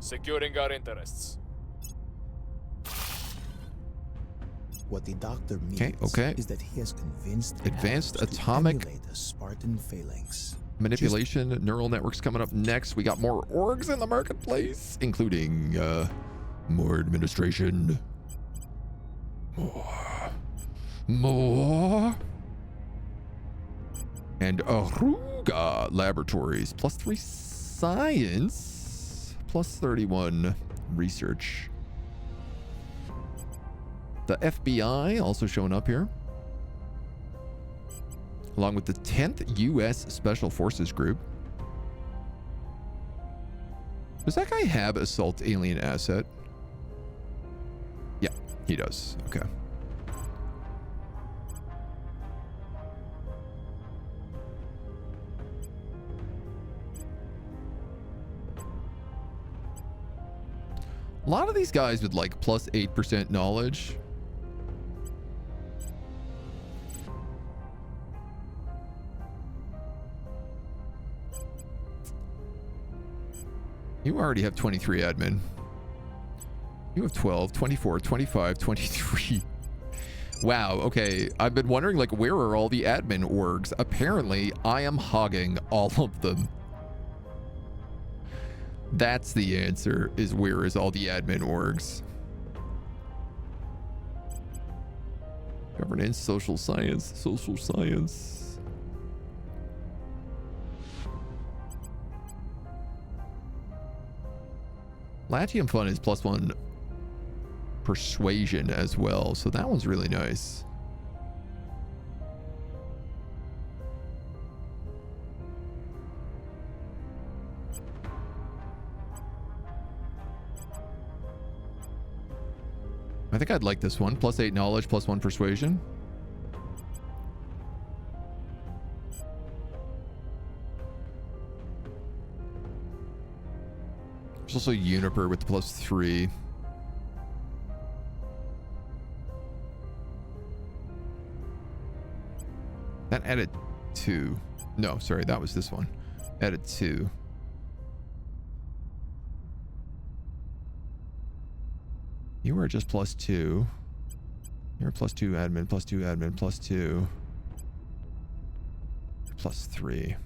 Speaker 4: Securing our interests.
Speaker 10: What the doctor means is that he has convinced
Speaker 1: advanced
Speaker 10: Arabs
Speaker 1: atomic
Speaker 10: to emulate a Spartan phalanx.
Speaker 1: manipulation, neural networks coming up next. We got more orgs in the marketplace, including more administration. More. And Aruga Laboratories. +3 science. +31 research. The FBI also showing up here. Along with the 10th U.S. Special Forces Group. Does that guy have assault alien asset? Yeah, he does. Okay. A lot of these guys with like +8% knowledge. You already have 23 admin. You have 12, 24, 25, 23. Wow, okay. I've been wondering, like, where are all the admin orgs? Apparently, I am hogging all of them. That's the answer, is where is all the admin orgs? Governance, social science, social science. Latium Fun is +1 persuasion as well, so that one's really nice. I think I'd like this one. +8 knowledge, +1 persuasion. There's also Juniper with +3. That added 2. No, sorry, that was this one. Added 2. You are just +2. You're +2 admin, +2 admin, +2. +3.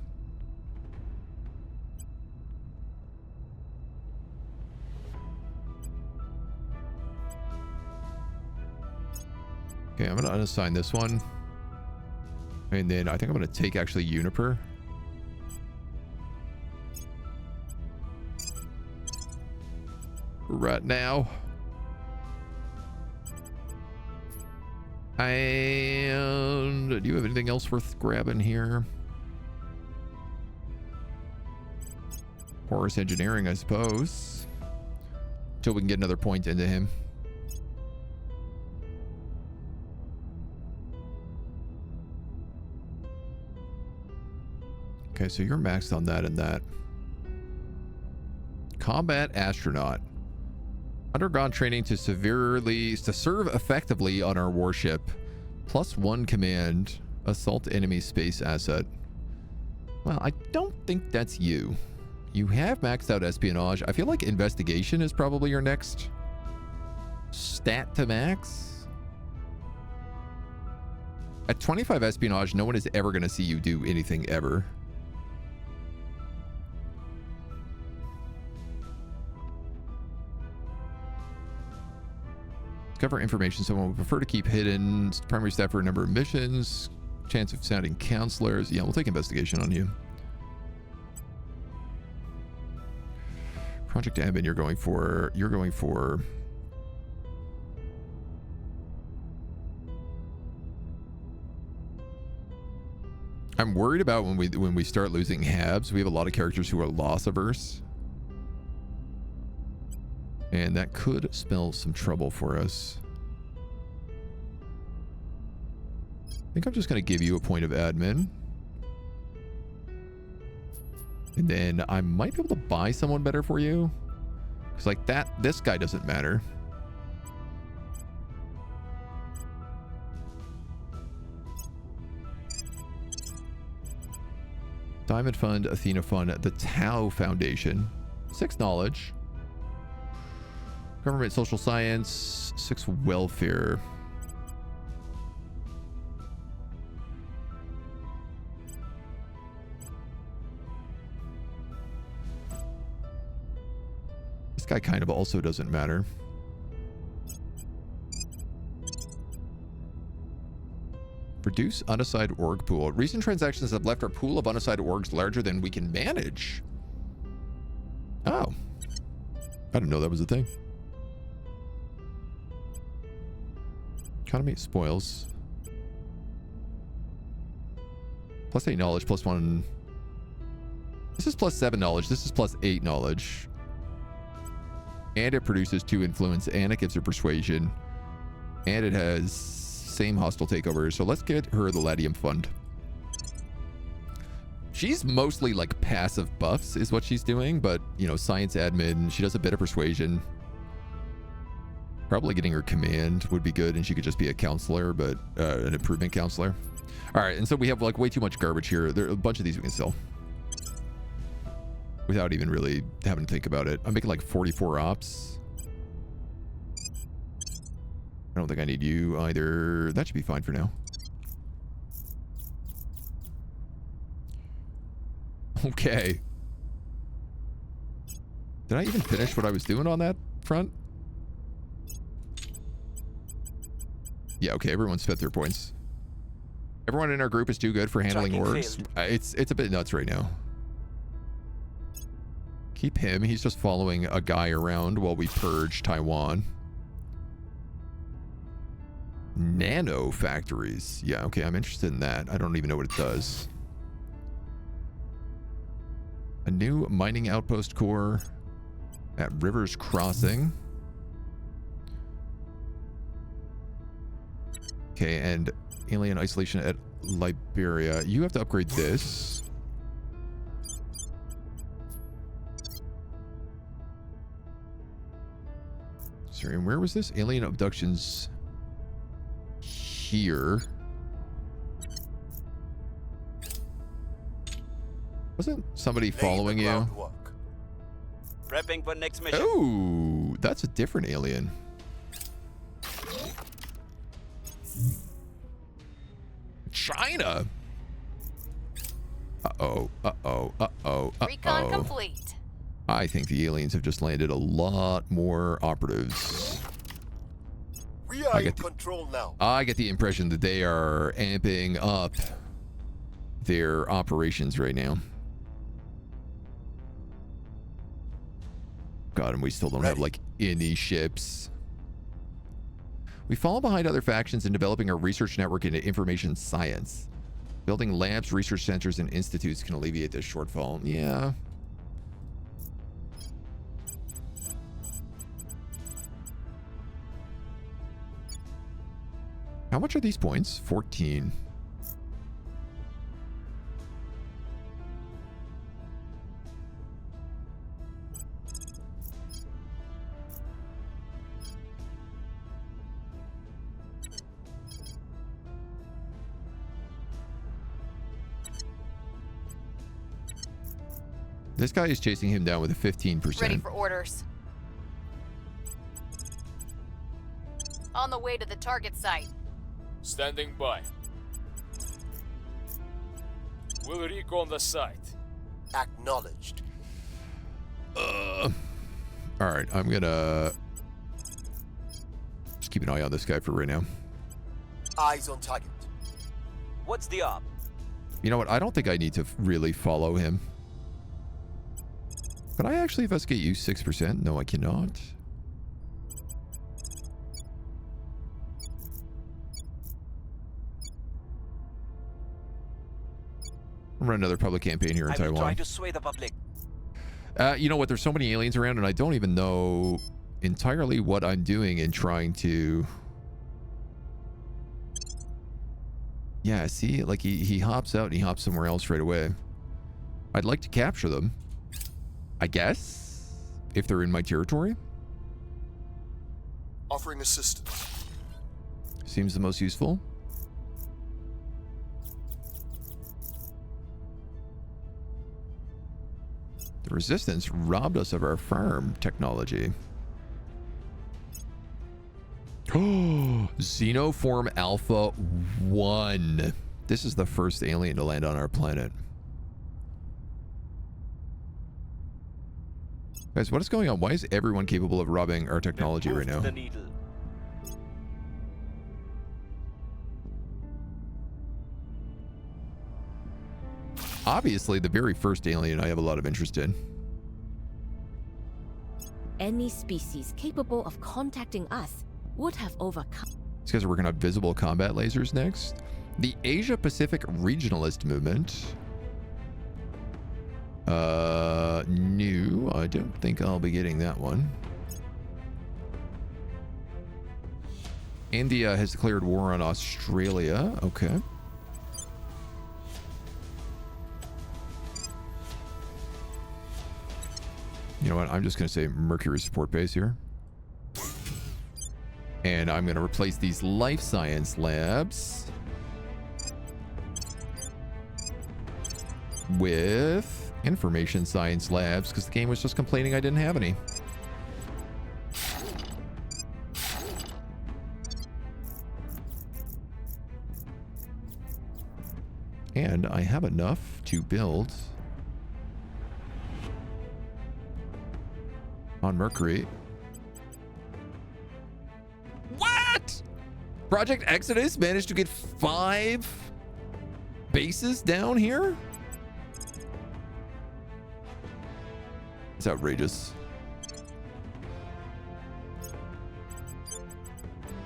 Speaker 1: Okay, I'm gonna unassign this one. And then I think I'm gonna take actually Juniper. Right now. And do you have anything else worth grabbing here? Horus engineering, I suppose. Till we can get another point into him. Okay, so you're maxed on that and that. Combat astronaut. Undergone training to serve effectively on our warship. +1 command. Assault enemy space asset. Well, I don't think that's you. You have maxed out espionage. I feel like investigation is probably your next stat to max. At 25 espionage, no one is ever going to see you do anything ever. Discover information someone would prefer to keep hidden. Primary staff for a number of missions. Chance of sounding counselors. Yeah, we'll take investigation on you. Project admin, you're going for. I'm worried about when we start losing Habs. We have a lot of characters who are loss averse. And that could spell some trouble for us. I think I'm just going to give you a point of admin. And then I might be able to buy someone better for you. Because like that, this guy doesn't matter. Diamond Fund, Athena Fund, the Tau Foundation. 6 knowledge. Government, social science, 6 welfare. This guy kind of also doesn't matter. Reduce unassigned org pool. Recent transactions have left our pool of unassigned orgs larger than we can manage. Oh. I didn't know that was a thing. Economy spoils. +8 knowledge, +1. This is +7 knowledge. This is +8 knowledge. And it produces 2 influence, and it gives her persuasion. And it has same hostile takeover. So let's get her the Latium Fund. She's mostly like passive buffs is what she's doing, but you know, science admin, she does a bit of persuasion. Probably getting her command would be good, and she could just be a counselor, but an improvement counselor. All right, and so we have like way too much garbage here. There are a bunch of these we can sell. without even really having to think about it. I'm making like 44 ops. I don't think I need you either. That should be fine for now. Okay. Did I even finish what I was doing on that front? Yeah, okay, everyone spent their points. Everyone in our group is too good for handling orcs. It's a bit nuts right now. Keep him. He's just following a guy around while we purge Taiwan. Nano factories. Yeah, okay, I'm interested in that. I don't even know what it does. A new mining outpost core at Rivers Crossing. Okay, and alien isolation at Liberia. You have to upgrade this. Sorry, and where was this? Alien abductions here. Wasn't somebody following you?
Speaker 2: Prepping for next mission.
Speaker 1: Oh, that's a different alien. China. Uh-oh, uh-oh, uh-oh,
Speaker 5: Recon
Speaker 1: uh-oh.
Speaker 5: complete.
Speaker 1: I think the aliens have just landed a lot more operatives.
Speaker 6: We are in control now.
Speaker 1: I get the impression that they are amping up their operations right now. God, and we still don't have, like, any ships. We fall behind other factions in developing our research network into information science. Building labs, research centers, and institutes can alleviate this shortfall. Yeah. How much are these points? 14. This guy is chasing him down with a 15%.
Speaker 5: Ready for orders. On the way to the target site.
Speaker 4: Standing by. We'll recon the site.
Speaker 6: Acknowledged.
Speaker 1: All right, I'm gonna just keep an eye on this guy for right now.
Speaker 6: Eyes on target.
Speaker 2: What's the op?
Speaker 1: You know what? I don't think I need to really follow him. Can I actually investigate you 6%? No, I cannot. I'll run another public campaign here in
Speaker 2: I will
Speaker 1: Taiwan.
Speaker 2: try to sway the public.
Speaker 1: You know what? There's so many aliens around, and I don't even know entirely what I'm doing in trying to... Yeah, see? Like, he hops out and he hops somewhere else right away. I'd like to capture them. I guess, if they're in my territory.
Speaker 6: Offering assistance.
Speaker 1: Seems the most useful. The Resistance robbed us of our farm technology. Oh, Xenoform Alpha 1. This is the first alien to land on our planet. Guys, what is going on? Why is everyone capable of robbing our technology right now?
Speaker 2: The needle.
Speaker 1: Obviously, the very first alien I have a lot of interest in.
Speaker 8: Any species capable of contacting us would have overcome.
Speaker 1: These guys are working on visible combat lasers next. The Asia-Pacific Regionalist Movement. New. I don't think I'll be getting that one. India has declared war on Australia. Okay. You know what? I'm just going to say Mercury support base here. And I'm going to replace these life science labs with Information science labs, because the game was just complaining I didn't have any. And I have enough to build on Mercury. What? Project Exodus managed to get 5 bases down here? It's outrageous.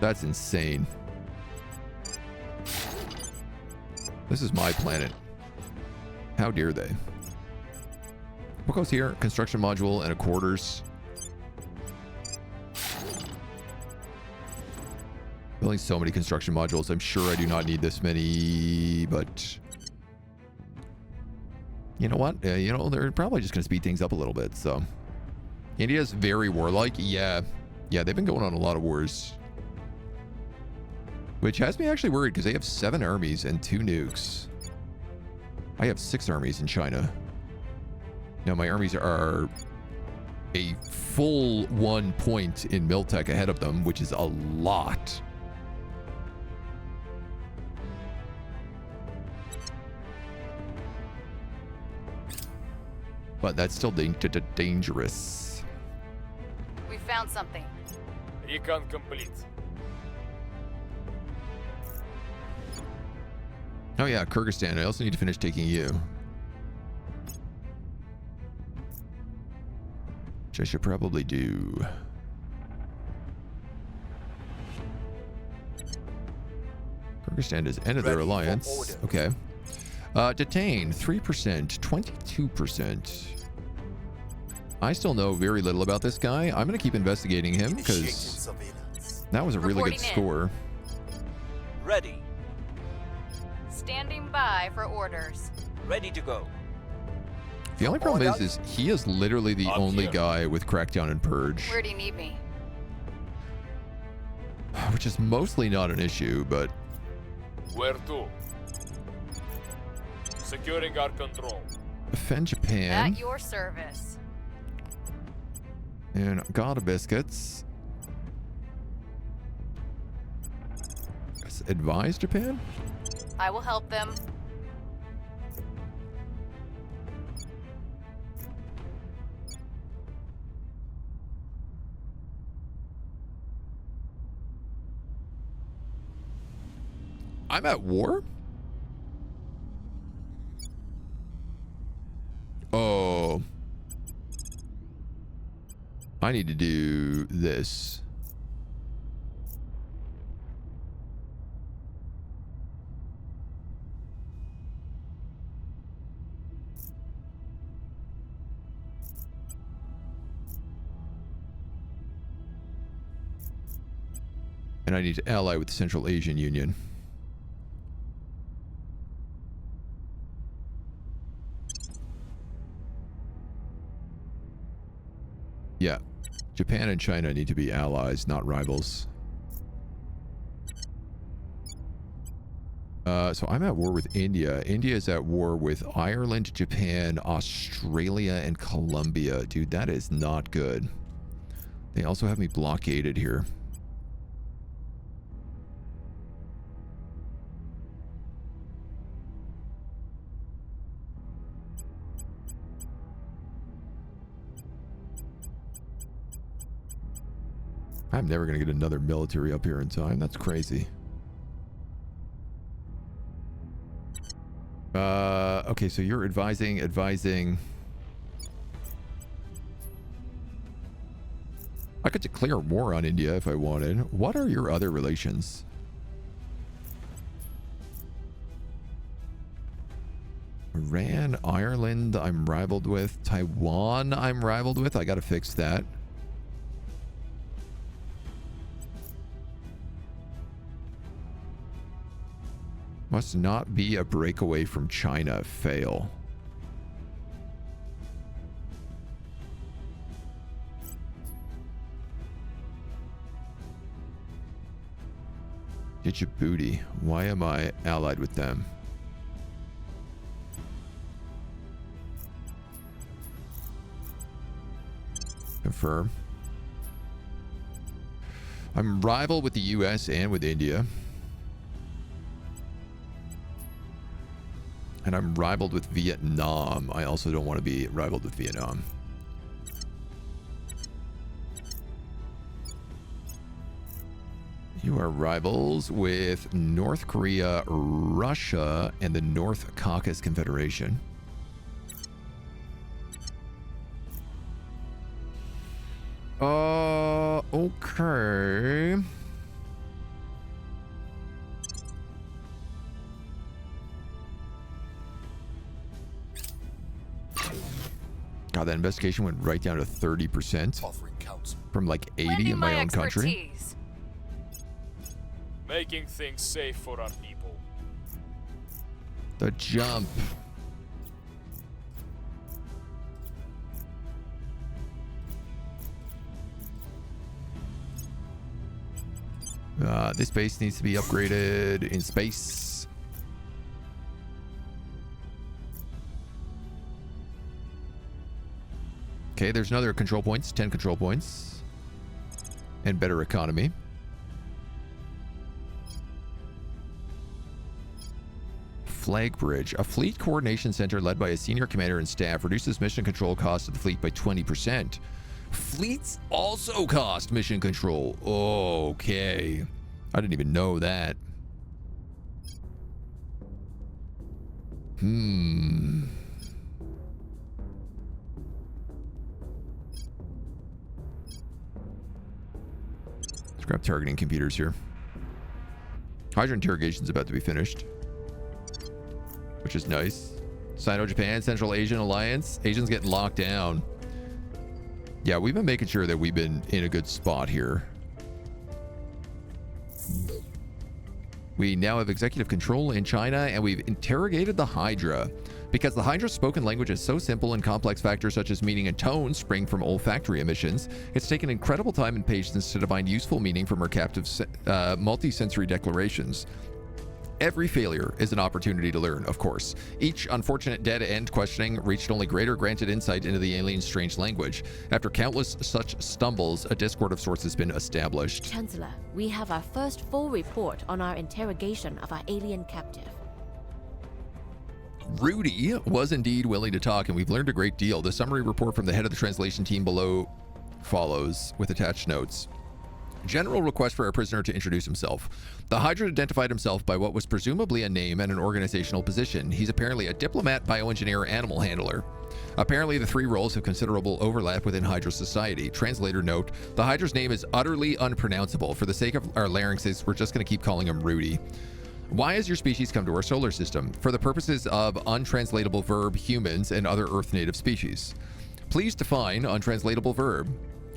Speaker 1: That's insane. This is my planet. How dare they? What goes here? Construction module and a quarters. Building so many construction modules. I'm sure I do not need this many, but you know what? You know, they're probably just going to speed things up a little bit. So India's very warlike. Yeah, they've been going on a lot of wars, which has me actually worried because they have 7 armies and 2 nukes. I have 6 armies in China. Now my armies are a full 1 point in Miltech ahead of them, which is a lot. But that's still dangerous.
Speaker 5: We found something.
Speaker 4: Recon complete.
Speaker 1: Oh yeah, Kyrgyzstan. I also need to finish taking you. Which I should probably do. Kyrgyzstan has ended their alliance. Okay. Detain 3%, 22%. I still know very little about this guy. I'm going to keep investigating him because that was a really good score.
Speaker 2: Ready.
Speaker 5: Standing by for orders.
Speaker 2: Ready to go.
Speaker 1: The only problem is he is literally the only guy with Crackdown and Purge.
Speaker 5: Where do you need me?
Speaker 1: Which is mostly not an issue, but...
Speaker 4: Where to? Securing our control.
Speaker 1: Defend Japan.
Speaker 5: At your service.
Speaker 1: And God Biscuits. Advise Japan?
Speaker 5: I will help them.
Speaker 1: I'm at war? Oh. I need to do this. And I need to ally with the Central Asian Union. Yeah, Japan and China need to be allies, not rivals. So I'm at war with India. India is at war with Ireland, Japan, Australia, and Colombia. Dude, that is not good. They also have me blockaded here. I'm never going to get another military up here in time. That's crazy. Okay, so you're advising. I could declare war on India if I wanted. What are your other relations? Iran, Ireland, I'm rivaled with. Taiwan, I'm rivaled with. I got to fix that. Must not be a breakaway from China. Fail. Djibouti. Why am I allied with them? Confirm. I'm rival with the US and with India. And I'm rivaled with Vietnam. I also don't want to be rivaled with Vietnam. You are rivals with North Korea, Russia, and the North Caucasus Confederation. Okay. God, that investigation went right down to 30%.
Speaker 6: Offering counsel.
Speaker 1: From like 80 in my own country.
Speaker 4: Making things safe for our people.
Speaker 1: The jump. This base needs to be upgraded in space. Okay, there's another control points, 10 control points. And better economy. Flag Bridge. A fleet coordination center led by a senior commander and staff reduces mission control costs of the fleet by 20%. Fleets also cost mission control. Okay. I didn't even know that. Let's grab targeting computers here. Hydra interrogation's about to be finished, which is nice. Sino-Japan, Central Asian Alliance. Asians getting locked down. Yeah, we've been making sure that we've been in a good spot here. We now have executive control in China, and we've interrogated the Hydra. Because the Hydra's spoken language is so simple and complex factors such as meaning and tone spring from olfactory emissions, it's taken incredible time and patience to divine useful meaning from her captive multi-sensory declarations. Every failure is an opportunity to learn, of course. Each unfortunate dead-end questioning reached only greater granted insight into the alien's strange language. After countless such stumbles, a discord of sorts has been established.
Speaker 8: Chancellor, we have our first full report on our interrogation of our alien captive.
Speaker 1: Rudy was indeed willing to talk, and we've learned a great deal. The summary report from the head of the translation team below follows, with attached notes. General request for our prisoner to introduce himself. The Hydra identified himself by what was presumably a name and an organizational position. He's apparently a diplomat, bioengineer, animal handler. Apparently, the three roles have considerable overlap within Hydra society. Translator note, the Hydra's name is utterly unpronounceable. For the sake of our larynxes, we're just going to keep calling him Rudy. Why has your species come to our solar system? For the purposes of untranslatable verb humans and other Earth native species. Please define untranslatable verb.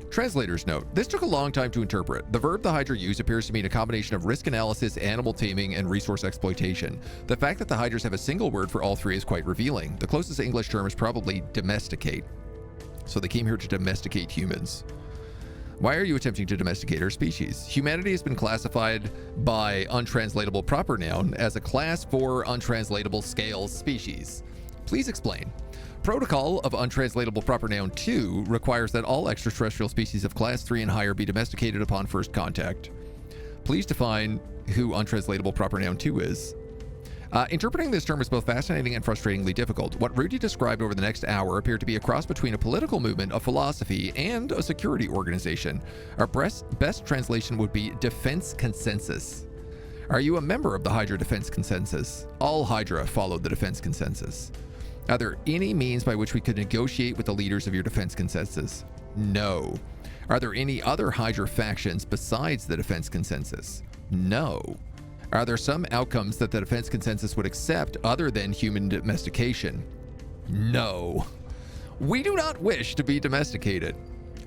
Speaker 1: Translator's note, this took a long time to interpret. The verb the Hydra used appears to mean a combination of risk analysis, animal taming, and resource exploitation. The fact that the Hydras have a single word for all three is quite revealing. The closest English term is probably domesticate. So they came here to domesticate humans. Why are you attempting to domesticate our species? Humanity has been classified by untranslatable proper noun as a class 4 untranslatable scale species. Please explain. Protocol of untranslatable proper noun 2 requires that all extraterrestrial species of class 3 and higher be domesticated upon first contact. Please define who untranslatable proper noun 2 is. Interpreting this term is both fascinating and frustratingly difficult. What Rudy described over the next hour appeared to be a cross between a political movement, a philosophy, and a security organization. Our best translation would be defense consensus. Are you a member of the Hydra defense consensus? All Hydra followed the defense consensus. Are there any means by which we could negotiate with the leaders of your defense consensus? No. Are there any other Hydra factions besides the defense consensus? No. Are there some outcomes that the defense consensus would accept other than human domestication? No. We do not wish to be domesticated.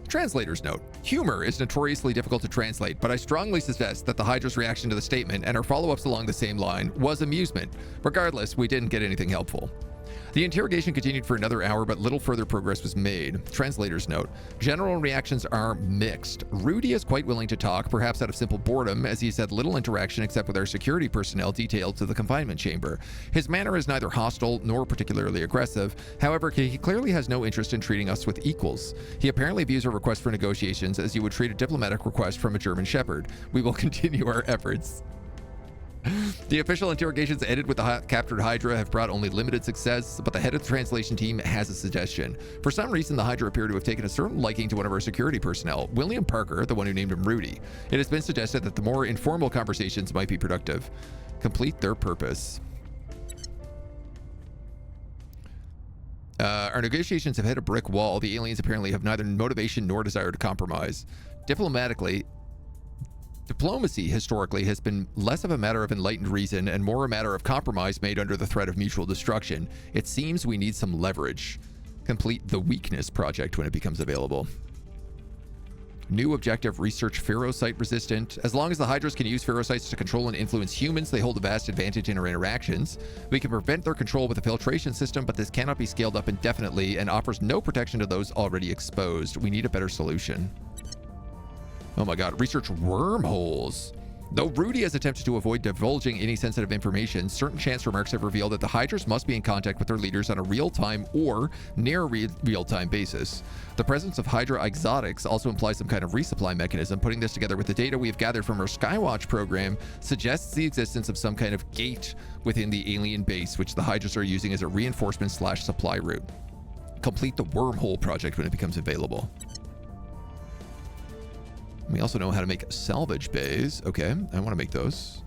Speaker 1: Translator's note. Humor is notoriously difficult to translate, but I strongly suggest that the Hydra's reaction to the statement and our follow-ups along the same line was amusement. Regardless, we didn't get anything helpful. The interrogation continued for another hour, but little further progress was made. Translator's note. General reactions are mixed. Rudy is quite willing to talk, perhaps out of simple boredom, as he's had little interaction except with our security personnel detailed to the confinement chamber. His manner is neither hostile nor particularly aggressive. However, he clearly has no interest in treating us with equals. He apparently views a request for negotiations as you would treat a diplomatic request from a German shepherd. We will continue our efforts. The official interrogations ended with the captured Hydra have brought only limited success, but the head of the translation team has a suggestion. For some reason, the Hydra appear to have taken a certain liking to one of our security personnel, William Parker, the one who named him Rudy. It has been suggested that the more informal conversations might be productive. Complete their purpose. Our negotiations have hit a brick wall. The aliens apparently have neither motivation nor desire to compromise. Diplomacy, historically, has been less of a matter of enlightened reason and more a matter of compromise made under the threat of mutual destruction. It seems we need some leverage. Complete the weakness project when it becomes available. New objective, research ferrocite resistant. As long as the Hydras can use ferrocites to control and influence humans, they hold a vast advantage in our interactions. We can prevent their control with a filtration system, but this cannot be scaled up indefinitely and offers no protection to those already exposed. We need a better solution. Oh my god, research wormholes. Though Rudy has attempted to avoid divulging any sensitive information, certain chance remarks have revealed that the Hydras must be in contact with their leaders on a real-time or near real-time basis. The presence of Hydra exotics also implies some kind of resupply mechanism. Putting this together with the data we have gathered from our Skywatch program suggests the existence of some kind of gate within the alien base, which the Hydras are using as a reinforcement/supply route. Complete the wormhole project when it becomes available. We also know how to make salvage bays. Okay, I want to make those.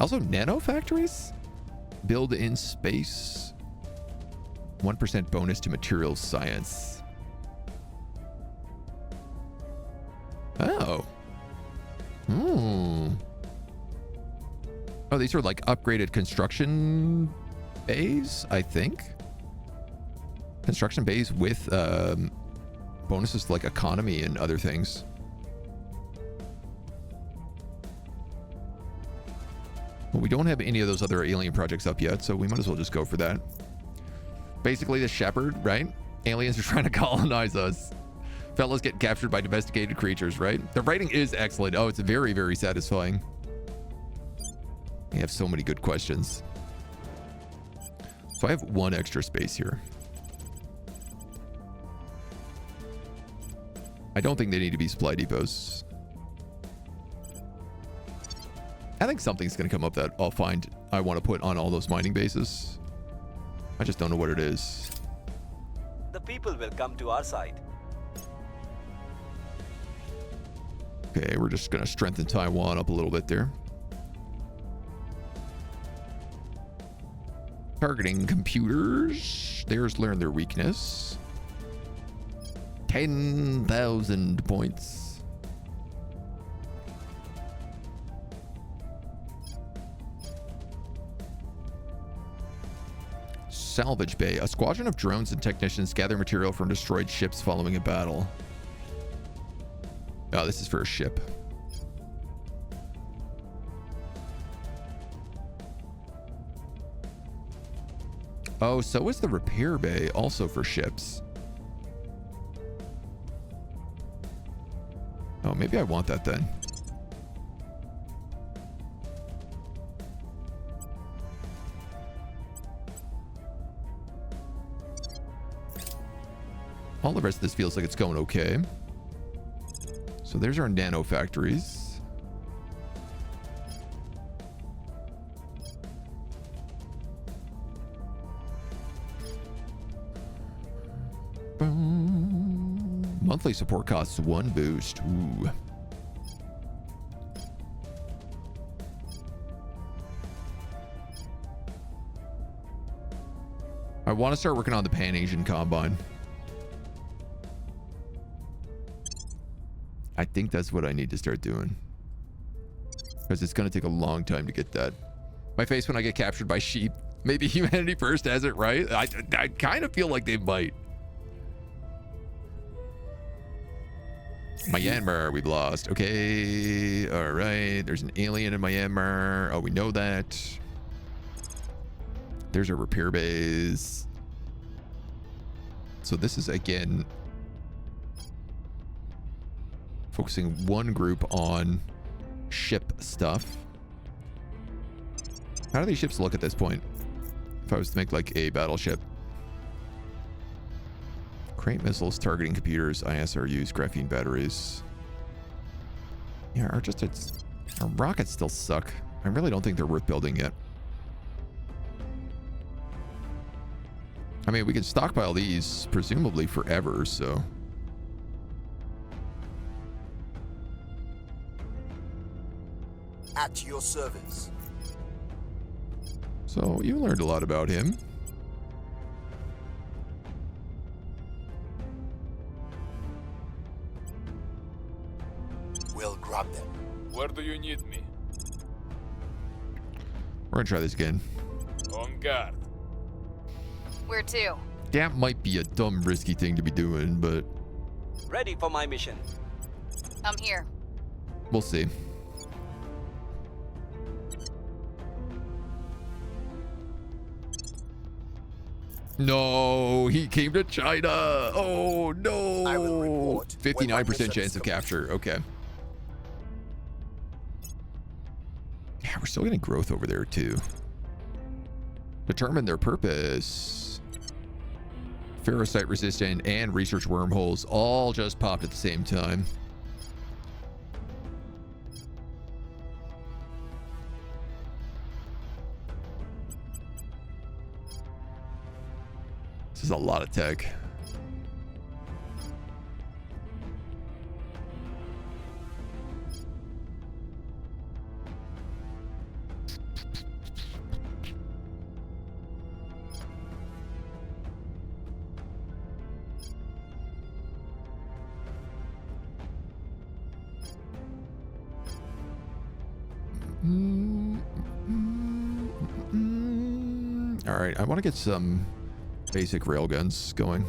Speaker 1: Also, nano factories? Build in space. 1% bonus to materials science. Oh. Oh, these are like upgraded construction bays, I think. Construction bays with bonuses to like economy and other things. Well, we don't have any of those other alien projects up yet, so we might as well just go for that. Basically, the shepherd, right? Aliens are trying to colonize us. Fellas get captured by domesticated creatures, right? The writing is excellent. Oh, it's very, very satisfying. We have so many good questions. So I have one extra space here. I don't think they need to be supply depots. I think something's going to come up that I'll find I want to put on all those mining bases. I just don't know what it is.
Speaker 2: The people will come to our side.
Speaker 1: Okay, we're just going to strengthen Taiwan up a little bit there. Targeting computers. There's learn their weakness. 10,000 points. Salvage bay. A squadron of drones and technicians gather material from destroyed ships following a battle. Oh, this is for a ship. Oh, so is the repair bay also for ships. Oh, maybe I want that then. All the rest of this feels like it's going okay. So there's our nano factories. Monthly support costs 1 boost. Ooh. I want to start working on the Pan-Asian Combine. I think that's what I need to start doing. Because it's going to take a long time to get that. My face when I get captured by sheep. Maybe Humanity First has it right. I kind of feel like they might. Myanmar, we've lost. Okay. All right. There's an alien in Myanmar. Oh, we know that. There's a repair base. So this is, again, focusing one group on ship stuff. How do these ships look at this point? If I was to make like a battleship. Crate missiles, targeting computers, ISRUs, graphene batteries. Yeah, our rockets still suck. I really don't think they're worth building yet. I mean, we can stockpile these presumably forever, so.
Speaker 6: At your service.
Speaker 1: So you learned a lot about him.
Speaker 6: We'll grab them.
Speaker 4: Where do you need me?
Speaker 1: We're gonna try this again.
Speaker 4: On guard.
Speaker 5: Where to?
Speaker 1: That might be a dumb, risky thing to be doing, but
Speaker 2: Ready for my mission.
Speaker 5: I'm here.
Speaker 1: we'll see. No, he came to China. Oh, no.
Speaker 6: I will report when my
Speaker 1: 59%
Speaker 6: mission
Speaker 1: chance
Speaker 6: is
Speaker 1: of
Speaker 6: complete.
Speaker 1: capture. Okay. Yeah, we're still getting growth over there, too. Determine their purpose. Ferrocite resistant and research wormholes all just popped at the same time. This is a lot of tech. All right, I want to get some basic railguns going.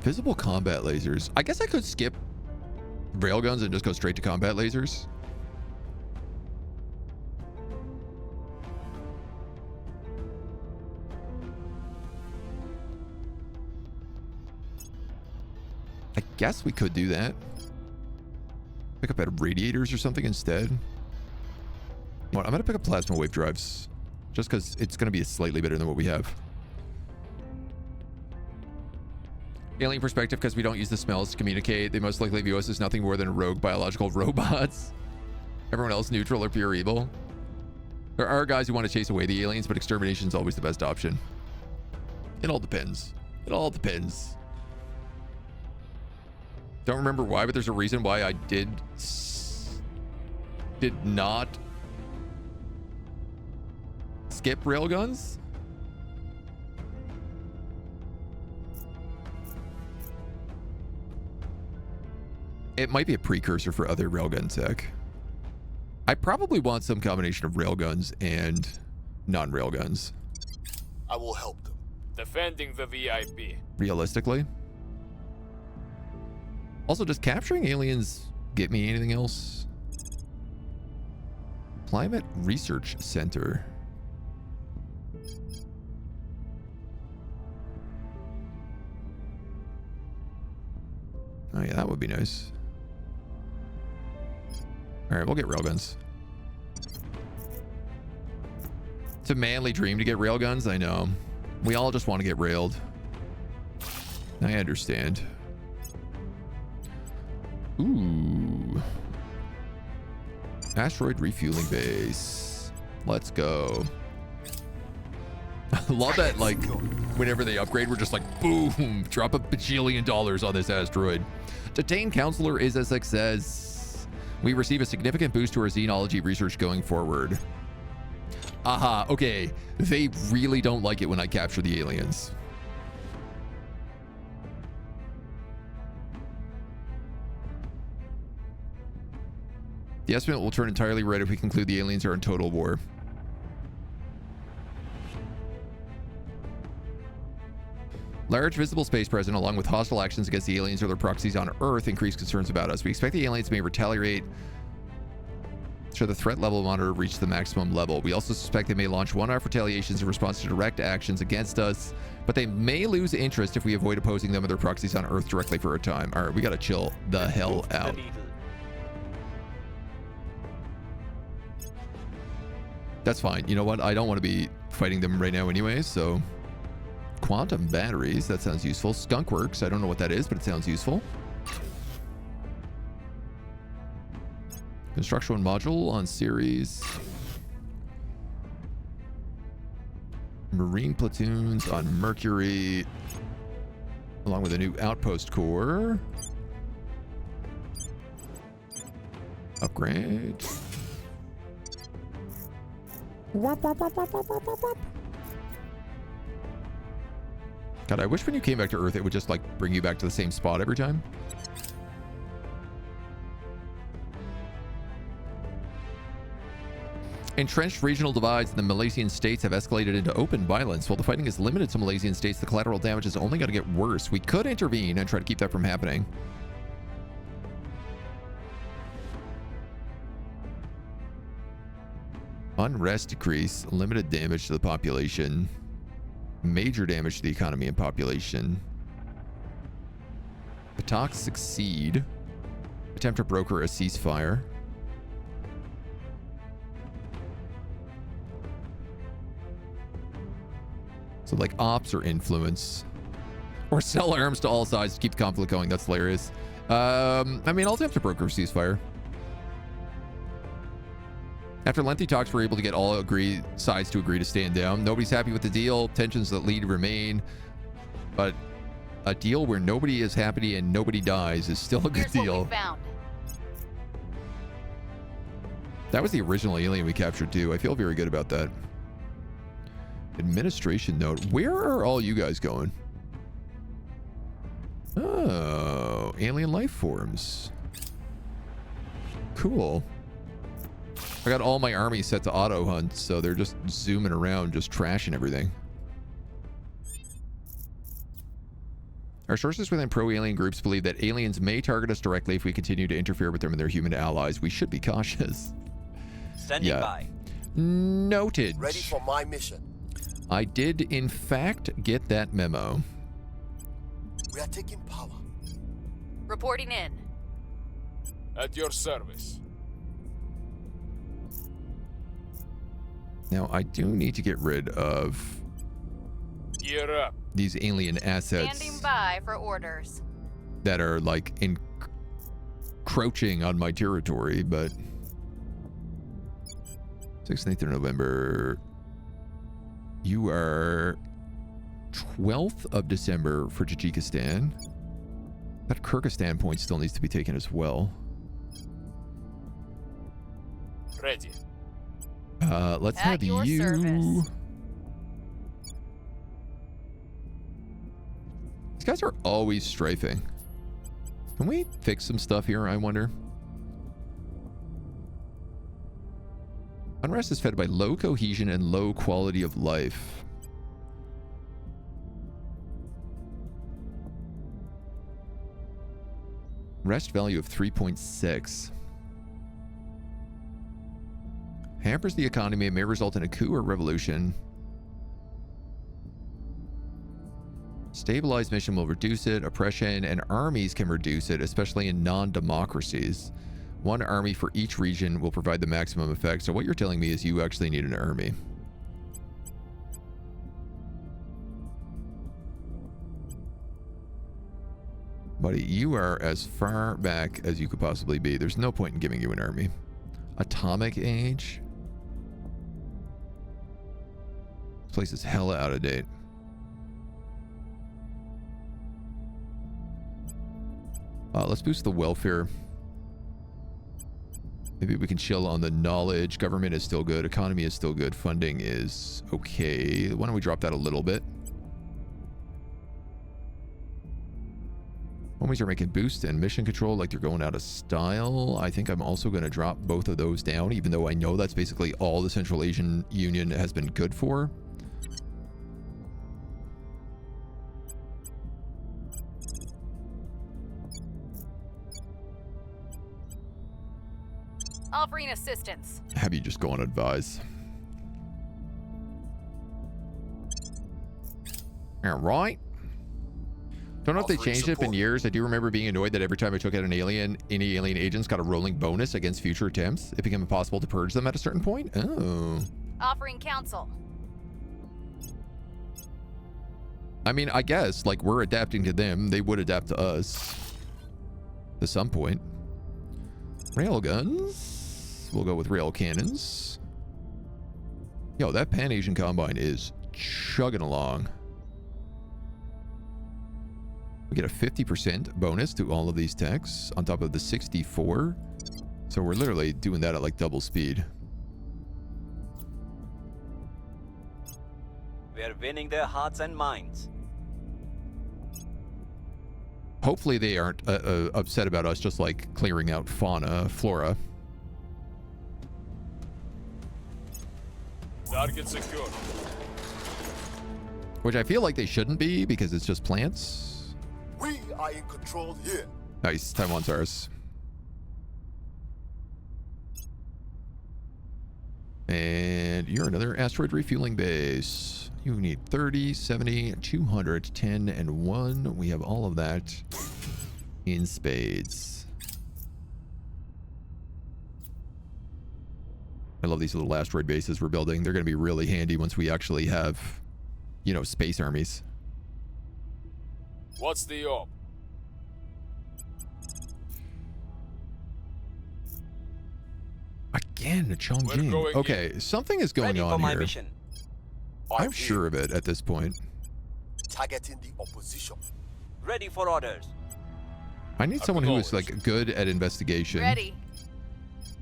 Speaker 1: Visible combat lasers. I guess I could skip railguns and just go straight to combat lasers. I guess we could do that. Pick up at radiators or something instead. Well, I'm going to pick up plasma wave drives just because it's going to be slightly better than what we have. Alien perspective, because we don't use the smells to communicate. They most likely view us as nothing more than rogue biological robots. Everyone else neutral or pure evil. There are guys who want to chase away the aliens, but extermination is always the best option. It all depends. It all depends. Don't remember why, but there's a reason why I did not skip railguns. It might be a precursor for other railgun tech. I probably want some combination of railguns and non-railguns.
Speaker 6: I will help them.
Speaker 4: Defending the VIP.
Speaker 1: Realistically. Also, does capturing aliens get me anything else? Climate Research Center. Oh yeah, that would be nice. All right, we'll get railguns. It's a manly dream to get railguns, I know. We all just want to get railed. I understand. Ooh. Asteroid refueling base. Let's go. I love that, like, whenever they upgrade, we're just like, boom, drop $1 bajillion on this asteroid. Detained Counselor is a success. We receive a significant boost to our xenology research going forward. Aha, okay. They really don't like it when I capture the aliens. The estimate will turn entirely red if we conclude the aliens are in total war. Large visible space present along with hostile actions against the aliens or their proxies on Earth increase concerns about us. We expect the aliens may retaliate sure the threat level monitor reached the maximum level. We also suspect they may launch one-off retaliations in response to direct actions against us, but they may lose interest if we avoid opposing them and their proxies on Earth directly for a time. All right, we gotta chill the hell out. That's fine. You know what? I don't want to be fighting them right now anyway, so... Quantum batteries, that sounds useful. Skunk works, I don't know what that is, but it sounds useful. Construction module on Ceres. Marine platoons on Mercury. Along with a new outpost core. Upgrade. Wop, wop, wop, wop, wop, wop, wop. God, I wish when you came back to Earth, it would just, like, bring you back to the same spot every time. Entrenched regional divides in the Malaysian states have escalated into open violence. While the fighting is limited to Malaysian states, the collateral damage is only going to get worse. We could intervene and try to keep that from happening. Unrest decrease, limited damage to the population. Major damage to the economy and population. The talks succeed. Attempt to broker a ceasefire. So like ops or influence. Or sell arms to all sides to keep the conflict going. That's hilarious. I mean, I'll attempt to broker a ceasefire. After lengthy talks, we're able to get all sides to agree to stand down. Nobody's happy with the deal. Tensions that lead remain. But a deal where nobody is happy and nobody dies is still a good deal.
Speaker 5: What we found.
Speaker 1: That was the original alien we captured too. I feel very good about that. Administration note. Where are all you guys going? Oh, alien life forms. Cool. I got all my army set to auto hunt, so they're just zooming around, just trashing everything. Our sources within pro-alien groups believe that aliens may target us directly if we continue to interfere with them and their human allies. We should be cautious.
Speaker 2: Standing by.
Speaker 1: Noted.
Speaker 6: Ready for my mission.
Speaker 1: I did, in fact, get that memo.
Speaker 6: We are taking power.
Speaker 5: Reporting in.
Speaker 4: At your service.
Speaker 1: Now, I do need to get rid of
Speaker 4: Gear up.
Speaker 1: these alien assets
Speaker 5: Standing by for orders.
Speaker 1: that are, like, encroaching on my territory, but... 6th and 8th of November... You are 12th of December for Tajikistan. That Kyrgyzstan point still needs to be taken as well.
Speaker 4: Ready.
Speaker 1: Let's
Speaker 5: At
Speaker 1: have
Speaker 5: your
Speaker 1: you...
Speaker 5: service.
Speaker 1: These guys are always strafing. Can we fix some stuff here, I wonder? Unrest is fed by low cohesion and low quality of life. Rest value of 3.6. Hampers the economy and may result in a coup or revolution. Stabilized mission will reduce it. Oppression and armies can reduce it, especially in non-democracies. One army for each region will provide the maximum effect. So what you're telling me is you actually need an army. Buddy, you are as far back as you could possibly be. There's no point in giving you an army. Atomic age? This place is hella out of date. Let's boost the welfare. Maybe we can chill on the knowledge. Government is still good. Economy is still good. Funding is okay. Why don't we drop that a little bit? Homies are making boost and mission control like they're going out of style. I think I'm also going to drop both of those down, even though I know that's basically all the Central Asian Union has been good for.
Speaker 5: Offering assistance.
Speaker 1: Have you just go on advise? All right. Don't know if they changed it in years. I do remember being annoyed that every time I took out an alien, any alien agents got a rolling bonus against future attempts. It became impossible to purge them at a certain point. Oh.
Speaker 5: Offering counsel.
Speaker 1: I mean, I guess, like, we're adapting to them. They would adapt to us. To some point. Railguns. We'll go with rail cannons. Yo, that Pan-Asian Combine is chugging along. We get a 50% bonus to all of these techs on top of the 64. So we're literally doing that at like double speed.
Speaker 2: We're winning their hearts and minds.
Speaker 1: Hopefully they aren't upset about us just like clearing out flora.
Speaker 4: Target secure.
Speaker 1: Which I feel like they shouldn't be because it's just plants.
Speaker 6: We are in control here.
Speaker 1: Nice, Taiwan's ours. And you're another asteroid refueling base. You need 30, 70, 200, 10, and 1. We have all of that in spades. I love these little asteroid bases we're building. They're going to be really handy once we actually have, you know, space armies.
Speaker 4: What's the op?
Speaker 1: Again, Chongqing. Okay, something is going on here.
Speaker 2: Mission.
Speaker 1: I'm sure of it at this point.
Speaker 6: Targeting the opposition.
Speaker 2: Ready for orders.
Speaker 1: I need someone who is like good at investigation.
Speaker 5: Ready.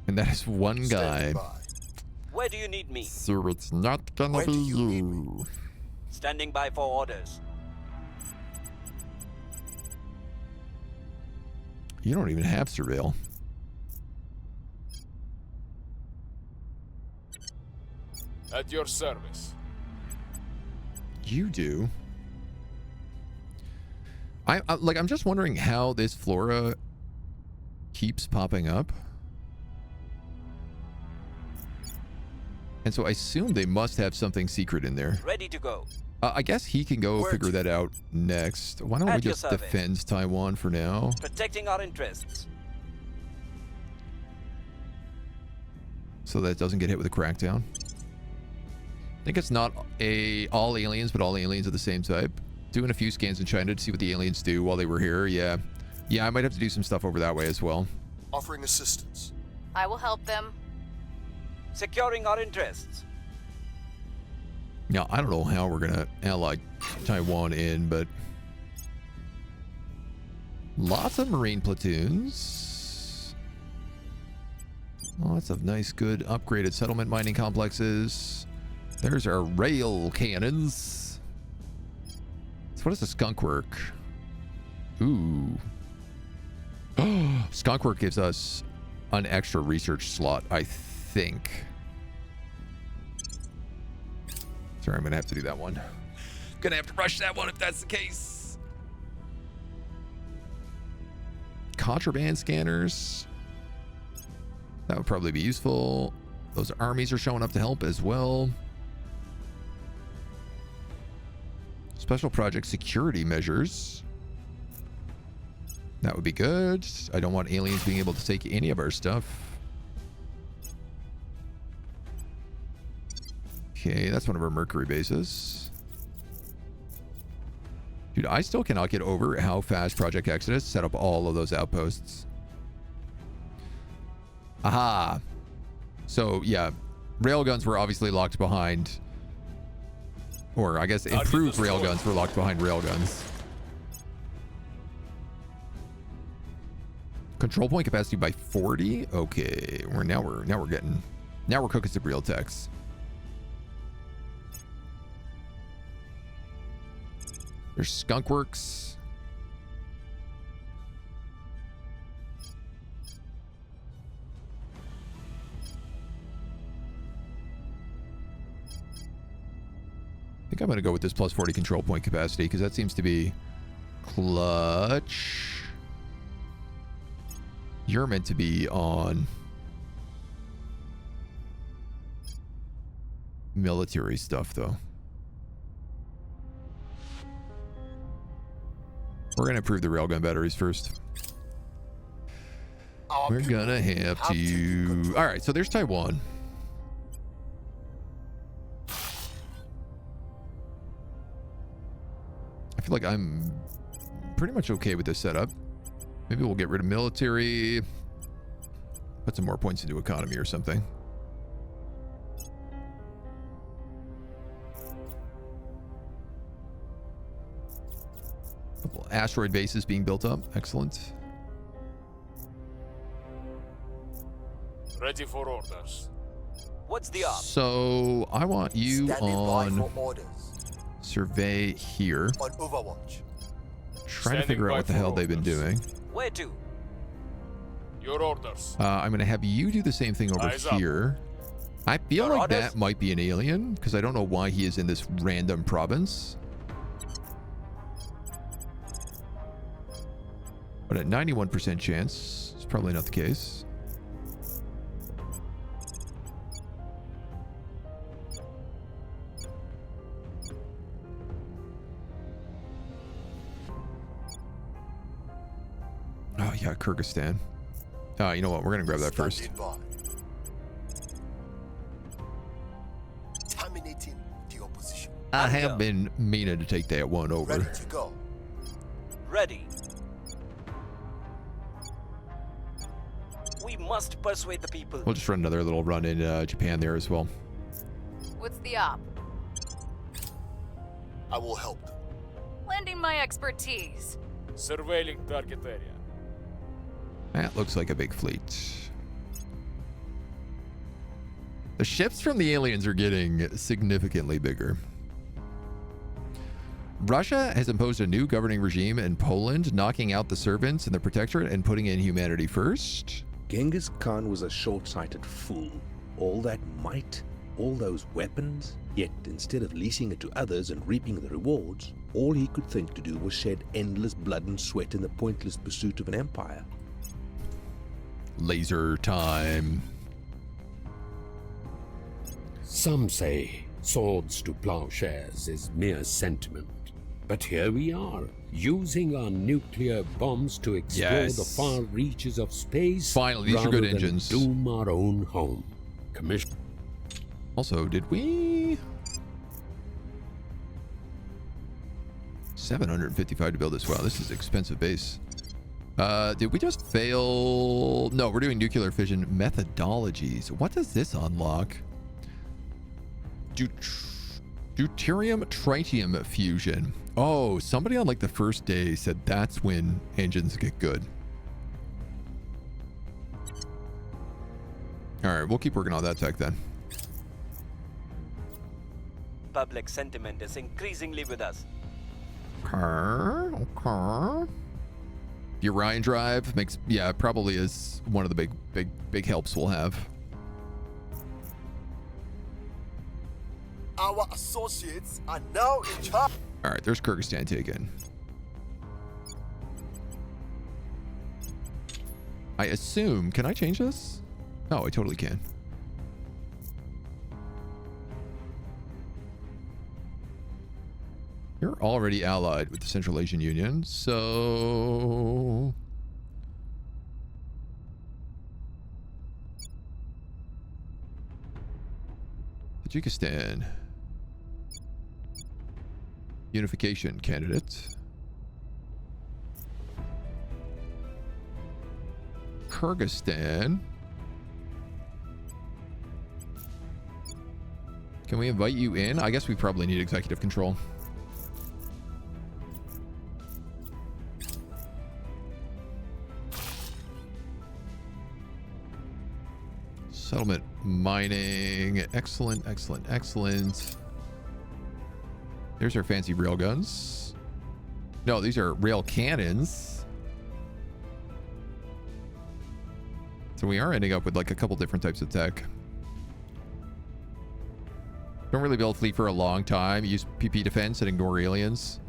Speaker 1: And that is one guy.
Speaker 2: Where do you need me?
Speaker 1: So it's not gonna be you.
Speaker 2: Standing by for orders.
Speaker 1: You don't even have surveil.
Speaker 4: At your service.
Speaker 1: You do. I'm just wondering how this flora keeps popping up. And so I assume they must have something secret in there.
Speaker 2: Ready to go.
Speaker 1: I guess he can go figure that out next. Why don't we just defend Taiwan for now?
Speaker 2: Protecting our interests.
Speaker 1: So that it doesn't get hit with a crackdown. I think it's not all aliens, but all aliens of the same type. Doing a few scans in China to see what the aliens do while they were here. Yeah, I might have to do some stuff over that way as well.
Speaker 6: Offering assistance.
Speaker 5: I will help them.
Speaker 2: Securing our interests.
Speaker 1: Now, I don't know how we're gonna ally Taiwan in, but lots of Marine platoons. Lots of nice, good, upgraded settlement mining complexes. There's our rail cannons. So what does the skunk work? Ooh. Skunk work gives us an extra research slot, I think. Sorry, I'm gonna have to do that one. Gonna have to rush that one if that's the case. Contraband scanners. That would probably be useful. Those armies are showing up to help as well. Special project security measures. That would be good. I don't want aliens being able to take any of our stuff. Okay, that's one of our Mercury bases. Dude, I still cannot get over how fast Project Exodus set up all of those outposts. Aha. So, yeah, railguns were obviously locked behind, or I guess improved railguns were locked behind railguns. Control point capacity by 40. Okay, now we're cooking some real techs. There's Skunk Works. I think I'm going to go with this plus 40 control point capacity because that seems to be clutch. You're meant to be on military stuff, though. We're going to improve the railgun batteries first. We're going to have to... All right, so there's Taiwan. I feel like I'm pretty much okay with this setup. Maybe we'll get rid of military. Put some more points into economy or something. Couple asteroid bases being built up. Excellent.
Speaker 4: Ready for orders.
Speaker 2: What's the op?
Speaker 1: So I want you on
Speaker 6: for orders.
Speaker 1: survey here.
Speaker 6: On Overwatch.
Speaker 1: Try to figure out what the hell they've been doing.
Speaker 2: Where to?
Speaker 4: Your orders.
Speaker 1: I'm going to have you do the same thing over
Speaker 4: Eyes up.
Speaker 1: here. I feel
Speaker 2: Your
Speaker 1: like
Speaker 2: orders?
Speaker 1: that might be an alien because I don't know why he is in this random province. But at 91% chance, it's probably not the case. Oh yeah, Kyrgyzstan. You know what? We're gonna grab that first.
Speaker 6: Standing by. Terminating the opposition.
Speaker 1: I have been meaning to take that one over.
Speaker 6: Ready to go.
Speaker 2: Ready. We must persuade the people.
Speaker 1: We'll just run another little run in Japan there as well.
Speaker 5: What's the op?
Speaker 6: I will help them.
Speaker 5: Lending my expertise.
Speaker 4: Surveilling target area.
Speaker 1: That looks like a big fleet. The ships from the aliens are getting significantly bigger. Russia has imposed a new governing regime in Poland, knocking out the servants in the protectorate and putting in humanity first.
Speaker 3: Genghis Khan was a short-sighted fool. All that might, all those weapons, yet instead of leasing it to others and reaping the rewards, all he could think to do was shed endless blood and sweat in the pointless pursuit of an empire.
Speaker 1: Laser time.
Speaker 13: Some say swords to plowshares is mere sentiment. But here we are, using our nuclear bombs to explore the far reaches of space.
Speaker 1: Finally, these are good engines.
Speaker 13: Doom our own home. Commission.
Speaker 1: Also, did we... 755 to build this. Wow, this is an expensive base. Did we just fail? No, we're doing nuclear fission methodologies. What does this unlock? Deuterium tritium fusion. Oh, somebody on like the first day said that's when engines get good. All right, we'll keep working on that tech then.
Speaker 2: Public sentiment is increasingly with us.
Speaker 1: Okay. The Orion drive makes, yeah, probably is one of the big helps we'll have.
Speaker 6: Our associates are now in charge.
Speaker 1: All right, there's Kyrgyzstan taken. I assume, can I change this? Oh, I totally can. You're already allied with the Central Asian Union, so... Tajikistan. Unification candidate. Kyrgyzstan. Can we invite you in? I guess we probably need executive control. Settlement mining. Excellent, excellent, excellent. There's our fancy rail guns. No, these are rail cannons. So we are ending up with like a couple different types of tech. Don't really build fleet for a long time. Use PP defense and ignore aliens.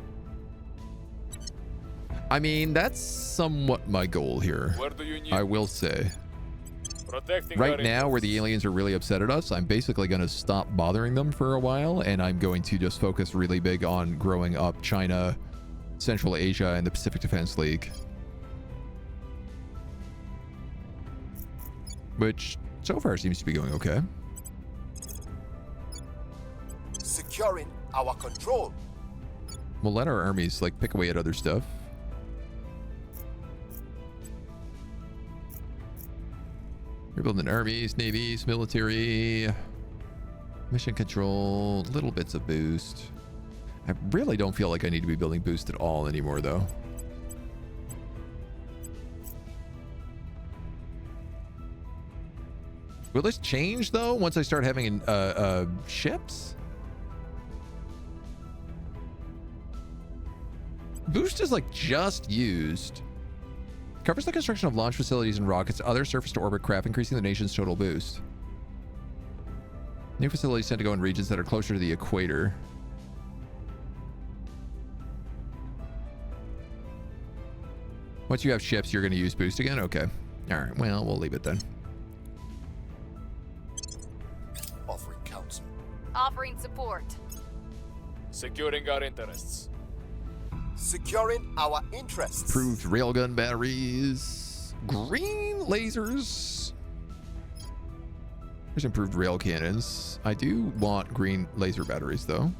Speaker 1: I mean, that's somewhat my goal here.
Speaker 4: Where do you need?
Speaker 1: I will say.
Speaker 4: Protecting
Speaker 1: Right
Speaker 4: our
Speaker 1: now, where the
Speaker 4: interests.
Speaker 1: aliens are really upset at us, I'm basically going to stop bothering them for a while, and I'm going to just focus really big on growing up China, Central Asia, and the Pacific Defense League. Which, so far, seems to be going okay.
Speaker 6: Securing our control.
Speaker 1: We'll let our armies, like, pick away at other stuff. We're building armies, navies, military, mission control, little bits of boost. I really don't feel like I need to be building boost at all anymore, though. Will this change, though, once I start having ships? Boost is, like, just used. Covers the construction of launch facilities and rockets to other surface-to-orbit craft, increasing the nation's total boost. New facilities tend to go in regions that are closer to the equator. Once you have ships, you're going to use boost again? Okay. All right, well, we'll leave it then.
Speaker 6: Offering counsel.
Speaker 5: Offering support.
Speaker 4: Securing our interests.
Speaker 6: Securing our interests.
Speaker 1: Improved railgun batteries. Green lasers. There's improved rail cannons. I do want green laser batteries, though.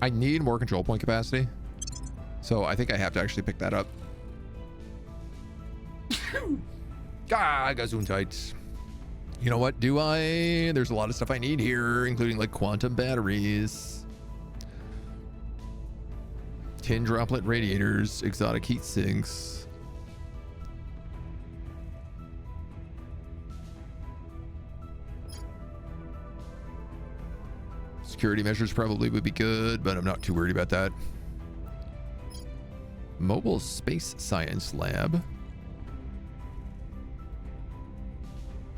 Speaker 1: I need more control point capacity. So I think I have to actually pick that up. Gesundheit. You know what? Do I? There's a lot of stuff I need here, including like quantum batteries, tin droplet radiators, exotic heat sinks. Security measures probably would be good, but I'm not too worried about that. Mobile Space Science Lab.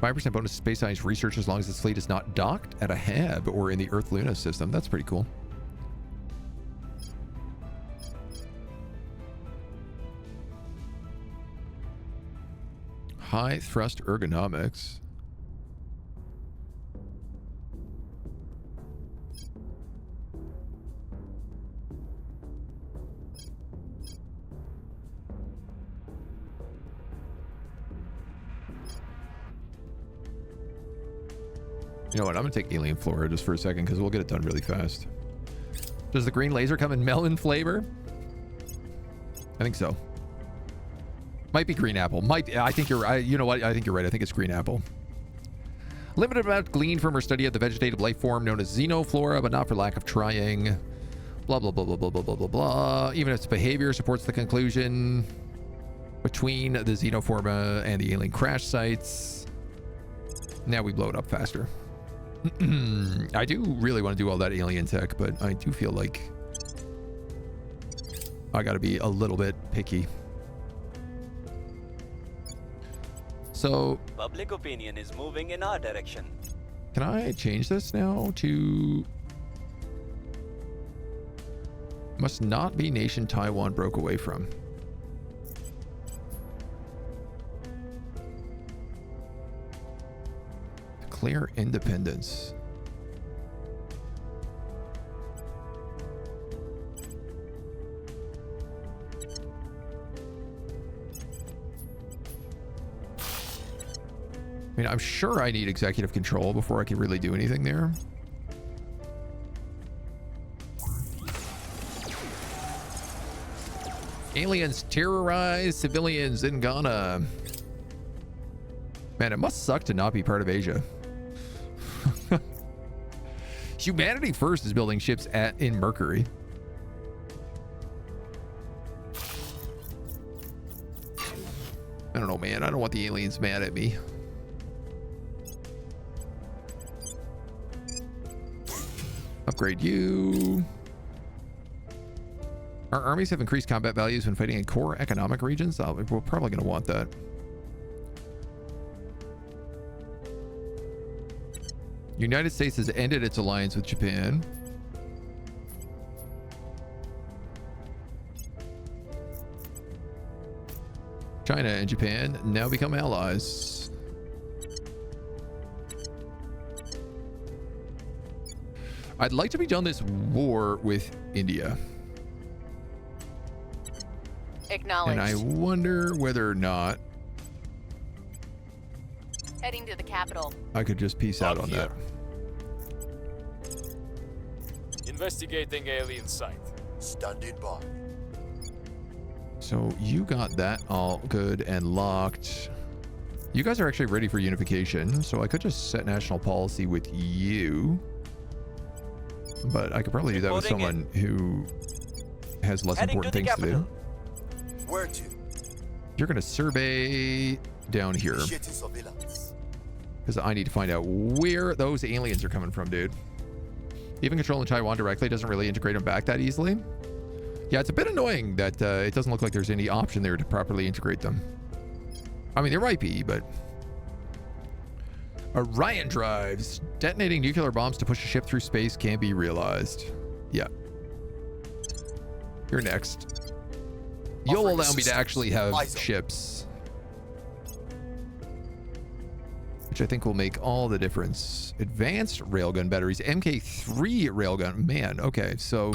Speaker 1: 5% bonus to space science research as long as its fleet is not docked at a hab or in the Earth-Luna system. That's pretty cool. High thrust ergonomics. You know what? I'm going to take alien flora just for a second because we'll get it done really fast. Does the green laser come in melon flavor? I think so. Might be green apple. I think you're right. You know what? I think you're right. I think it's green apple. Limited amount gleaned from our study of the vegetative life form known as xenoflora, but not for lack of trying. Blah, blah, blah, blah, blah, blah, blah, blah, blah. Even its behavior supports the conclusion between the xenoforma and the alien crash sites. Now we blow it up faster. I do really want to do all that alien tech, but I do feel like I got to be a little bit picky. So,
Speaker 2: Public opinion is moving in our direction.
Speaker 1: can I change this now to must not be nation Taiwan broke away from? Declare independence. I mean, I'm sure I need executive control before I can really do anything there. Aliens terrorize civilians in Ghana. Man, it must suck to not be part of Asia. Humanity First is building ships in Mercury. I don't know, man. I don't want the aliens mad at me. Upgrade you. Our armies have increased combat values when fighting in core economic regions. We're probably going to want that. United States has ended its alliance with Japan. China and Japan now become allies. I'd like to be done this war with India.
Speaker 5: Acknowledged.
Speaker 1: And I wonder whether or not
Speaker 5: Heading to the capital.
Speaker 1: I could just peace out on that.
Speaker 4: Investigating alien site.
Speaker 6: Standing by.
Speaker 1: So you got that all good and locked. You guys are actually ready for unification, so I could just set national policy with you. But I could probably do that with someone who has less important things to do.
Speaker 6: Where to?
Speaker 1: You're going to survey down here. Because I need to find out where those aliens are coming from, dude. Even controlling Taiwan directly doesn't really integrate them back that easily. Yeah, it's a bit annoying that it doesn't look like there's any option there to properly integrate them. I mean, there might be, but... Orion drives. Detonating nuclear bombs to push a ship through space can be realized. Yeah. You're next. You'll allow me to actually have ships. Which I think will make all the difference. Advanced railgun batteries. MK3 railgun. Man, okay, so...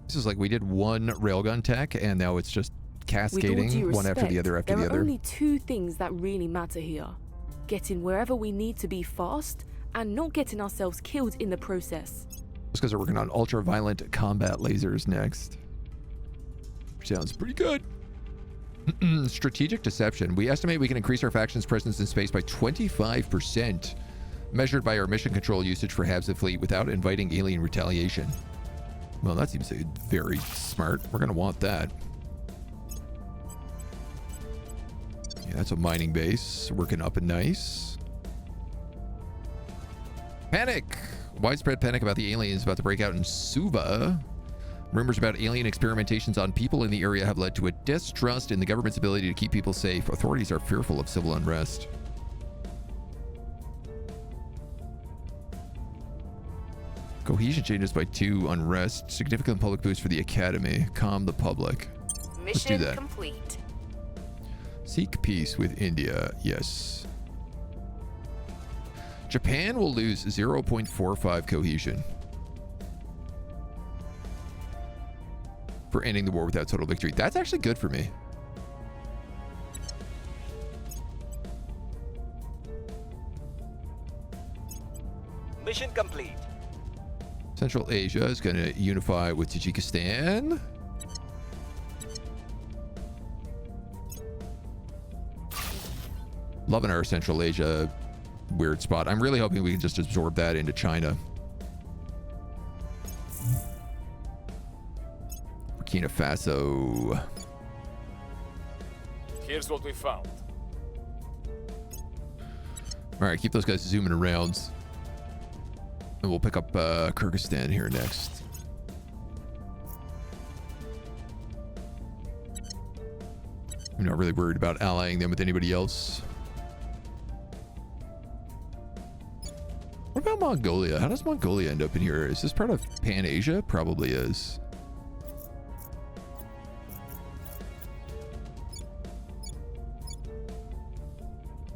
Speaker 1: This is like we did one railgun tech, and now it's just cascading one after the other after the other.
Speaker 9: There are only two things that really matter here. Getting wherever we need to be fast, and not getting ourselves killed in the process.
Speaker 1: Just because we're working on ultra-violent combat lasers next. Sounds pretty good. Strategic deception. We estimate we can increase our faction's presence in space by 25%, measured by our mission control usage for halves of fleet without inviting alien retaliation. Well, that seems very smart. We're going to want that. Yeah, that's a mining base. Working up and nice. Panic! Widespread panic about the aliens about to break out in Suva. Rumors about alien experimentations on people in the area have led to a distrust in the government's ability to keep people safe. Authorities are fearful of civil unrest. Cohesion changes by 2. Unrest. Significant public boost for the academy. Calm the public. Let's do that.
Speaker 5: Mission complete.
Speaker 1: Seek peace with India. Yes. Japan will lose 0.45 cohesion for ending the war without total victory. That's actually good for me.
Speaker 2: Mission complete.
Speaker 1: Central Asia is going to unify with Tajikistan. Loving our Central Asia weird spot. I'm really hoping we can just absorb that into China. Burkina Faso.
Speaker 4: Here's what we found.
Speaker 1: All right, keep those guys zooming around. And we'll pick up Kyrgyzstan here next. I'm not really worried about allying them with anybody else. What about Mongolia? How does Mongolia end up in here? Is this part of Pan-Asia? Probably is.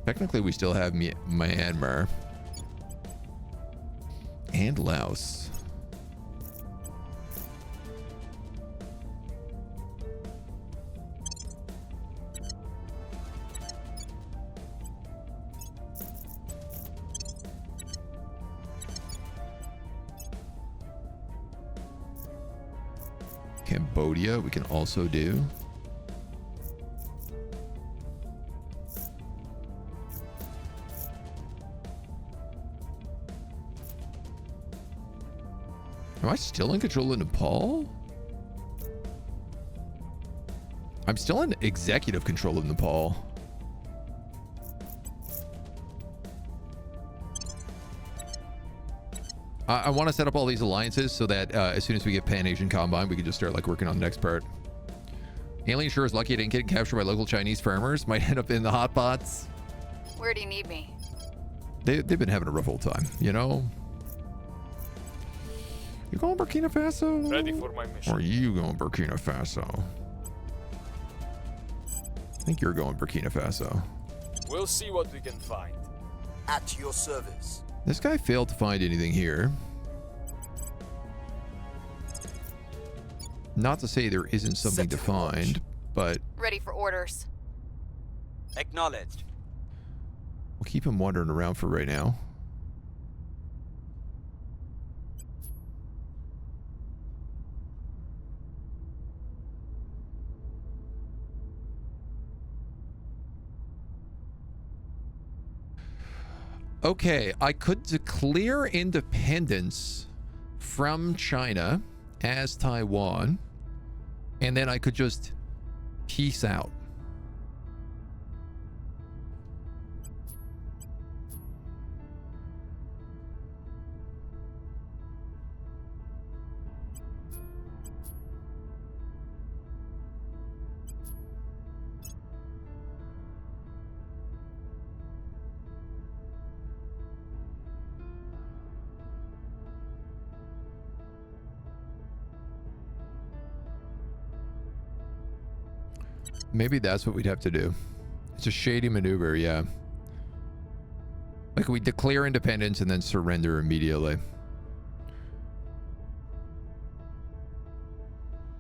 Speaker 1: Technically, we still have Myanmar. And Laos. Cambodia, we can also do. Am I still in control of Nepal? I'm still in executive control of Nepal. I want to set up all these alliances so that as soon as we get Pan-Asian Combine, we can just start like working on the next part. Alien sure is lucky it didn't get captured by local Chinese farmers. Might end up in the hot pots.
Speaker 5: Where do you need me?
Speaker 1: They've been having a rough old time, you know? You going Burkina Faso?
Speaker 4: Ready for my mission.
Speaker 1: Or are you going Burkina Faso? I think you're going Burkina Faso.
Speaker 4: We'll see what we can find.
Speaker 6: At your service.
Speaker 1: This guy failed to find anything here. Not to say there isn't something to find, but
Speaker 5: Ready for orders.
Speaker 2: Acknowledged.
Speaker 1: we'll keep him wandering around for right now. Okay, I could declare independence from China as Taiwan, and then I could just peace out. Maybe that's what we'd have to do. It's a shady maneuver, yeah. Like we declare independence and then surrender immediately.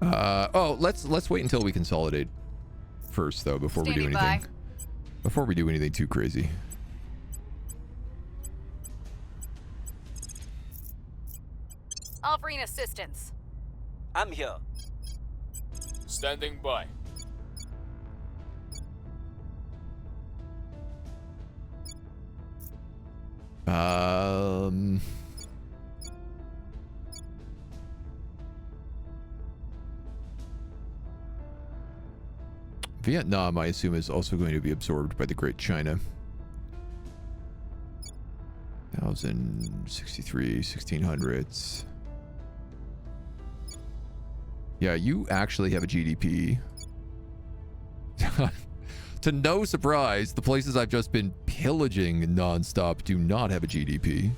Speaker 1: Oh, let's wait until we consolidate first though before we do anything. Before we do anything too crazy.
Speaker 5: Offering assistance.
Speaker 2: I'm here.
Speaker 4: Standing by.
Speaker 1: Vietnam, I assume, is also going to be absorbed by the Great China. 1063, 1600s. Yeah, you actually have a GDP. To no surprise, the places I've just been pillaging nonstop do not have a GDP.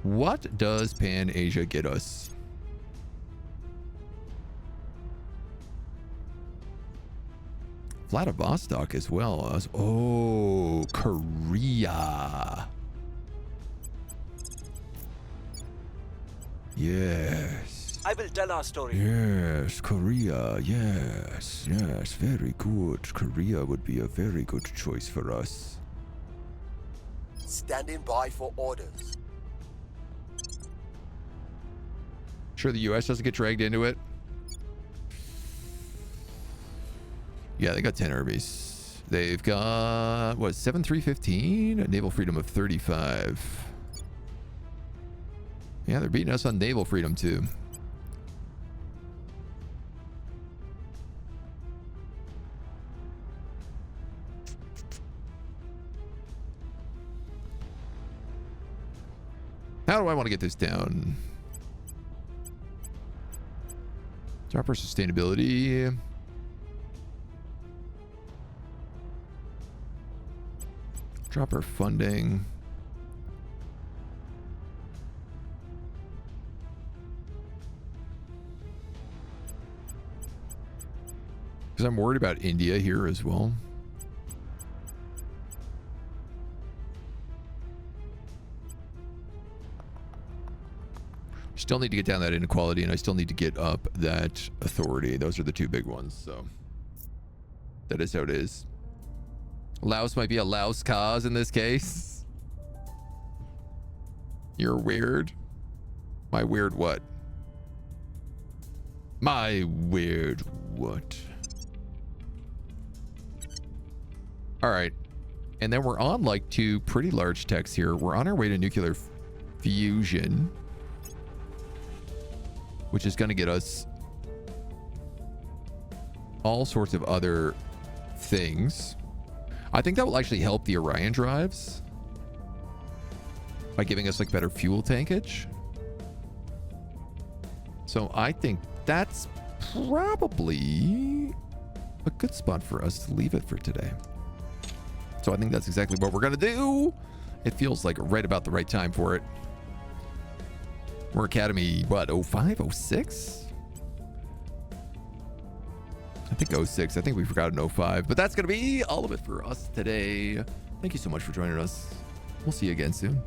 Speaker 1: What does Pan-Asia get us? Vladivostok as well. Oh, Korea. Yes.
Speaker 2: I will tell our story.
Speaker 1: Yes, Korea. Yes, yes, very good. Korea would be a very good choice for us.
Speaker 6: Standing by for orders.
Speaker 1: Sure the US doesn't get dragged into it? Yeah, they got 10 armies. They've got, what, 7,315? A naval freedom of 35. Yeah, they're beating us on naval freedom, too. How do I want to get this down? Drop our sustainability. Drop our funding. Because I'm worried about India here as well. Still need to get down that inequality, and I still need to get up that authority. Those are the two big ones, so that is how it is. Laos might be a Laos cause in this case. You're weird. My weird what? My weird what? All right. And then we're on like two pretty large techs here. We're on our way to nuclear fusion, which is going to get us all sorts of other things. I think that will actually help the Orion drives by giving us like better fuel tankage. So I think that's probably a good spot for us to leave it for today. So I think that's exactly what we're going to do. It feels like right about the right time for it. We're Academy, what, 05, 06? I think 06. I think we forgot an 05. But that's going to be all of it for us today. Thank you so much for joining us. We'll see you again soon.